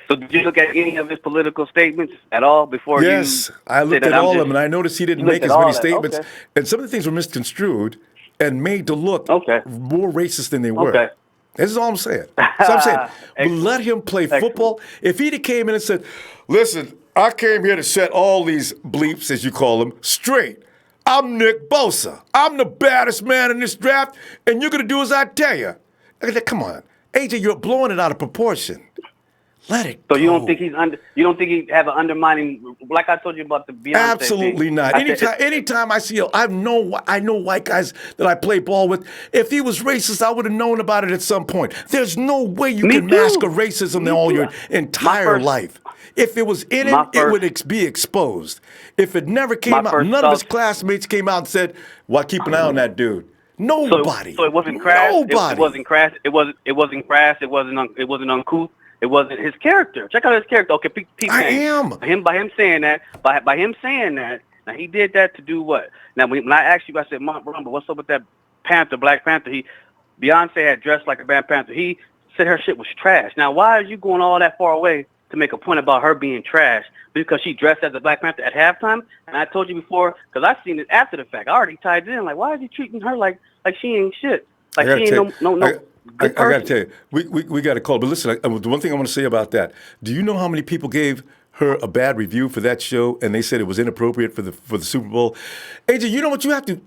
So did you look at any of his political statements at all before you? Yes, I looked at all of them, and I noticed he didn't make as many statements. Okay. And some of the things were misconstrued and made to look more racist than they were. Okay. This is all I'm saying. So I'm saying, let him play football. If he'd have came in and said, listen, I came here to set all these bleeps, as you call them, straight. I'm Nick Bosa. I'm the baddest man in this draft, and you're going to do as I tell you. Come on. AJ, you're blowing it out of proportion. Let it go. So you don't think you don't think he have an undermining, like I told you about the Beyonce Absolutely thing. not. Anytime I see I know white guys that I play ball with. If he was racist, I would have known about it at some point. There's no way you can mask a racism all your entire life. If it was in him, it would be exposed. If it never came out, none of his classmates came out and said, "Well, keep an eye on that dude." Nobody. So it wasn't crass. Nobody. It wasn't crass. It wasn't crass. It wasn't uncouth. It wasn't his character. Check out his character. Okay, I am. By him saying that. Now he did that to do what? Now when I asked you, I said, Ronbo, what's up with that Panther, Black Panther? Beyonce had dressed like a Black Panther. He said her shit was trash. Now why are you going all that far away to make a point about her being trash? Because she dressed as a Black Panther at halftime? And I told you before, because I seen it after the fact. I already tied it in. Like, why is he treating her like she ain't shit? Like she ain't no. I got to tell you, we got a call. But listen, the one thing I want to say about that, do you know how many people gave her a bad review for that show and they said it was inappropriate for the Super Bowl? AJ, you know what you have to?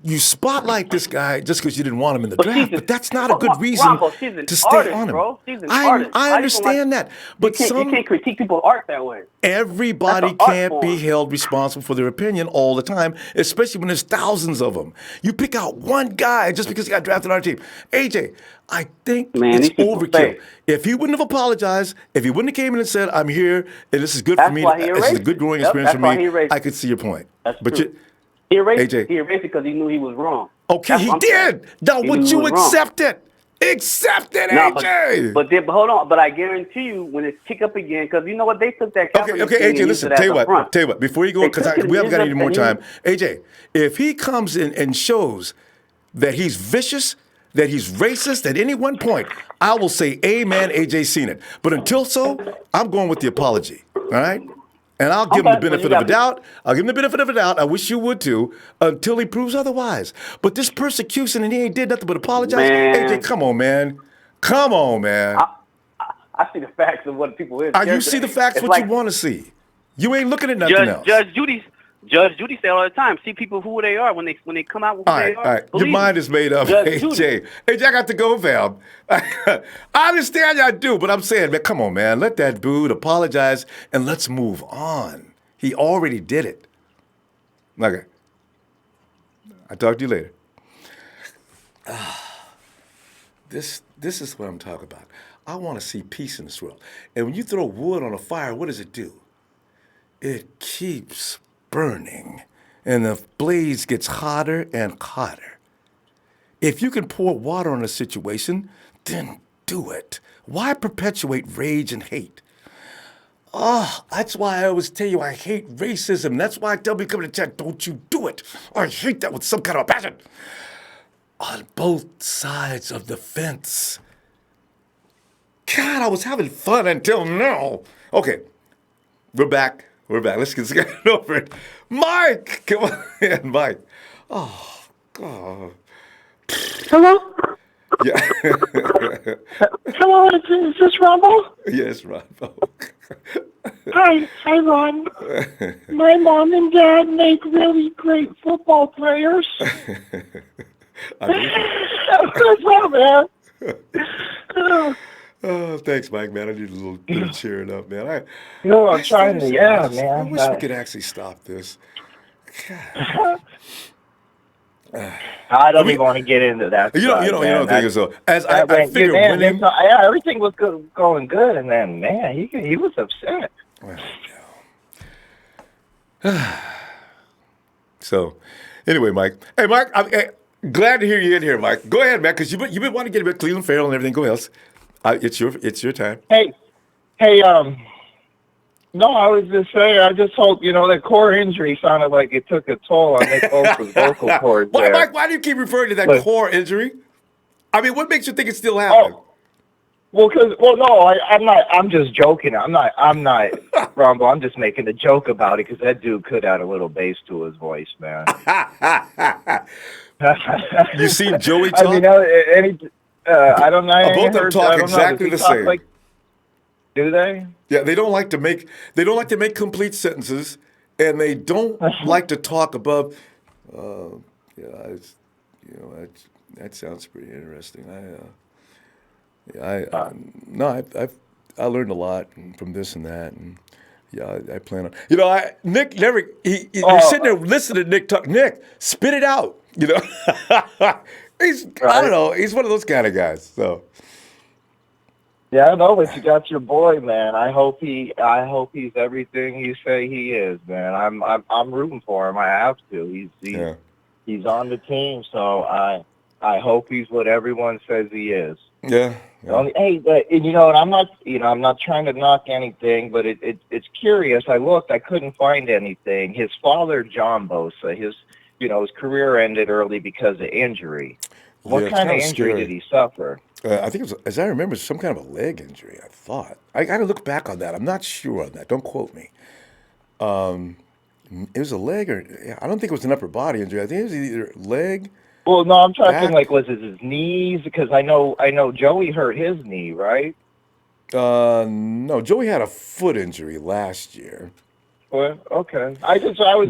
You spotlight this guy just because you didn't want him in the draft, but that's not a good reason Ronbo, to stay artist, on him. Bro. She's an artist. I understand that, but you can't critique people's art that way. Everybody can't be held responsible for their opinion all the time, especially when there's thousands of them. You pick out one guy just because he got drafted on our team. AJ, I think it's overkill. If he wouldn't have apologized, if he wouldn't have came in and said, "I'm here and this is good for me, this is a good growing experience for me," I could see your point. But true. He erased it because he knew he was wrong. Okay, he did. Now, would you accept it? Accept it, AJ. But hold on. But I guarantee you, when it kick up again, because you know what, they took that. Okay, AJ. Listen, tell you what. Before you go, because we haven't got any more time. AJ, if he comes in and shows that he's vicious, that he's racist at any one point, I will say, "Amen." AJ seen it. But until so, I'm going with the apology. All right. And I'll give him the benefit of a doubt. I'll give him the benefit of a doubt. I wish you would too, until he proves otherwise. But this persecution, and he ain't did nothing but apologize. AJ, come on, man. Come on, man. I see the facts of what people is. You see the facts, what you want to see. You ain't looking at nothing else. Judge Judy say all the time, see people who they are when they come out with who they are. All right. Your mind is made up, AJ. AJ, I got to go, fam. I understand y'all do, but I'm saying, man, come on, man. Let that dude apologize and let's move on. He already did it. Okay. I'll talk to you later. This is what I'm talking about. I want to see peace in this world. And when you throw wood on a fire, what does it do? It keeps burning, and the blaze gets hotter and hotter. If you can pour water on a situation, then do it. Why perpetuate rage and hate? That's why I always tell you I hate racism. That's why I tell people coming to chat, don't you do it. I hate that with some kind of passion. On both sides of the fence. God, I was having fun until now. Okay, we're back. Let's get over it. Mike, come on in, Mike. Oh, God. Hello? Yeah. Hello, is this Ronbo? Yes, Ronbo. Hi, Ron. My mom and dad make really great football players. What's up, man? Oh, thanks, Mike, man. I need a little bit of cheering up, man. I'm trying to, man. I wish we could actually stop this. I don't even want to get into that. You don't think so. As I figured winning. Everything was going good, and then, man, he was upset. Well, So, anyway, Mike. Hey, Mike, Glad to hear you in here, Mike. Go ahead, man, because you've been wanting to get about Cleveland Farrell and everything. Go else. It's your time. Hey, no, I was just saying, I just hope, that core injury sounded like it took a toll on Nick Bosa's vocal cords there. Mike, why do you keep referring to that core injury? I mean, what makes you think it's still happening? I'm just joking. I'm not, Ronbo, I'm just making a joke about it because that dude could add a little bass to his voice, man. You seen Joey talk? I mean, I don't know. Both of them talk exactly the same. Do they? Yeah, they don't like to make complete sentences, and they don't like to talk above. That sounds pretty interesting. I learned a lot from this and that, and I plan on. Nick never. You're sitting there listening to Nick talk. Nick, spit it out. I don't know. He's one of those kind of guys. So. Yeah, I know, but you got your boy, man. I hope he's everything you say he is, man. I'm rooting for him. I have to. He's on the team, so I hope he's what everyone says he is. Yeah. Hey, and I'm not trying to knock anything, but it's curious. I looked, I couldn't find anything. His father, John Bosa, his career ended early because of injury. What kind of injury did he suffer? I think it was, as I remember, some kind of a leg injury, I thought. I got to look back on that. I'm not sure on that. Don't quote me. It was a leg I don't think it was an upper body injury. I think it was either leg. Well, no, I'm talking was it his knees? Because I know Joey hurt his knee, right? No, Joey had a foot injury last year. Well, okay. But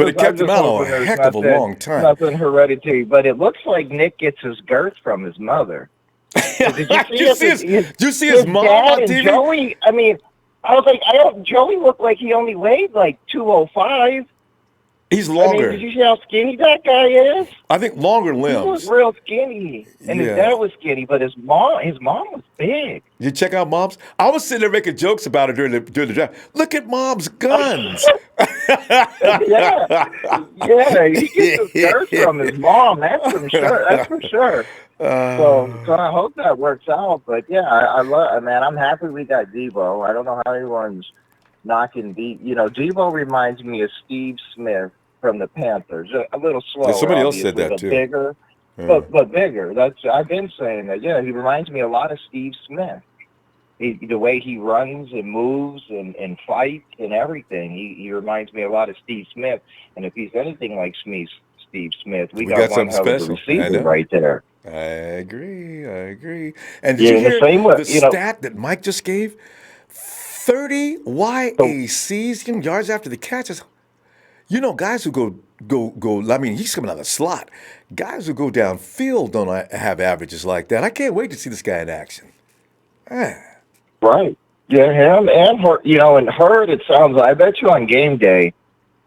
it kept him out a heck of a long time. Nothing hereditary, but it looks like Nick gets his girth from his mother. Did you see his mom on TV? Joey, I mean, I was like, Joey looked like he only weighed like 205. He's longer. I mean, did you see how skinny that guy is? I think longer limbs. He was real skinny, and his dad was skinny, but his mom was big. You check out Mom's? I was sitting there making jokes about it during the draft. Look at Mom's guns. yeah, he gets his girth from his mom. That's for sure. That's for sure. So I hope that works out. But yeah, I love. Man, I'm happy we got Debo. I don't know how anyone's knocking Debo reminds me of Steve Smith from the Panthers. A little slower. Somebody else said that too. Bigger, but bigger. I've been saying that. Yeah, he reminds me a lot of Steve Smith. The way he runs and moves and fights and everything. He reminds me a lot of Steve Smith. And if he's anything like Steve Smith, we got one hell of a receiver right there. I agree. And did you hear the stat that Mike just gave? 30 YACs, yards after the catches. Guys who go. I mean, he's coming out of the slot. Guys who go downfield don't have averages like that. I can't wait to see this guy in action. Right. Yeah, him and Hurd. And Hurd, it sounds. I bet you on game day,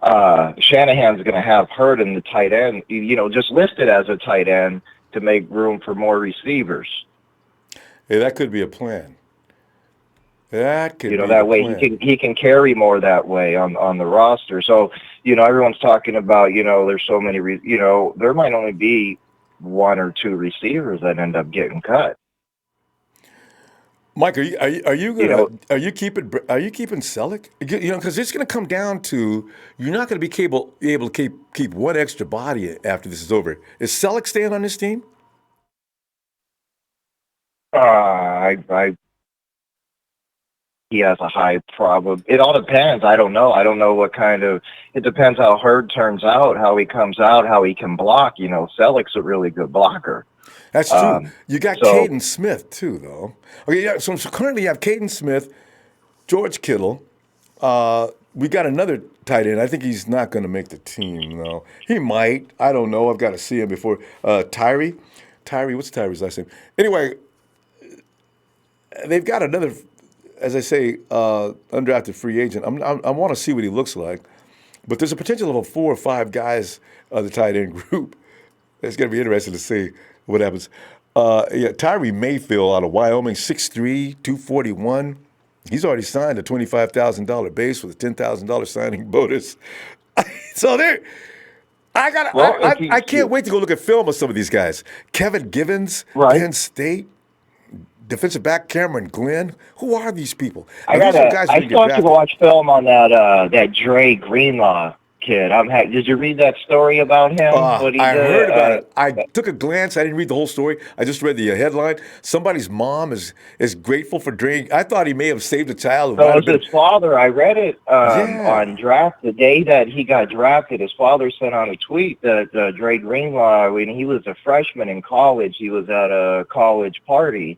Shanahan's going to have Hurd in the tight end. Just listed as a tight end to make room for more receivers. Yeah, that could be a plan. That could be that way he can carry more that way on the roster. So everyone's talking about there's so many there might only be one or two receivers that end up getting cut. Mike, are you keeping Selleck? Because it's going to come down to you're not going to be able to keep one extra body after this is over. Is Selleck staying on this team? He has a high problem. It all depends. I don't know. I don't know what kind of. It depends how Hurd turns out, how he comes out, how he can block. Selleck's a really good blocker. That's true. You got Caden Smith too, though. Okay, yeah. So currently you have Caden Smith, George Kittle. We got another tight end. I think he's not going to make the team, though. He might. I don't know. I've got to see him before. Tyree, what's Tyree's last name? Anyway, they've got another. As I say, undrafted free agent. I want to see what he looks like. But there's a potential of 4 or 5 guys on the tight end group. It's going to be interesting to see what happens. Tyree Mayfield out of Wyoming, 6'3", 241. He's already signed a $25,000 base with a $10,000 signing bonus. So I can't wait to go look at film of some of these guys. Kevin Givens, Penn State. Defensive back Cameron Glenn. Who are these people? I still have to go watch film on that Dre Greenlaw kid. Did you read that story about him? I heard about it. I took a glance. I didn't read the whole story. I just read the headline. Somebody's mom is grateful for Dre. I thought he may have saved a child. So it was his father. I read it on draft the day that he got drafted. His father sent out a tweet that Dre Greenlaw, when he was a freshman in college, he was at a college party.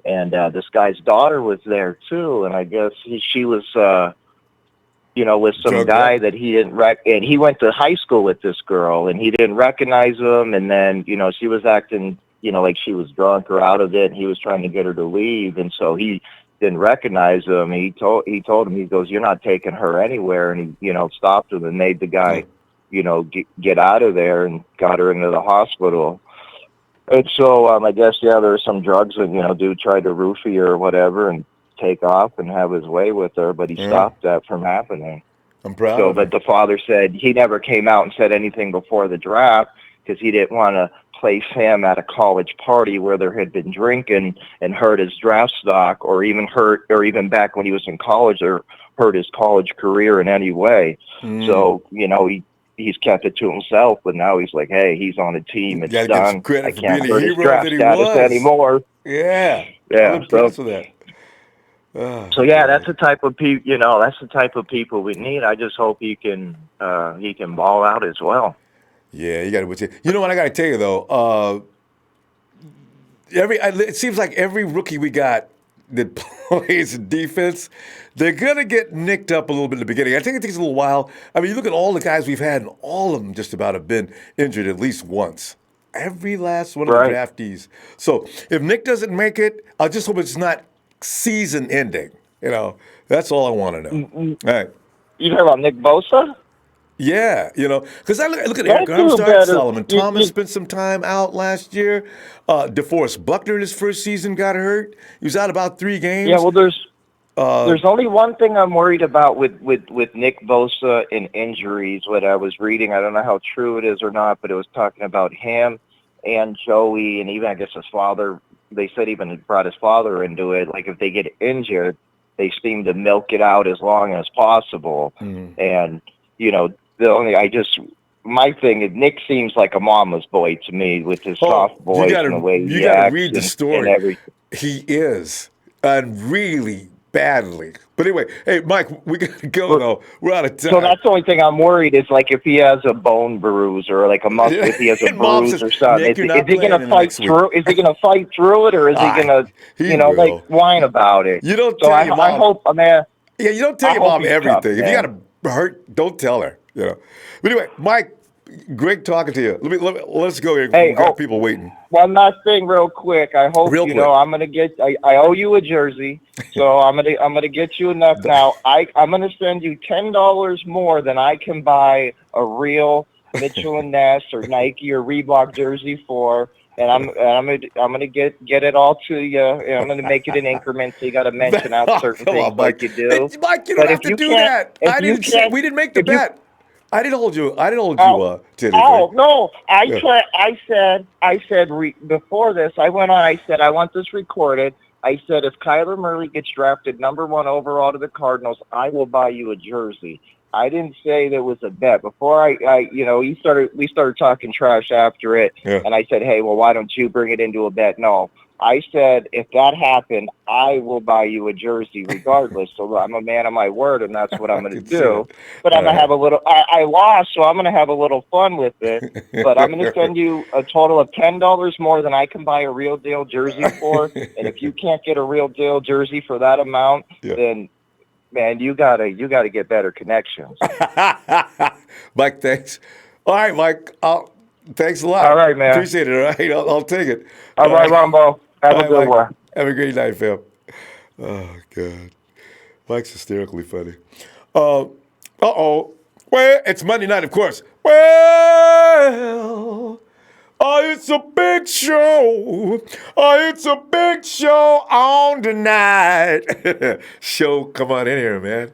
And this guy's daughter was there too, and I guess she was, with some guy that he didn't and he went to high school with this girl, and he didn't recognize him. And then, she was acting, like she was drunk or out of it, and he was trying to get her to leave, and so he didn't recognize him. He told him, he goes, "You're not taking her anywhere," and he, stopped him and made the guy, get out of there and got her into the hospital. And so I guess, there were some drugs that, dude tried to roofie her or whatever and take off and have his way with her, but he stopped that from happening. I'm proud of him. But the father said he never came out and said anything before the draft because he didn't want to place him at a college party where there had been drinking and hurt his draft stock or even back when he was in college or hurt his college career in any way. So, he's kept it to himself, but now he's like, hey, he's on a team. It's done. I can't hurt his draft status anymore. Yeah. Yeah. So that. That's the type of people. That's the type of people we need. I just hope he can ball out as well. Yeah, you got to. You know what I got to tell you though. It seems like every rookie we got that plays defense, they're going to get nicked up a little bit in the beginning. I think it takes a little while. I mean, you look at all the guys we've had, and all of them just about have been injured at least once. Every last one of the draftees. So if Nick doesn't make it, I just hope it's not season ending. That's all I want to know. All right. You heard about Nick Bosa? Yeah, because I look at Eric Armstead, Solomon Thomas spent some time out last year. DeForest Buckner in his first season got hurt. He was out about 3 games. Yeah, well, there's only one thing I'm worried about with Nick Bosa and injuries. What I was reading, I don't know how true it is or not, but it was talking about him and Joey and even, I guess, his father. They said even brought his father into it. Like, if they get injured, they seem to milk it out as long as possible. And, my thing is Nick seems like a mama's boy to me with his soft voice and the way he acts. You got to read the story. And he is, and really badly. But anyway, hey, Mike, we got to go, though. We're out of time. So that's the only thing I'm worried is, like, if he has a bone bruise or, like, if he has a bruise or something. Is he going to fight through? Is he going to fight through it, or is he going to, whine about it? You don't tell your mom. I hope, man. Yeah, you don't tell your mom everything. If you got to hurt, don't tell her. But anyway, Mike, great talking to you. Let's go here. Hey, we got people waiting. One last thing, real quick. I hope I'm gonna get. I owe you a jersey, so I'm gonna get you enough now. I'm gonna send you $10 more than I can buy a real Mitchell and Ness or Nike or Reebok jersey for. And I'm gonna get it all to you. And I'm gonna make it in increments. So you got to mention out certain things like you do. Mike, you don't have to do that. We didn't make the bet. I didn't hold you. To anything. Oh no! I said before this. I went on. I said I want this recorded. I said if Kyler Murray gets drafted #1 overall to the Cardinals, I will buy you a jersey. I didn't say there was a bet before. We started talking trash after it, and I said, hey, well, why don't you bring it into a bet? No. I said, if that happened, I will buy you a jersey regardless. So I'm a man of my word, and that's what I'm going to do. But I'm going to have a little – I lost, so I'm going to have a little fun with it. But I'm going to send you a total of $10 more than I can buy a real deal jersey for. And if you can't get a real deal jersey for that amount, then – man, you gotta get better connections. Mike, thanks. All right, Mike. Thanks a lot. All right, man. Appreciate it. All right, I'll take it. All right, Ronbo. Have a good one. Have a great night, fam. Oh God, Mike's hysterically funny. Well, it's Monday night, of course. Well. It's a big show. It's a big show on tonight. Show, come on in here, man.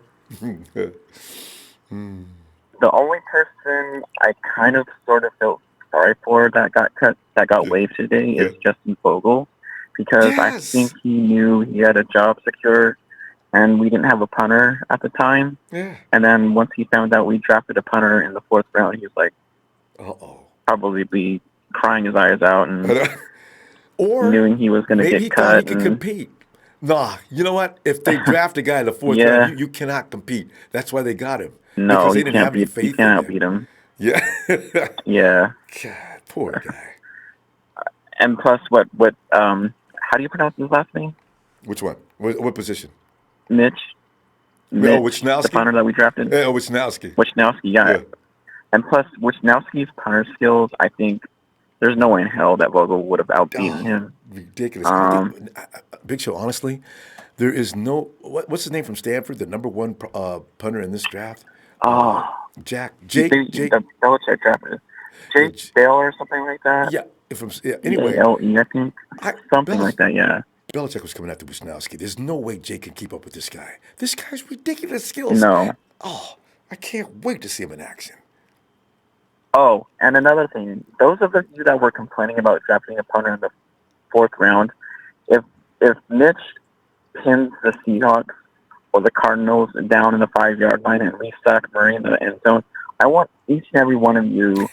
The only person I kind of sort of felt sorry for that got waived today is Justin Vogel, because I think he knew he had a job secure, and we didn't have a punter at the time. Yeah. And then once he found out we drafted a punter in the 4th round, he was like, probably be crying his eyes out and or knowing he was going to maybe get he cut. thought he could compete. Nah, you know what? If they draft a guy in the 4th round, you cannot compete. That's why they got him. No, because they you didn't can't have any beat. faith You cannot beat him. Yeah. Yeah. God, poor guy. And plus, what? How do you pronounce his last name? Which one? What position? Mitch. Wishnowsky? The punter that we drafted. Yeah, Wishnowsky. Wishnowsky, yeah. And plus, Wishnowsky's punter skills, I think there's no way in hell that Vogel would have outbeaten him. Ridiculous. Big Show, honestly, there is no... What's his name from Stanford, the number 1 punter in this draft? Jake Belichick drafted. Jake Bale or something like that? Yeah. Anyway. B-A-L-E, I think. Something like that, yeah. Belichick was coming after Wishnowsky. There's no way Jake can keep up with this guy. This guy's ridiculous skills. No. Oh, I can't wait to see him in action. Oh, and another thing. Those of you that were complaining about drafting a punter in the 4th round, if Mitch pins the Seahawks or the Cardinals down in the 5-yard line and resack Murray in the end zone, I want each and every one of you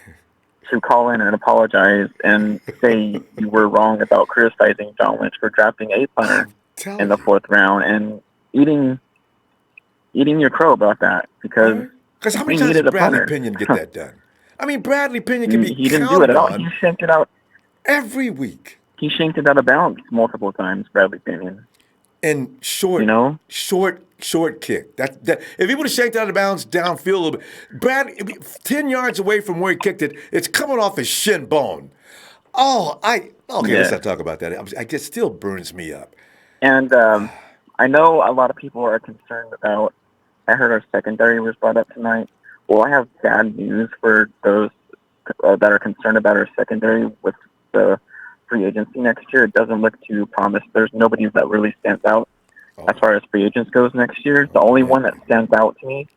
to call in and apologize and say you were wrong about criticizing John Lynch for drafting a punter in the 4th round and eating your crow about that, because how many times did Bradley Pinion get that done? I mean, Bradley Pinion can be he didn't do it at all. on He shanked it out every week. He shanked it out of bounds multiple times, Bradley Pinion. And short kick. That if he would have shanked out of bounds downfield a little bit, Brad, 10 yards away from where he kicked it, it's coming off his shin bone. Let's not talk about that. I guess it still burns me up. And I know a lot of people are concerned about. I heard our secondary was brought up tonight. Well, I have bad news for those that are concerned about our secondary with the free agency next year. It doesn't look too promising. There's nobody that really stands out as far as free agents goes next year. The only one that stands out to me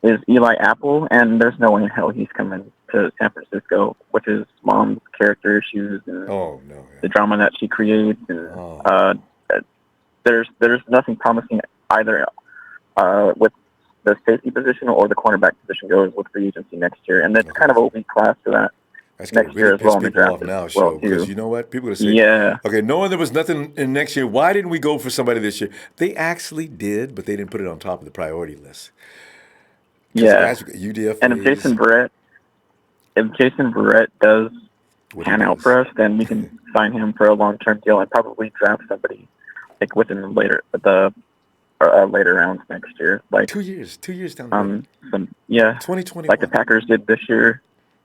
is Eli Apple, and there's no way in hell he's coming to San Francisco with his mom's character issues and the drama that she creates. And there's nothing promising either with the safety position or the cornerback position goes with free agency next year, and that's kind of a weak class for that. That's going to really piss people off now, Show, because you know what? People are going to say, okay, knowing there was nothing in next year, why didn't we go for somebody this year? They actually did, but they didn't put it on top of the priority list. Yeah. UDFAs, and if Jason Verrett does pan out for us, then we can sign him for a long-term deal and probably draft somebody like within the later rounds next year. Like 2 years down the road. 2021. Like the Packers did this year.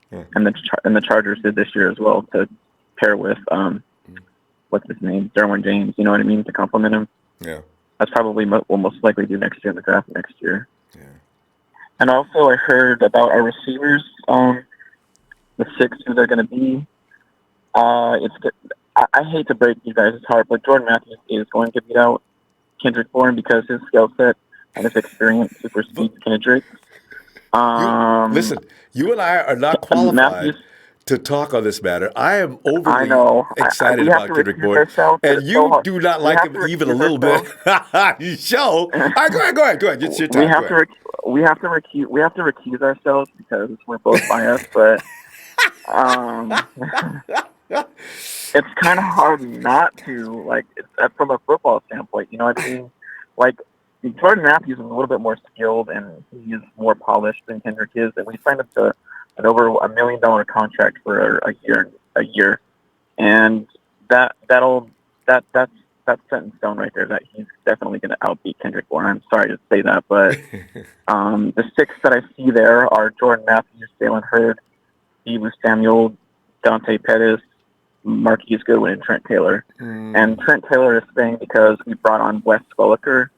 Yeah. And the Chargers did this year as well, to pair with what's his name, Derwin James. You know what I mean, to complement him. Yeah, that's probably what we'll most likely do next year in the draft next year. Yeah. And also, I heard about our receivers. The 6 who they're going to be. I hate to break you guys' heart, but Jordan Matthews is going to beat out Kendrick Bourne because his skill set and his experience supersedes Kendrick. Listen, you and I are not qualified to talk on this matter. I am overly excited about Kendrick Bourne, and you do not like him even a little bit. You show. All right, go ahead. It's your time. We have to recuse ourselves because we're both biased, but it's kind of hard not to, like, from a football standpoint. You know what I mean? Like, Jordan Matthews is a little bit more skilled and he's more polished than Kendrick is, and we signed up to an over $1 million contract for a year, and that's set in stone right there that he's definitely going to outbeat Kendrick Bourne. I'm sorry to say that, but the 6 that I see there are Jordan Matthews, Jalen Hurd, Deebo Samuel, Dante Pettis, Marquise Goodwin, and Trent Taylor. And Trent Taylor is staying because we brought on Wes Welker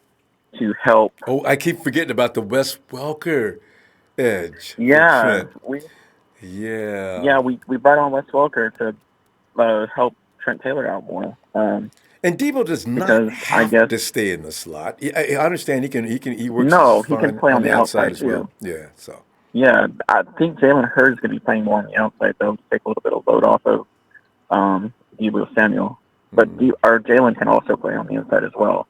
to help. Oh, I keep forgetting about the Wes Welker edge. Yeah, we brought on Wes Welker to help Trent Taylor out more. And Deebo does not have to stay in the slot. I understand he works. No, he can play on the outside as well. Yeah, so Yeah, I think Jalen Hurd is going to be playing more on the outside, though, to take a little bit of load off of Deebo Samuel. But Jalen can also play on the inside as well.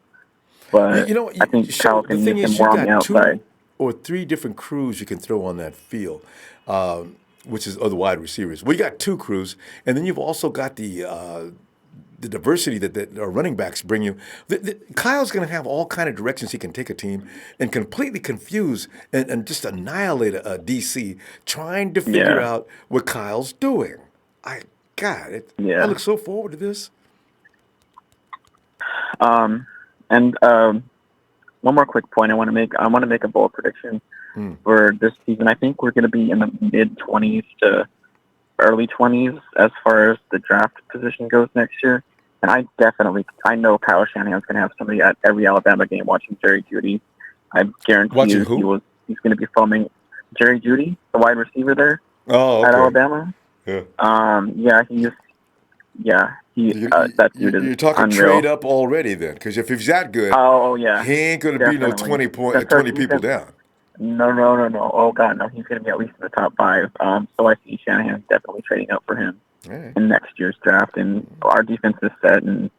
But I think Kyle's going to use him more on the outside. 2 or 3 different crews you can throw on that field, which is other wide receivers. Well, you got 2 crews, and then you've also got the diversity that our running backs bring you. Kyle's going to have all kind of directions he can take a team and completely confuse and just annihilate a DC trying to figure out what Kyle's doing. I look so forward to this. And one more quick point I want to make. I want to make a bold prediction for this season. I think we're going to be in the mid-20s to early 20s as far as the draft position goes next year. And I know Kyle Shanahan's going to have somebody at every Alabama game watching Jerry Jeudy. I guarantee he's going to be filming Jerry Jeudy, the wide receiver there at Alabama. Yeah. That dude is You're talking unreal. trade up already then, because if he's that good, he ain't going to be no 20 people down. No. Oh, God, no. He's going to be at least in the top 5. So I see Shanahan definitely trading up for him in next year's draft. And our defense is set. And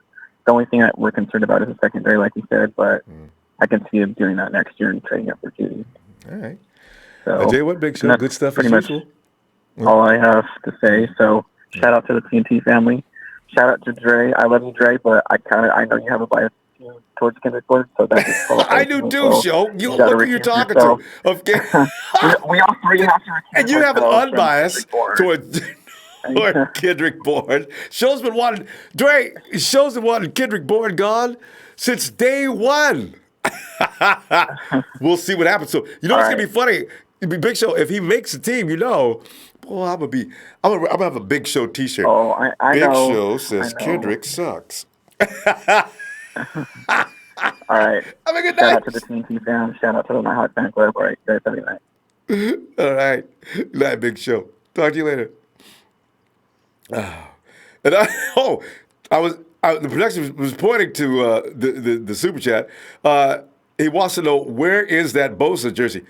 the only thing that we're concerned about is the secondary, like you said. But I can see him doing that next year and trading up for Judy. All right. So, Jay, what big show? Good stuff pretty as much usual. all I have to say. So shout out to the TNT family. Shout out to Dre. I love you, Dre, but I know you have a bias towards Kendrick Bourne, so that's I do too, Show. You look who you're talking to. Okay. we all three have to. And you have an unbiased towards Kendrick Bourne. Show's been wanting Dre. Show's been wanting Kendrick Bourne gone since day one. We'll see what happens. So you know what's gonna be funny? It'd be Big Show if he makes the team. Boy, I'm gonna have a Big Show T-shirt. Oh, I Big know. Show says Kendrick sucks. All right. Have a good Shout night. out to the TNT fans. Shout out to my hot fan club. All right, guys. Have a good night. All right. Good night, Big Show. Talk to you later. The production was pointing to the super chat. He wants to know, where is that Bosa jersey?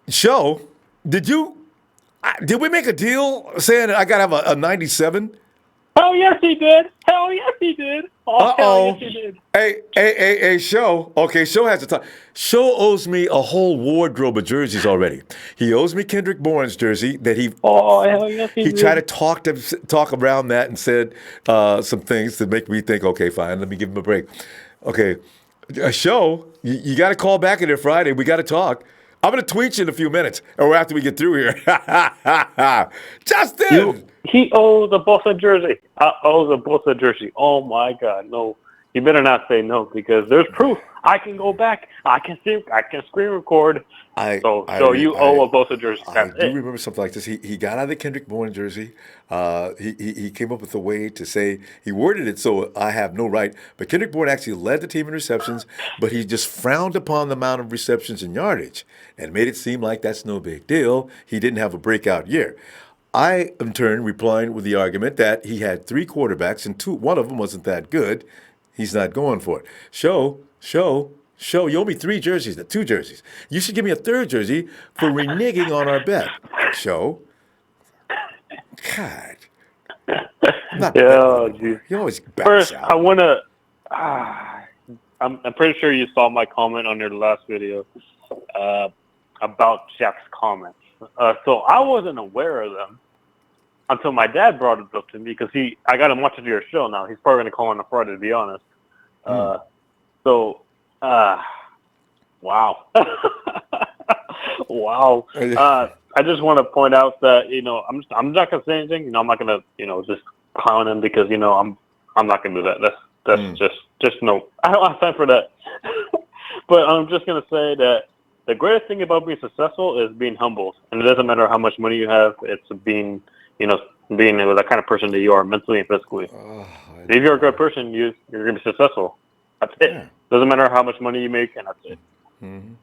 Show, did we make a deal saying that I got to have a 97? Hell yes, he did. Hell yes, he did. Oh, hell yes, he did. Hey, Show. Okay, Show has to talk. Show owes me a whole wardrobe of jerseys already. He owes me Kendrick Bourne's jersey that he. Oh, hell yes, he did. Tried to talk around that and said some things to make me think, okay, fine, let me give him a break. Okay, Show, you got to call back in there Friday. We got to talk. I'm going to tweet you in a few minutes, or after we get through here. Justin! He owes a Bosa jersey. I owes a Bosa jersey. Oh, my God. No. You better not say no, because there's proof. I can go back. I can screen record. So you owe a Bosa jersey. I do remember something like this. He got out of the Kendrick Bourne jersey. He came up with a way to say, he worded it so I have no right, but Kendrick Bourne actually led the team in receptions, but he just frowned upon the amount of receptions and yardage and made it seem like that's no big deal. He didn't have a breakout year. I, in turn, replied with the argument that he had 3 quarterbacks and one of them wasn't that good. He's not going for it. Show, you owe me 2 jerseys. You should give me a 3rd jersey for reneging on our bet. Show. God. Dude. You always back First, out. I want to. I'm pretty sure you saw my comment on your last video about Jack's comments. So I wasn't aware of them until my dad brought it up to me, because I got him watching your show now. He's probably going to call on a Friday, to be honest. Wow. Wow. I just want to point out that, I'm not going to say anything. I'm not going to, just clown him, because, I'm not going to do that. That's just no. I don't have time for that. But I'm just going to say that the greatest thing about being successful is being humble. And it doesn't matter how much money you have. It's being the kind of person that you are mentally and physically. If you're a good person, you're going to be successful. That's it. Yeah. Doesn't matter how much money you make, and that's it. Mm-hmm.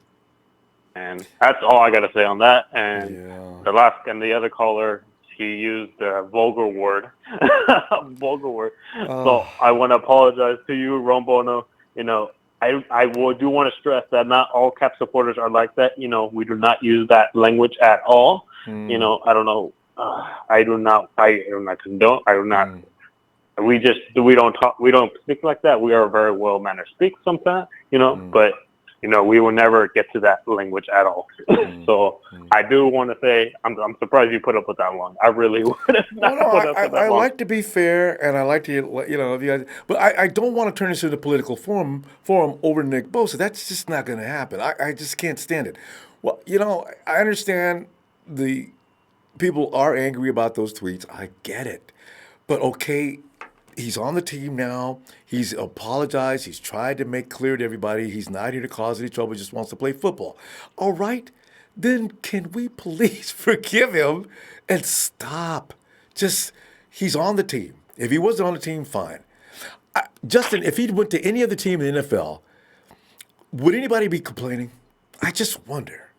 And that's all I got to say on that. And the other caller, he used a vulgar word. So I want to apologize to you, Ronbo. do want to stress that not all Cap supporters are like that. You know, we do not use that language at all. You know, I don't know. I do not condone. I do not. We don't talk. We don't speak like that. We are very well mannered speak sometimes. You know, but you know, we will never get to that language at all. So I do want to say, I'm surprised you put up with that long. I really would have not put up with that I long. like to be fair, and I like to, you know, the guys, but I don't want to turn this into a political forum over Nick Bosa. That's just not going to happen. I just can't stand it. Well, you know, I understand the people are angry about those tweets. I get it. But okay, he's on the team now. He's apologized. He's tried to make clear to everybody he's not here to cause any trouble. He just wants to play football. All right, then can we please forgive him and stop? Just, he's on the team. If he wasn't on the team, fine. Justin, if he went to any other team in the NFL, would anybody be complaining? I just wonder.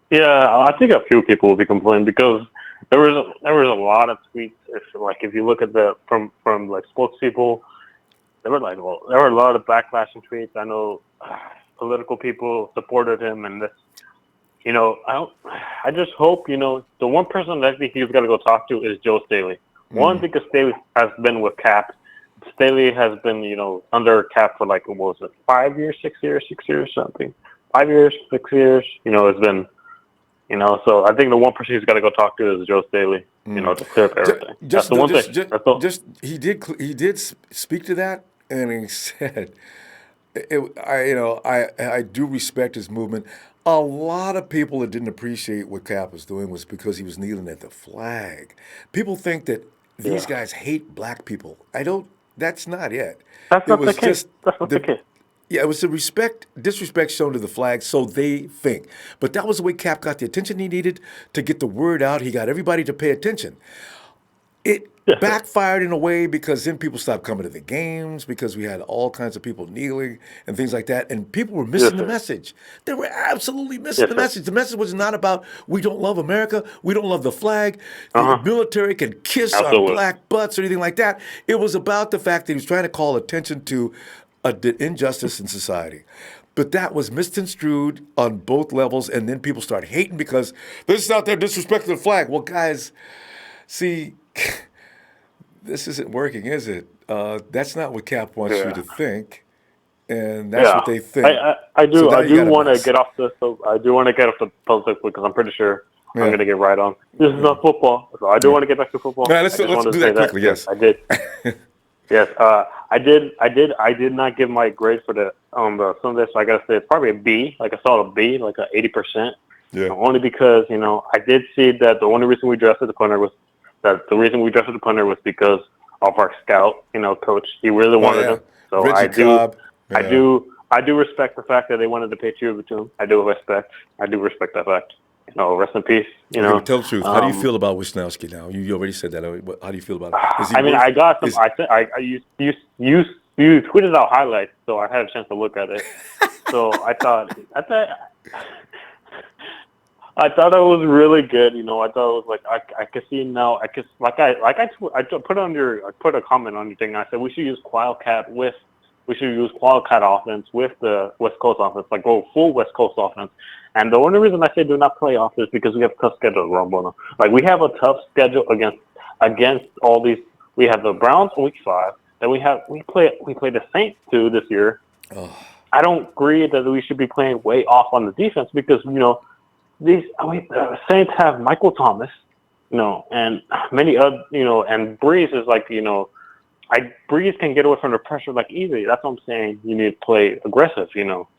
Yeah, I think a few people will be complaining because there was a lot of tweets. If you look at from like spokespeople, there were a lot of backlashing tweets. I know political people supported him, and this, you know, I just hope, you know, the one person that I think he's got to go talk to is Joe Staley. One, because Staley has been with Cap. Staley has been, you know, under Cap for like, what was it, 5 years, 6 years, something. 5 years, 6 years. You know, it's been. You know, so I think the one person he's got to go talk to is Joe Staley. You know, to clear up everything. That's the one thing. He did speak to that, and he said, I do respect his movement. A lot of people that didn't appreciate what Cap was doing was because he was kneeling at the flag. People think that these guys hate black people. That's not it. That's not the case. That's not the case. Yeah, it was disrespect shown to the flag, so they think. But that was the way Cap got the attention he needed to get the word out. He got everybody to pay attention. It backfired in a way because then people stopped coming to the games because we had all kinds of people kneeling and things like that, and people were missing the message. They were absolutely missing the message. The message was not about we don't love America, we don't love the flag, the military can kiss our black butts or anything like that. It was about the fact that he was trying to call attention to an injustice in society. But that was misconstrued on both levels, and then people start hating because this is out there disrespecting the flag. Well, guys, see, this isn't working, is it? That's not what Cap wants you to think, and that's what they think. I do want to get off the politics because I'm pretty sure I'm going to get right on. This is not football, so I do want to get back to football. Let's do that quickly. Yes, I did. Yes, I did not give my grade for the Sunday, so I gotta say it's probably a B, like a solid B, like a 80%. Yeah. Only because, you know, I did see that the only reason we drafted the punter was because of our scout, you know, coach. He really wanted him. So I do respect the fact that they wanted to pay tribute to him. I do respect that fact. You know, rest in peace. You know, tell the truth. How do you feel about Wishnowsky now? You already said that. How do you feel about it? I got some. You tweeted out highlights, so I had a chance to look at it. So I thought it was really good. You know, I thought it was like I could see now. I put a comment on your thing. And I said we should use Wildcat offense with the West Coast offense, like go full West Coast offense. And the only reason I say do not play off is because we have a tough schedule, Ronbo. Like we have a tough schedule against all these. We have the Browns in week 5. Then we play the Saints too this year. Oh. I don't agree that we should be playing way off on the defense because, you know, the Saints have Michael Thomas, you know, and many other, you know, and Breeze is like, you know, Breeze can get away from the pressure like easy. That's what I'm saying. You need to play aggressive, you know.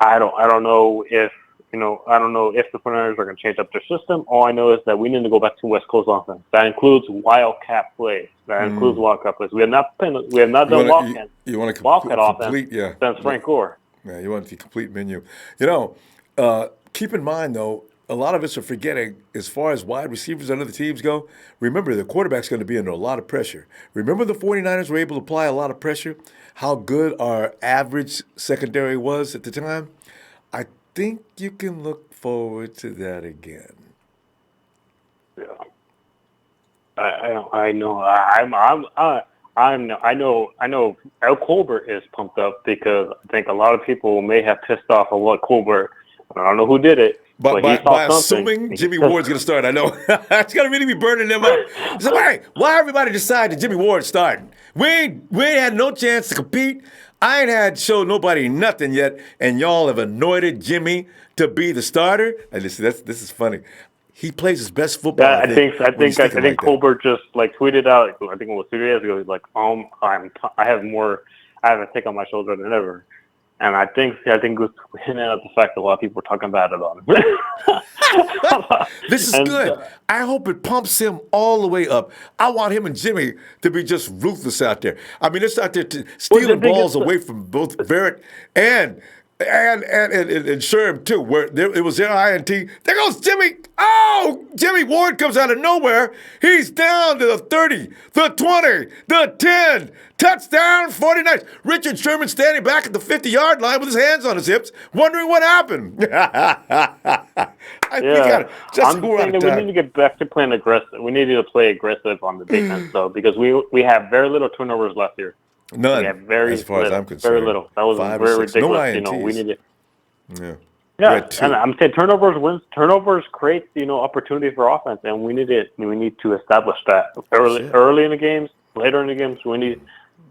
I don't know if the Punter are going to change up their system. All I know is that we need to go back to West Coast offense. That includes wildcat plays. We have not done wildcat offense since Frank Gore. Yeah, you want the complete menu. You know, keep in mind though, a lot of us are forgetting as far as wide receivers and other teams go. Remember, the quarterback's going to be under a lot of pressure. Remember the 49ers were able to apply a lot of pressure? How good our average secondary was at the time? I think you can look forward to that again. Yeah. I know. I know El Colbert is pumped up because I think a lot of people may have pissed off a lot Colbert. I don't know who did it, but he saw by something. assuming Jimmy Ward's going to start, I know. It's going to really be burning them up. So, why everybody decided Jimmy Ward starting? We ain't had no chance to compete. I ain't had show nobody nothing yet, and y'all have anointed Jimmy to be the starter. And this is funny. He plays his best football. Yeah, I think Colbert just like tweeted out. I think it was 2 days ago. He's like, I have a tick on my shoulder than ever. And I think it was hinting at the fact that a lot of people were talking bad about him. This is good. I hope it pumps him all the way up. I want him and Jimmy to be just ruthless out there. I mean, it's out there stealing balls away from both Verrett and Sherm too. Where it was their INT. There goes Jimmy. Oh, Jimmy Ward comes out of nowhere. He's down to the 30, the 20, the 10. Touchdown, 49. Richard Sherman standing back at the 50-yard line with his hands on his hips, wondering what happened. We need to get back to playing aggressive. We need to play aggressive on the defense, though, because we have very little turnovers last year. None, we have very as far little, as I'm concerned. Very little. That was very ridiculous. No INTs. We need it. Yeah. Yeah, and I'm saying turnovers create opportunity for offense, and we need to establish that early in the games, later in the games. We need,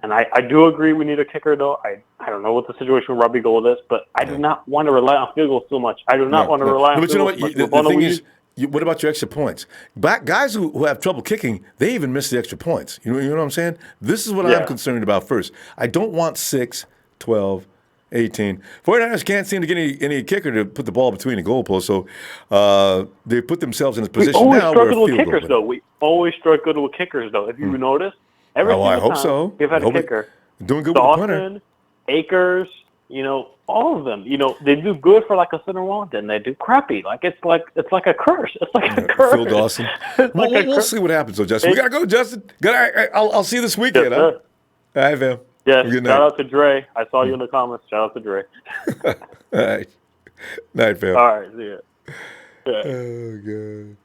and I do agree we need a kicker though. I don't know what the situation with Robbie Gould is, but I do not want to rely on field goals too much. I do not want to rely on. But you know what? The thing is, what about your extra points? Guys who have trouble kicking, they even miss the extra points. You know what I'm saying? This is what I'm concerned about first. I don't want 6, 12, 18. 49ers can't seem to get any kicker to put the ball between the goalposts, so they put themselves in a position now where We always struggle with kickers, though. If you notice, every single I hope time so. we've had a kicker. Doing good Dawson, with the punter. Akers, all of them. They do good for like a center one, then they do crappy. It's like a curse. It's like a curse. Phil Dawson. We'll see what happens, though, Justin. We gotta go, Justin. I'll see you this weekend. Yes, huh? All right, Phil. Yes, shout out to Dre. I saw you in the comments. Shout out to Dre. All right. Night, Phil. All right, see ya. Yeah. Oh, God.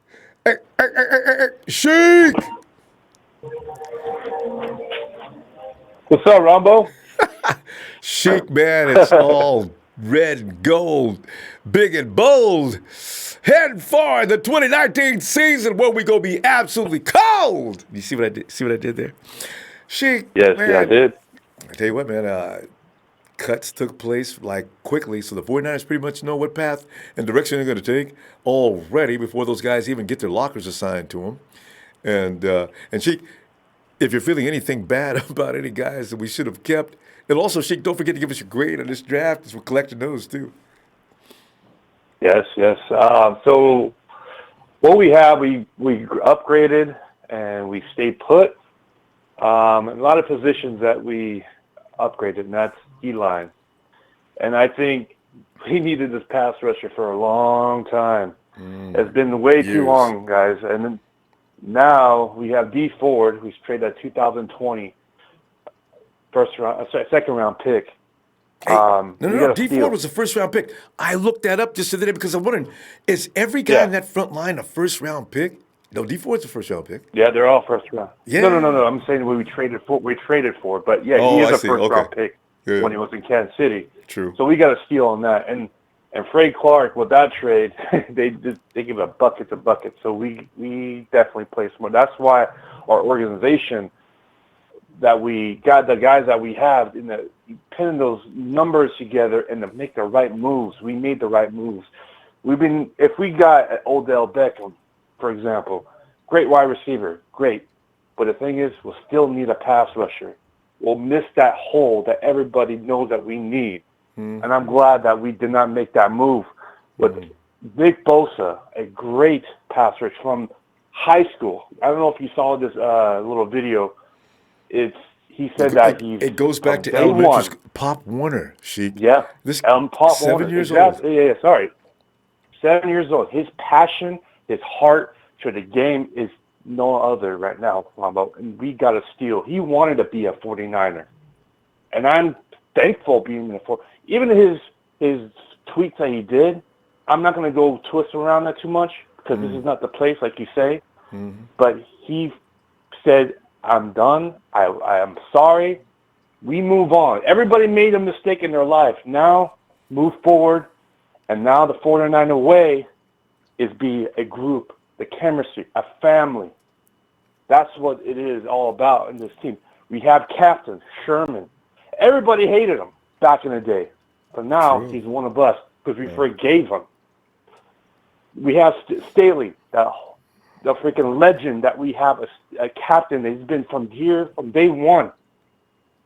Hey, Sheik! What's up, Ronbo? Sheik, man, it's all red and gold, big and bold. Heading for the 2019 season where we gonna be absolutely cold. You see what I did? See what I did there? Sheik, yes, man, yeah, I did. I tell you what, man, cuts took place quickly, so the 49ers pretty much know what path and direction they're going to take already before those guys even get their lockers assigned to them. And Sheik, if you're feeling anything bad about any guys that we should have kept, and also, Sheik, don't forget to give us your grade on this draft as we're collecting those too. Yes. So what we have, we upgraded and we stayed put. A lot of positions that we upgraded, and that's D-line. And I think we needed this pass rusher for a long time. It's been way too long, guys. And then now we have D Ford, who's traded a 2020 second round pick. No. D Ford was a first round pick. I looked that up just the other day because I'm wondering, is every guy in that front line a first round pick? No, D Ford's a first round pick. Yeah, they're all first round. Yeah. No. I'm saying we traded for, but yeah, he is a first round pick when he was in Kansas City. True. So we got a steal on that, and Frank Clark with that trade, they give a bucket to bucket. So we definitely play more. That's why our organization that we got the guys that we have pinning those numbers together and to make the right moves. We made the right moves. If we got Odell Beckham, for example, great wide receiver, great. But the thing is, we'll still need a pass rusher. We'll miss that hole that everybody knows that we need. And I'm glad that we did not make that move. With Nick Bosa, a great pass rusher from high school. I don't know if you saw this little video. He said that it goes back to elementary school. Pop Warner, Sheik. Yeah. Pop 7 years old. Yeah, sorry. 7 years old. His passion, his heart for the game is no other right now, Ronbo. And we got a steal. He wanted to be a 49er. And I'm thankful being a 49er. Even his tweets that he did, I'm not going to go twist around that too much because this is not the place, like you say. But he said, I'm done. I am sorry. We move on. Everybody made a mistake in their life. Now, move forward. And now the 49er way is be a group, the chemistry, a family. That's what it is all about in this team. We have captain, Sherman. Everybody hated him back in the day. But now he's one of us because we forgave him. We have Staley, the freaking legend that we have, a captain that has been from day one.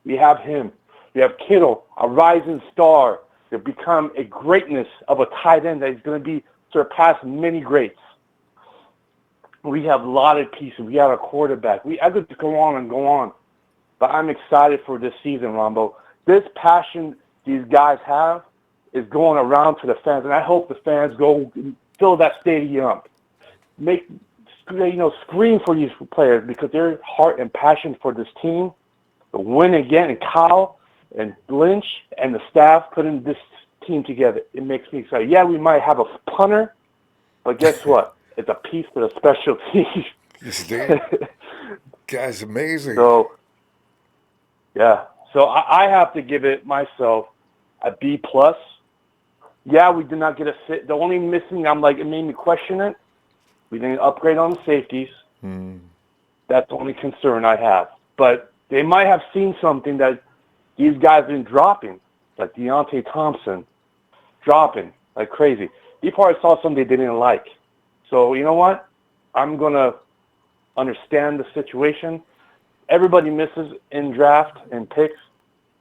We have him. We have Kittle, a rising star. They've become a greatness of a tight end that is going to be surpass many greats. We have a lot of pieces. We have a quarterback. I could go on and go on. But I'm excited for this season, Ronbo. This passion these guys have is going around to the fans, and I hope the fans go fill that stadium up. Scream for these players because their heart and passion for this team to win again. And Kyle and Lynch and the staff putting this team together, it makes me excited. Yeah, we might have a punter, but guess what? It's a piece for the special team. Yes, dude. Guy's amazing. So, yeah. So I have to give it myself a B+. Yeah, we did not get a fit. The only missing, it made me question it. We didn't upgrade on the safeties. That's the only concern I have. But they might have seen something that these guys have been dropping, like Deontay Thompson, dropping like crazy. They probably saw something they didn't like. So you know what? I'm going to understand the situation. Everybody misses in draft and picks,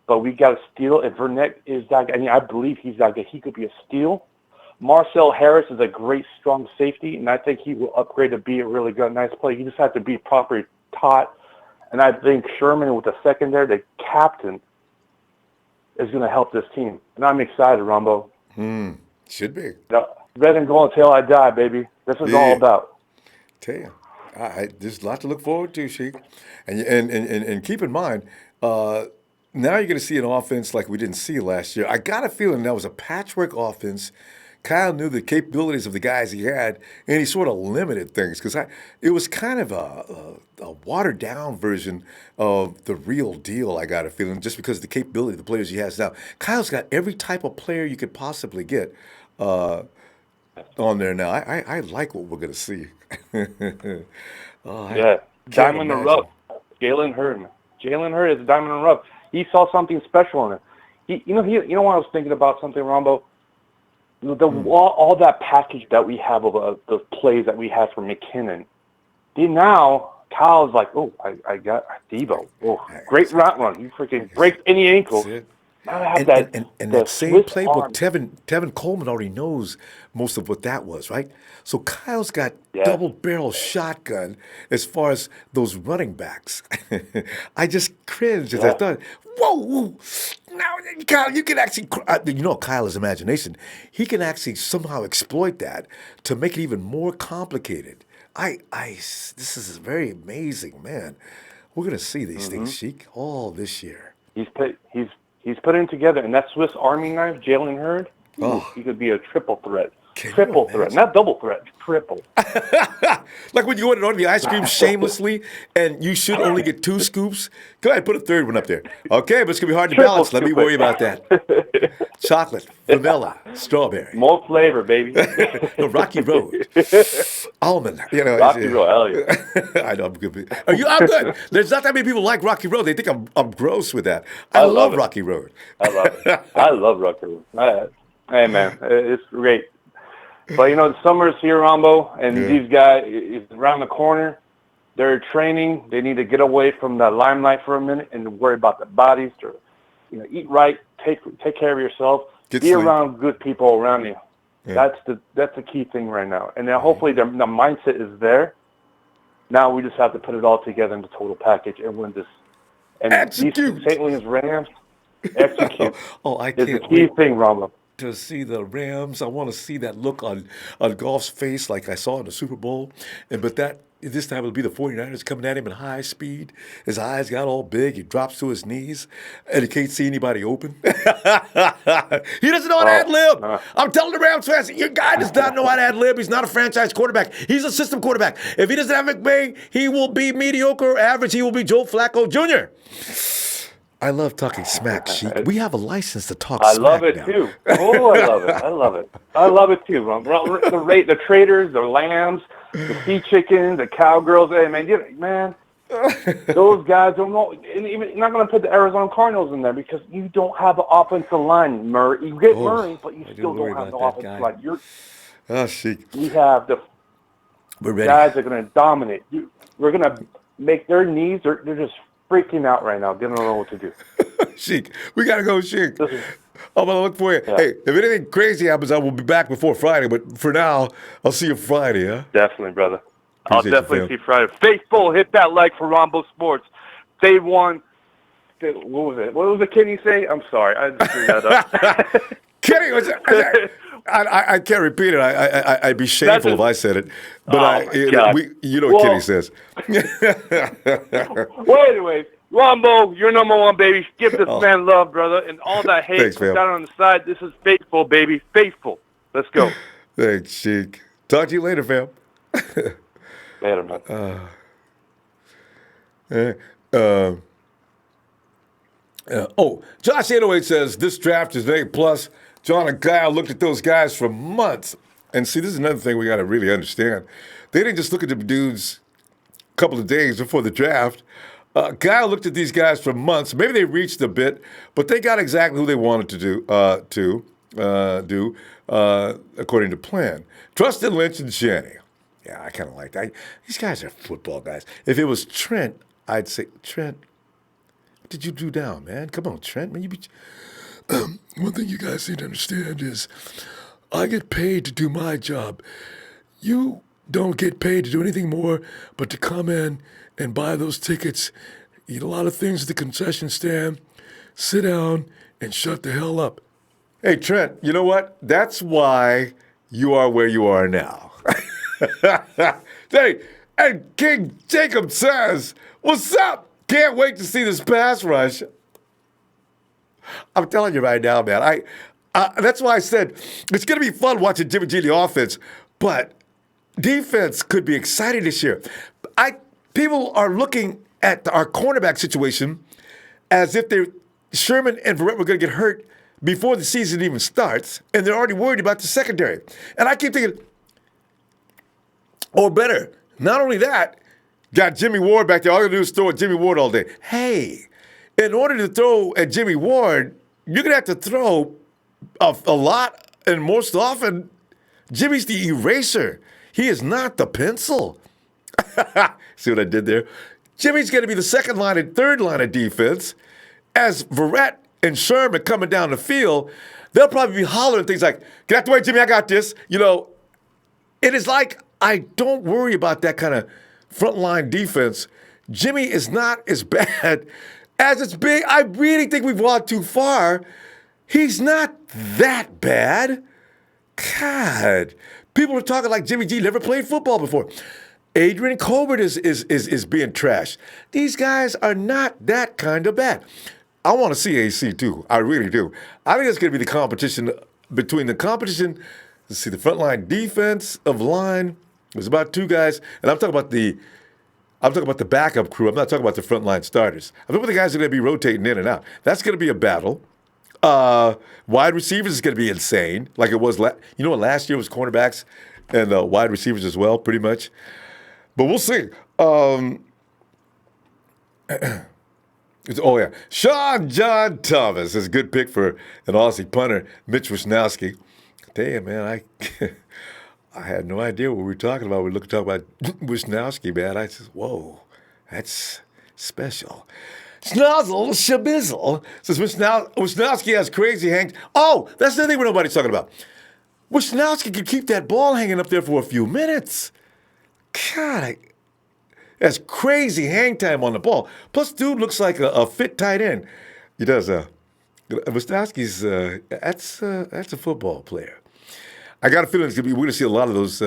but we got to steal. If Vernet is that guy, I believe he's that guy. He could be a steal. Marcel Harris is a great, strong safety, and I think he will upgrade to be a really good, nice player. He just has to be properly taught. And I think Sherman with the secondary, the captain, is going to help this team. And I'm excited, Ronbo. Should be. Red and gold until I die, baby. This is all about. Tell you, there's a lot to look forward to, Sheik. And keep in mind, now you're going to see an offense like we didn't see last year. I got a feeling that was a patchwork offense. Kyle knew the capabilities of the guys he had, and he sort of limited things because it was kind of a watered-down version of the real deal, I got a feeling, just because of the capability of the players he has now. Kyle's got every type of player you could possibly get on there now. I like what we're going to see. Diamond in the rough. Jalen Hurd. Jalen Hurd is a diamond in the rough. He saw something special in it. You know what I was thinking about something, Ronbo? All that package that we have of the plays that we had for McKinnon. Now Kyle's like, I got Debo. Great route run. You freaking break any ankle. And that same playbook, Tevin Coleman already knows most of what that was, right? So Kyle's got double-barrel shotgun as far as those running backs. I just cringed as I thought, whoa, now, Kyle, you can actually, Kyle's imagination, he can actually somehow exploit that to make it even more complicated. This is very amazing, man. We're going to see these things, Sheik, all this year. He's putting together, and that Swiss Army knife, Jalen Hurd, he could be a triple threat. Triple threat, not double threat, triple. Like when you order the ice cream shamelessly, and you should only get 2 scoops. Go ahead, put a third one up there. Okay, but it's going to be hard to balance. Let me worry about that. Chocolate, vanilla, strawberry. More flavor, baby. Rocky Road. Almond. Rocky Road, hell yeah. I know, I'm good. I'm good. There's not that many people like Rocky Road. They think I'm gross with that. I love Rocky Road. I love it. I love Rocky Road. Hey, man, it's great. But, the summer's here, Ronbo, and these guys, it's around the corner. They're training. They need to get away from the limelight for a minute and worry about their bodies. To, eat right, take care of yourself. Be sleep. Around good people around you. Yeah. That's the key thing right now. And then hopefully the mindset is there. Now we just have to put it all together in the total package and win this. And execute. These St. Louis Rams, execute. I is can't the key wait. thing, Ronbo. to see the Rams. I want to see that look on Goff's face like I saw in the Super Bowl. But this time it'll be the 49ers coming at him in high speed. His eyes got all big. He drops to his knees, and he can't see anybody open. He doesn't know how to ad-lib. I'm telling the Rams fans, your guy does not know how to ad-lib. He's not a franchise quarterback. He's a system quarterback. If he doesn't have McVay, he will be mediocre or average. He will be Joe Flacco Jr. I love talking smack, Sheik. We have a license to talk smack. I love it now. too. Oh, I love it. I love it. I love it too. The traders, the lambs, the sea chickens, the cowgirls. Hey, man, those guys don't know. And even you're not going to put the Arizona Cardinals in there because you don't have an offensive line, Murray. You get Murray, but you still don't have the offensive line. Sheik. We have the guys that are going to dominate. We're going to make their knees. They're just freaking out right now. They don't know what to do. Sheik, we got to go, Sheik. I'm going to look for you. Yeah. Hey, if anything crazy happens, I will be back before Friday. But for now, I'll see you Friday, huh? Definitely, brother. Appreciate I'll definitely see Friday. Faithful, hit that like for Ronbo Sports. They won. What was it? What was the Kenny say? I'm sorry. I just screwed that up. Kenny, I can't repeat it. I'd be shameful if I said it. But you know what Kenny says. Well, anyways, Ronbo, you're number one, baby. Give this man love, brother. And all that hate Thanks, down on the side. This is faithful, baby. Faithful. Let's go. Thanks, Sheik. Talk to you later, fam. Later, man. Josh 808 says, this draft is A+. John and Kyle looked at those guys for months. And see, this is another thing we got to really understand. They didn't just look at the dudes a couple of days before the draft. Kyle looked at these guys for months. Maybe they reached a bit, but they got exactly who they wanted to do according to plan. Trusted Lynch and Jenny. Yeah, I kind of like that. These guys are football guys. If it was Trent, I'd say, Trent, what did you do down, man? Come on, Trent. Man, One thing you guys need to understand is I get paid to do my job. You don't get paid to do anything more but to come in and buy those tickets, eat a lot of things at the concession stand, sit down, and shut the hell up. Hey, Trent, you know what? That's why you are where you are now. Hey, and King Jacob says, what's up? Can't wait to see this pass rush. I'm telling you right now, man. That's why I said it's going to be fun watching Jimmy G the offense, but defense could be exciting this year. People are looking at our cornerback situation as if Sherman and Verrett were going to get hurt before the season even starts, and they're already worried about the secondary. And I keep thinking, or better, not only that, got Jimmy Ward back there. All you do is throw at Jimmy Ward all day. Hey, in order to throw at Jimmy Ward, you're going to have to throw a lot, and most often, Jimmy's the eraser. He is not the pencil. See what I did there? Jimmy's going to be the second line and third line of defense. As Verrett and Sherman coming down the field, they'll probably be hollering things like, get out the way, Jimmy, I got this. You know, it is like, I don't worry about that kind of front line defense. Jimmy is not as bad as it's big. I really think we've gone too far. He's not that bad. God, people are talking like Jimmy G never played football before. Adrian Colbert is being trashed. These guys are not that kind of bad. I want to see AC too. I really do. I think it's going to be the competition between the competition. Let's see, the front line defense of line. There's about two guys, and I'm talking about the backup crew. I'm not talking about the front line starters. I'm talking about the guys that are going to be rotating in and out. That's going to be a battle. Wide receivers is going to be insane, like it was. You know what? Last year was cornerbacks and wide receivers as well, pretty much. But we'll see. Sean John Thomas is a good pick for an Aussie punter, Mitch Wishnowsky. Damn, man, I had no idea what we were talking about. We were talking about Wishnowsky, man. I said, whoa, that's special. Schnozzle Shabizzle says Wishnowsky has crazy hangs. Oh, that's the thing nobody's talking about. Wishnowsky could keep that ball hanging up there for a few minutes. God, that's crazy hang time on the ball. Plus, dude looks like a fit tight end. He does. Wishnowsky's that's a football player. I got a feeling we're going to see a lot of those,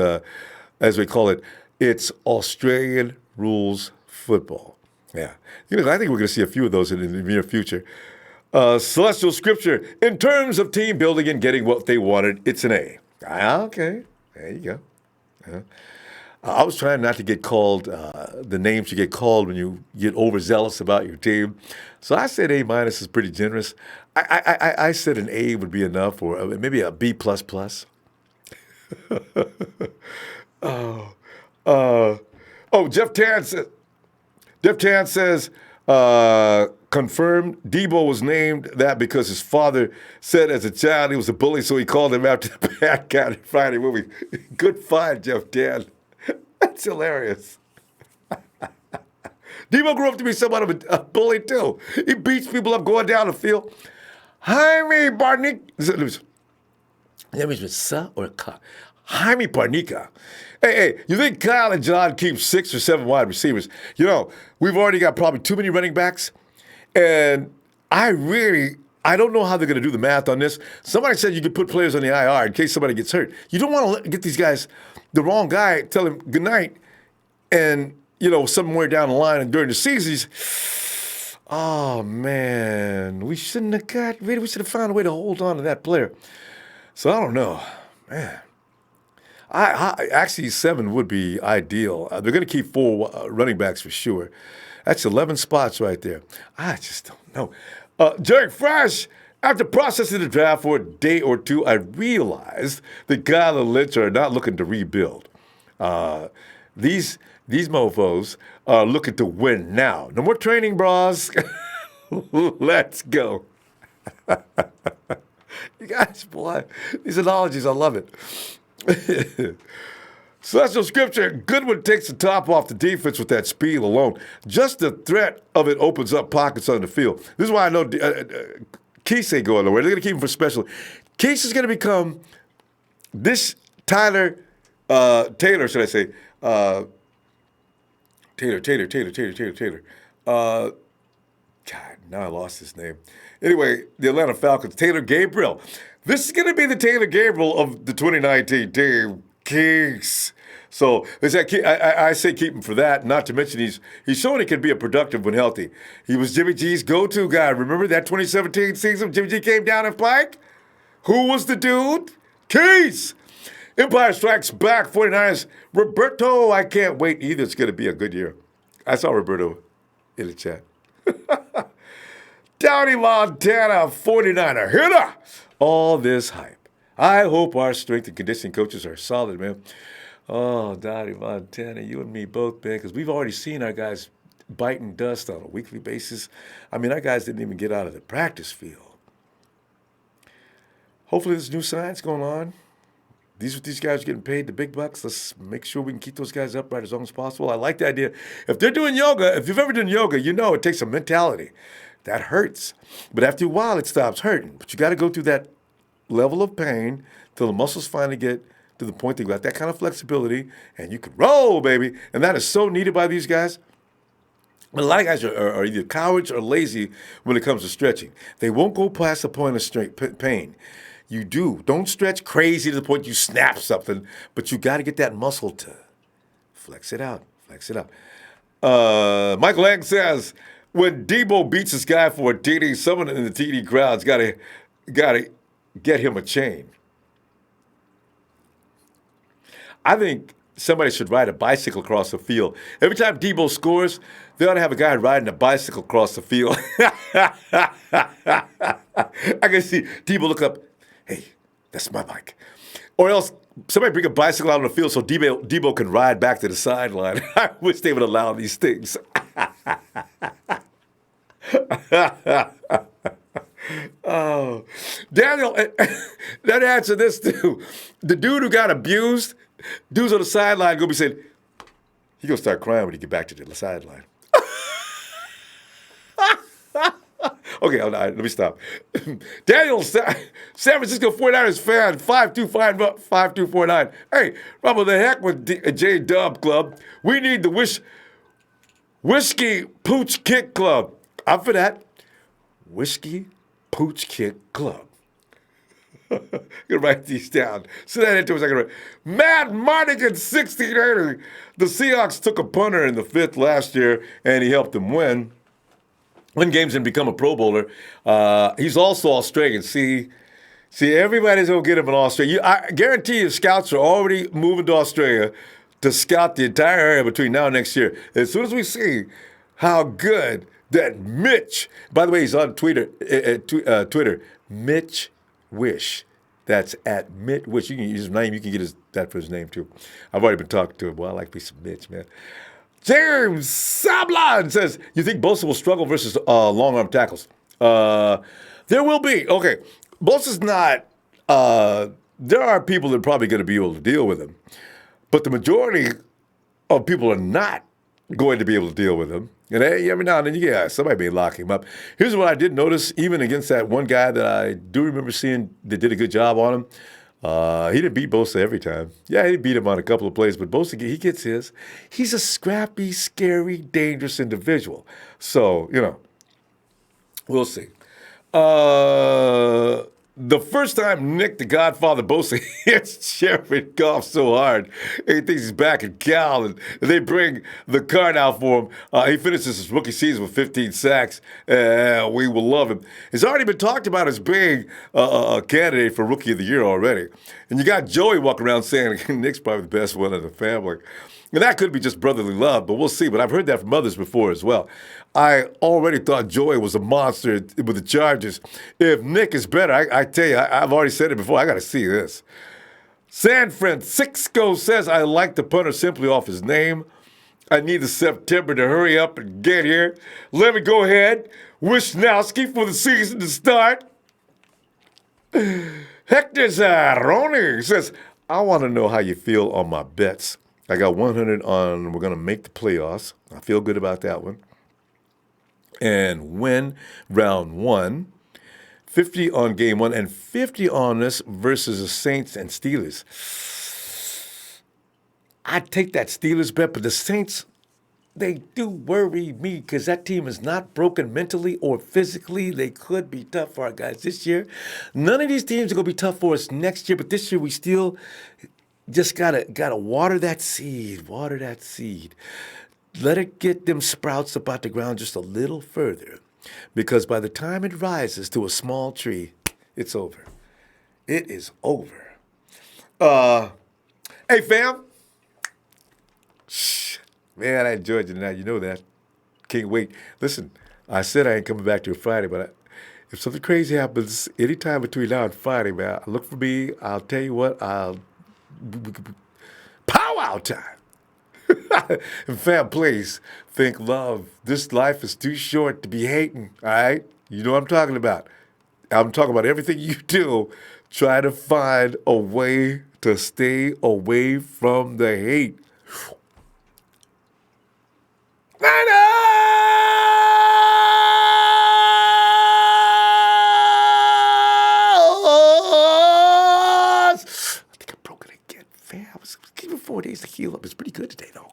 as we call it. It's Australian rules football. Yeah, I think we're going to see a few of those in the near future. Celestial Scripture, in terms of team building and getting what they wanted, it's an A. Okay, there you go. I was trying not to get called the names you get called when you get overzealous about your team. So I said A- is pretty generous. I said an A would be enough, or maybe a B++. Jeff Tan says, confirmed Debo was named that because his father said as a child he was a bully, so he called him after the bad guy in Friday movie. Good find, Jeff Tan. That's hilarious. Debo grew up to be somewhat of a bully, too. He beats people up going down the field. Jaime Barnica. That means with sa or ka. Jaime Barnica. Hey, you think Kyle and John keep 6 or 7 wide receivers? You know, we've already got probably too many running backs. And I don't know how they're going to do the math on this. Somebody said you could put players on the IR in case somebody gets hurt. You don't want to get these guys, the wrong guy, tell him good night, and, somewhere down the line and during the season, oh, man, we should have found a way to hold on to that player. So I don't know. Man. Actually, 7 would be ideal. They're going to keep 4 running backs for sure. That's 11 spots right there. I just don't know. Jerry Fresh, after processing the draft for a day or two, I realized that Kyle and Lynch are not looking to rebuild. These mofos are looking to win now. No more training bras. Let's go. You guys, boy, these analogies, I love it. Celestial Scripture, Goodwin takes the top off the defense with that speed alone. Just the threat of it opens up pockets on the field. This is why I know Keese ain't going nowhere. They're going to keep him for special. Keese is going to become this Taylor, should I say. Taylor. God, now I lost his name. Anyway, the Atlanta Falcons, Taylor Gabriel. This is going to be the Taylor Gabriel of the 2019 team. Kings. So I say keep him for that. Not to mention he's shown he can be a productive when healthy. He was Jimmy G's go-to guy. Remember that 2017 season when Jimmy G came down and played? Who was the dude? Keys. Empire Strikes Back. 49ers. Roberto. I can't wait either. It's going to be a good year. I saw Roberto in the chat. Downey, Montana. 49er hitter. All this hype. I hope our strength and conditioning coaches are solid, man. Oh, Dottie, Montana, you and me both, man, because we've already seen our guys biting dust on a weekly basis. I mean, our guys didn't even get out of the practice field. Hopefully there's new science going on. These guys are getting paid the big bucks. Let's make sure we can keep those guys upright as long as possible. I like the idea. If they're doing yoga, if you've ever done yoga, you know it takes a mentality. That hurts. But after a while, it stops hurting. But you got to go through that level of pain till the muscles finally get to the point they got that kind of flexibility and you can roll, baby. And that is so needed by these guys. But a lot of guys are either cowards or lazy when it comes to stretching. They won't go past the point of pain. You do. Don't stretch crazy to the point you snap something, but you got to get that muscle to flex it out. Michael Lang says, when Debo beats this guy for a TD, someone in the TD crowd's got to get him a chain. I think somebody should ride a bicycle across the field. Every time Debo scores, they ought to have a guy riding a bicycle across the field. I can see Debo look up, hey, that's my bike. Or else somebody bring a bicycle out on the field so Debo can ride back to the sideline. I wish they would allow these things. Oh, Daniel, that answer this too. The dude who got abused, dudes on the sideline gonna be saying, he gonna start crying when he get back to the sideline. Okay, let me stop. Daniel, San Francisco 49ers fan, 5249. Hey, Ronbo, the heck with J-Dub Club. We need the Whiskey Pooch Kick Club. I'm for that. Whiskey Pooch Kick Club. I'm going to write these down. Say that into a second. Matt Mardigan, 1680. The Seahawks took a punter in the 5th last year, and he helped them win games and become a Pro Bowler. He's also Australian. See, everybody's going to get him in Australia. I guarantee you scouts are already moving to Australia to scout the entire area between now and next year. As soon as we see how good that Mitch, by the way, he's on Twitter, Mitch Wish. That's at Mitch Wish. You can use his name. You can get that for his name, too. I've already been talking to him. Well, I like me some Mitch, man. James Sablon says, you think Bosa will struggle versus long-arm tackles? There will be. Okay, Bosa's not, there are people that are probably going to be able to deal with him. But the majority of people are not going to be able to deal with him. And every now and then, somebody may lock him up. Here's what I did notice, even against that one guy that I do remember seeing that did a good job on him. He didn't beat Bosa every time. Yeah, he beat him on a couple of plays, but Bosa, he gets his. He's a scrappy, scary, dangerous individual. So, we'll see. The first time Nick the Godfather Bosa hits Jared Goff so hard, he thinks he's back in Cal, and they bring the card out for him. He finishes his rookie season with 15 sacks. We will love him. He's already been talked about as being a candidate for Rookie of the Year already. And you got Joey walking around saying Nick's probably the best one in the family. And that could be just brotherly love, but we'll see. But I've heard that from others before as well. I already thought Joey was a monster with the Chargers. If Nick is better, I tell you, I've already said it before. I got to see this. San Francisco says, I like the punter simply off his name. I need the September to hurry up and get here. Let me go ahead. Wishnowsky for the season to start. Hector Zaroni says, I want to know how you feel on my bets. I got 100 on we're going to make the playoffs. I feel good about that one. And win round 1, 50 on game 1, and 50 on this versus the Saints and Steelers. I'd take that Steelers bet, but the Saints, they do worry me because that team is not broken mentally or physically. They could be tough for our guys this year. None of these teams are going to be tough for us next year, but this year we still just gotta water that seed. Water that seed. Let it get them sprouts up out the ground just a little further. Because by the time it rises to a small tree, it's over. It is over. Hey, fam. Shh. Man, I enjoyed you tonight. You know that. Can't wait. Listen, I said I ain't coming back to Friday, but if something crazy happens anytime between now and Friday, man, look for me. I'll tell you what, powwow time. And fam, please, think love. This life is too short to be hating, all right? You know what I'm talking about. I'm talking about everything you do. Try to find a way to stay away from the hate. I think I broke it again. Fam, I was giving 4 days to heal up. It's pretty good today, though.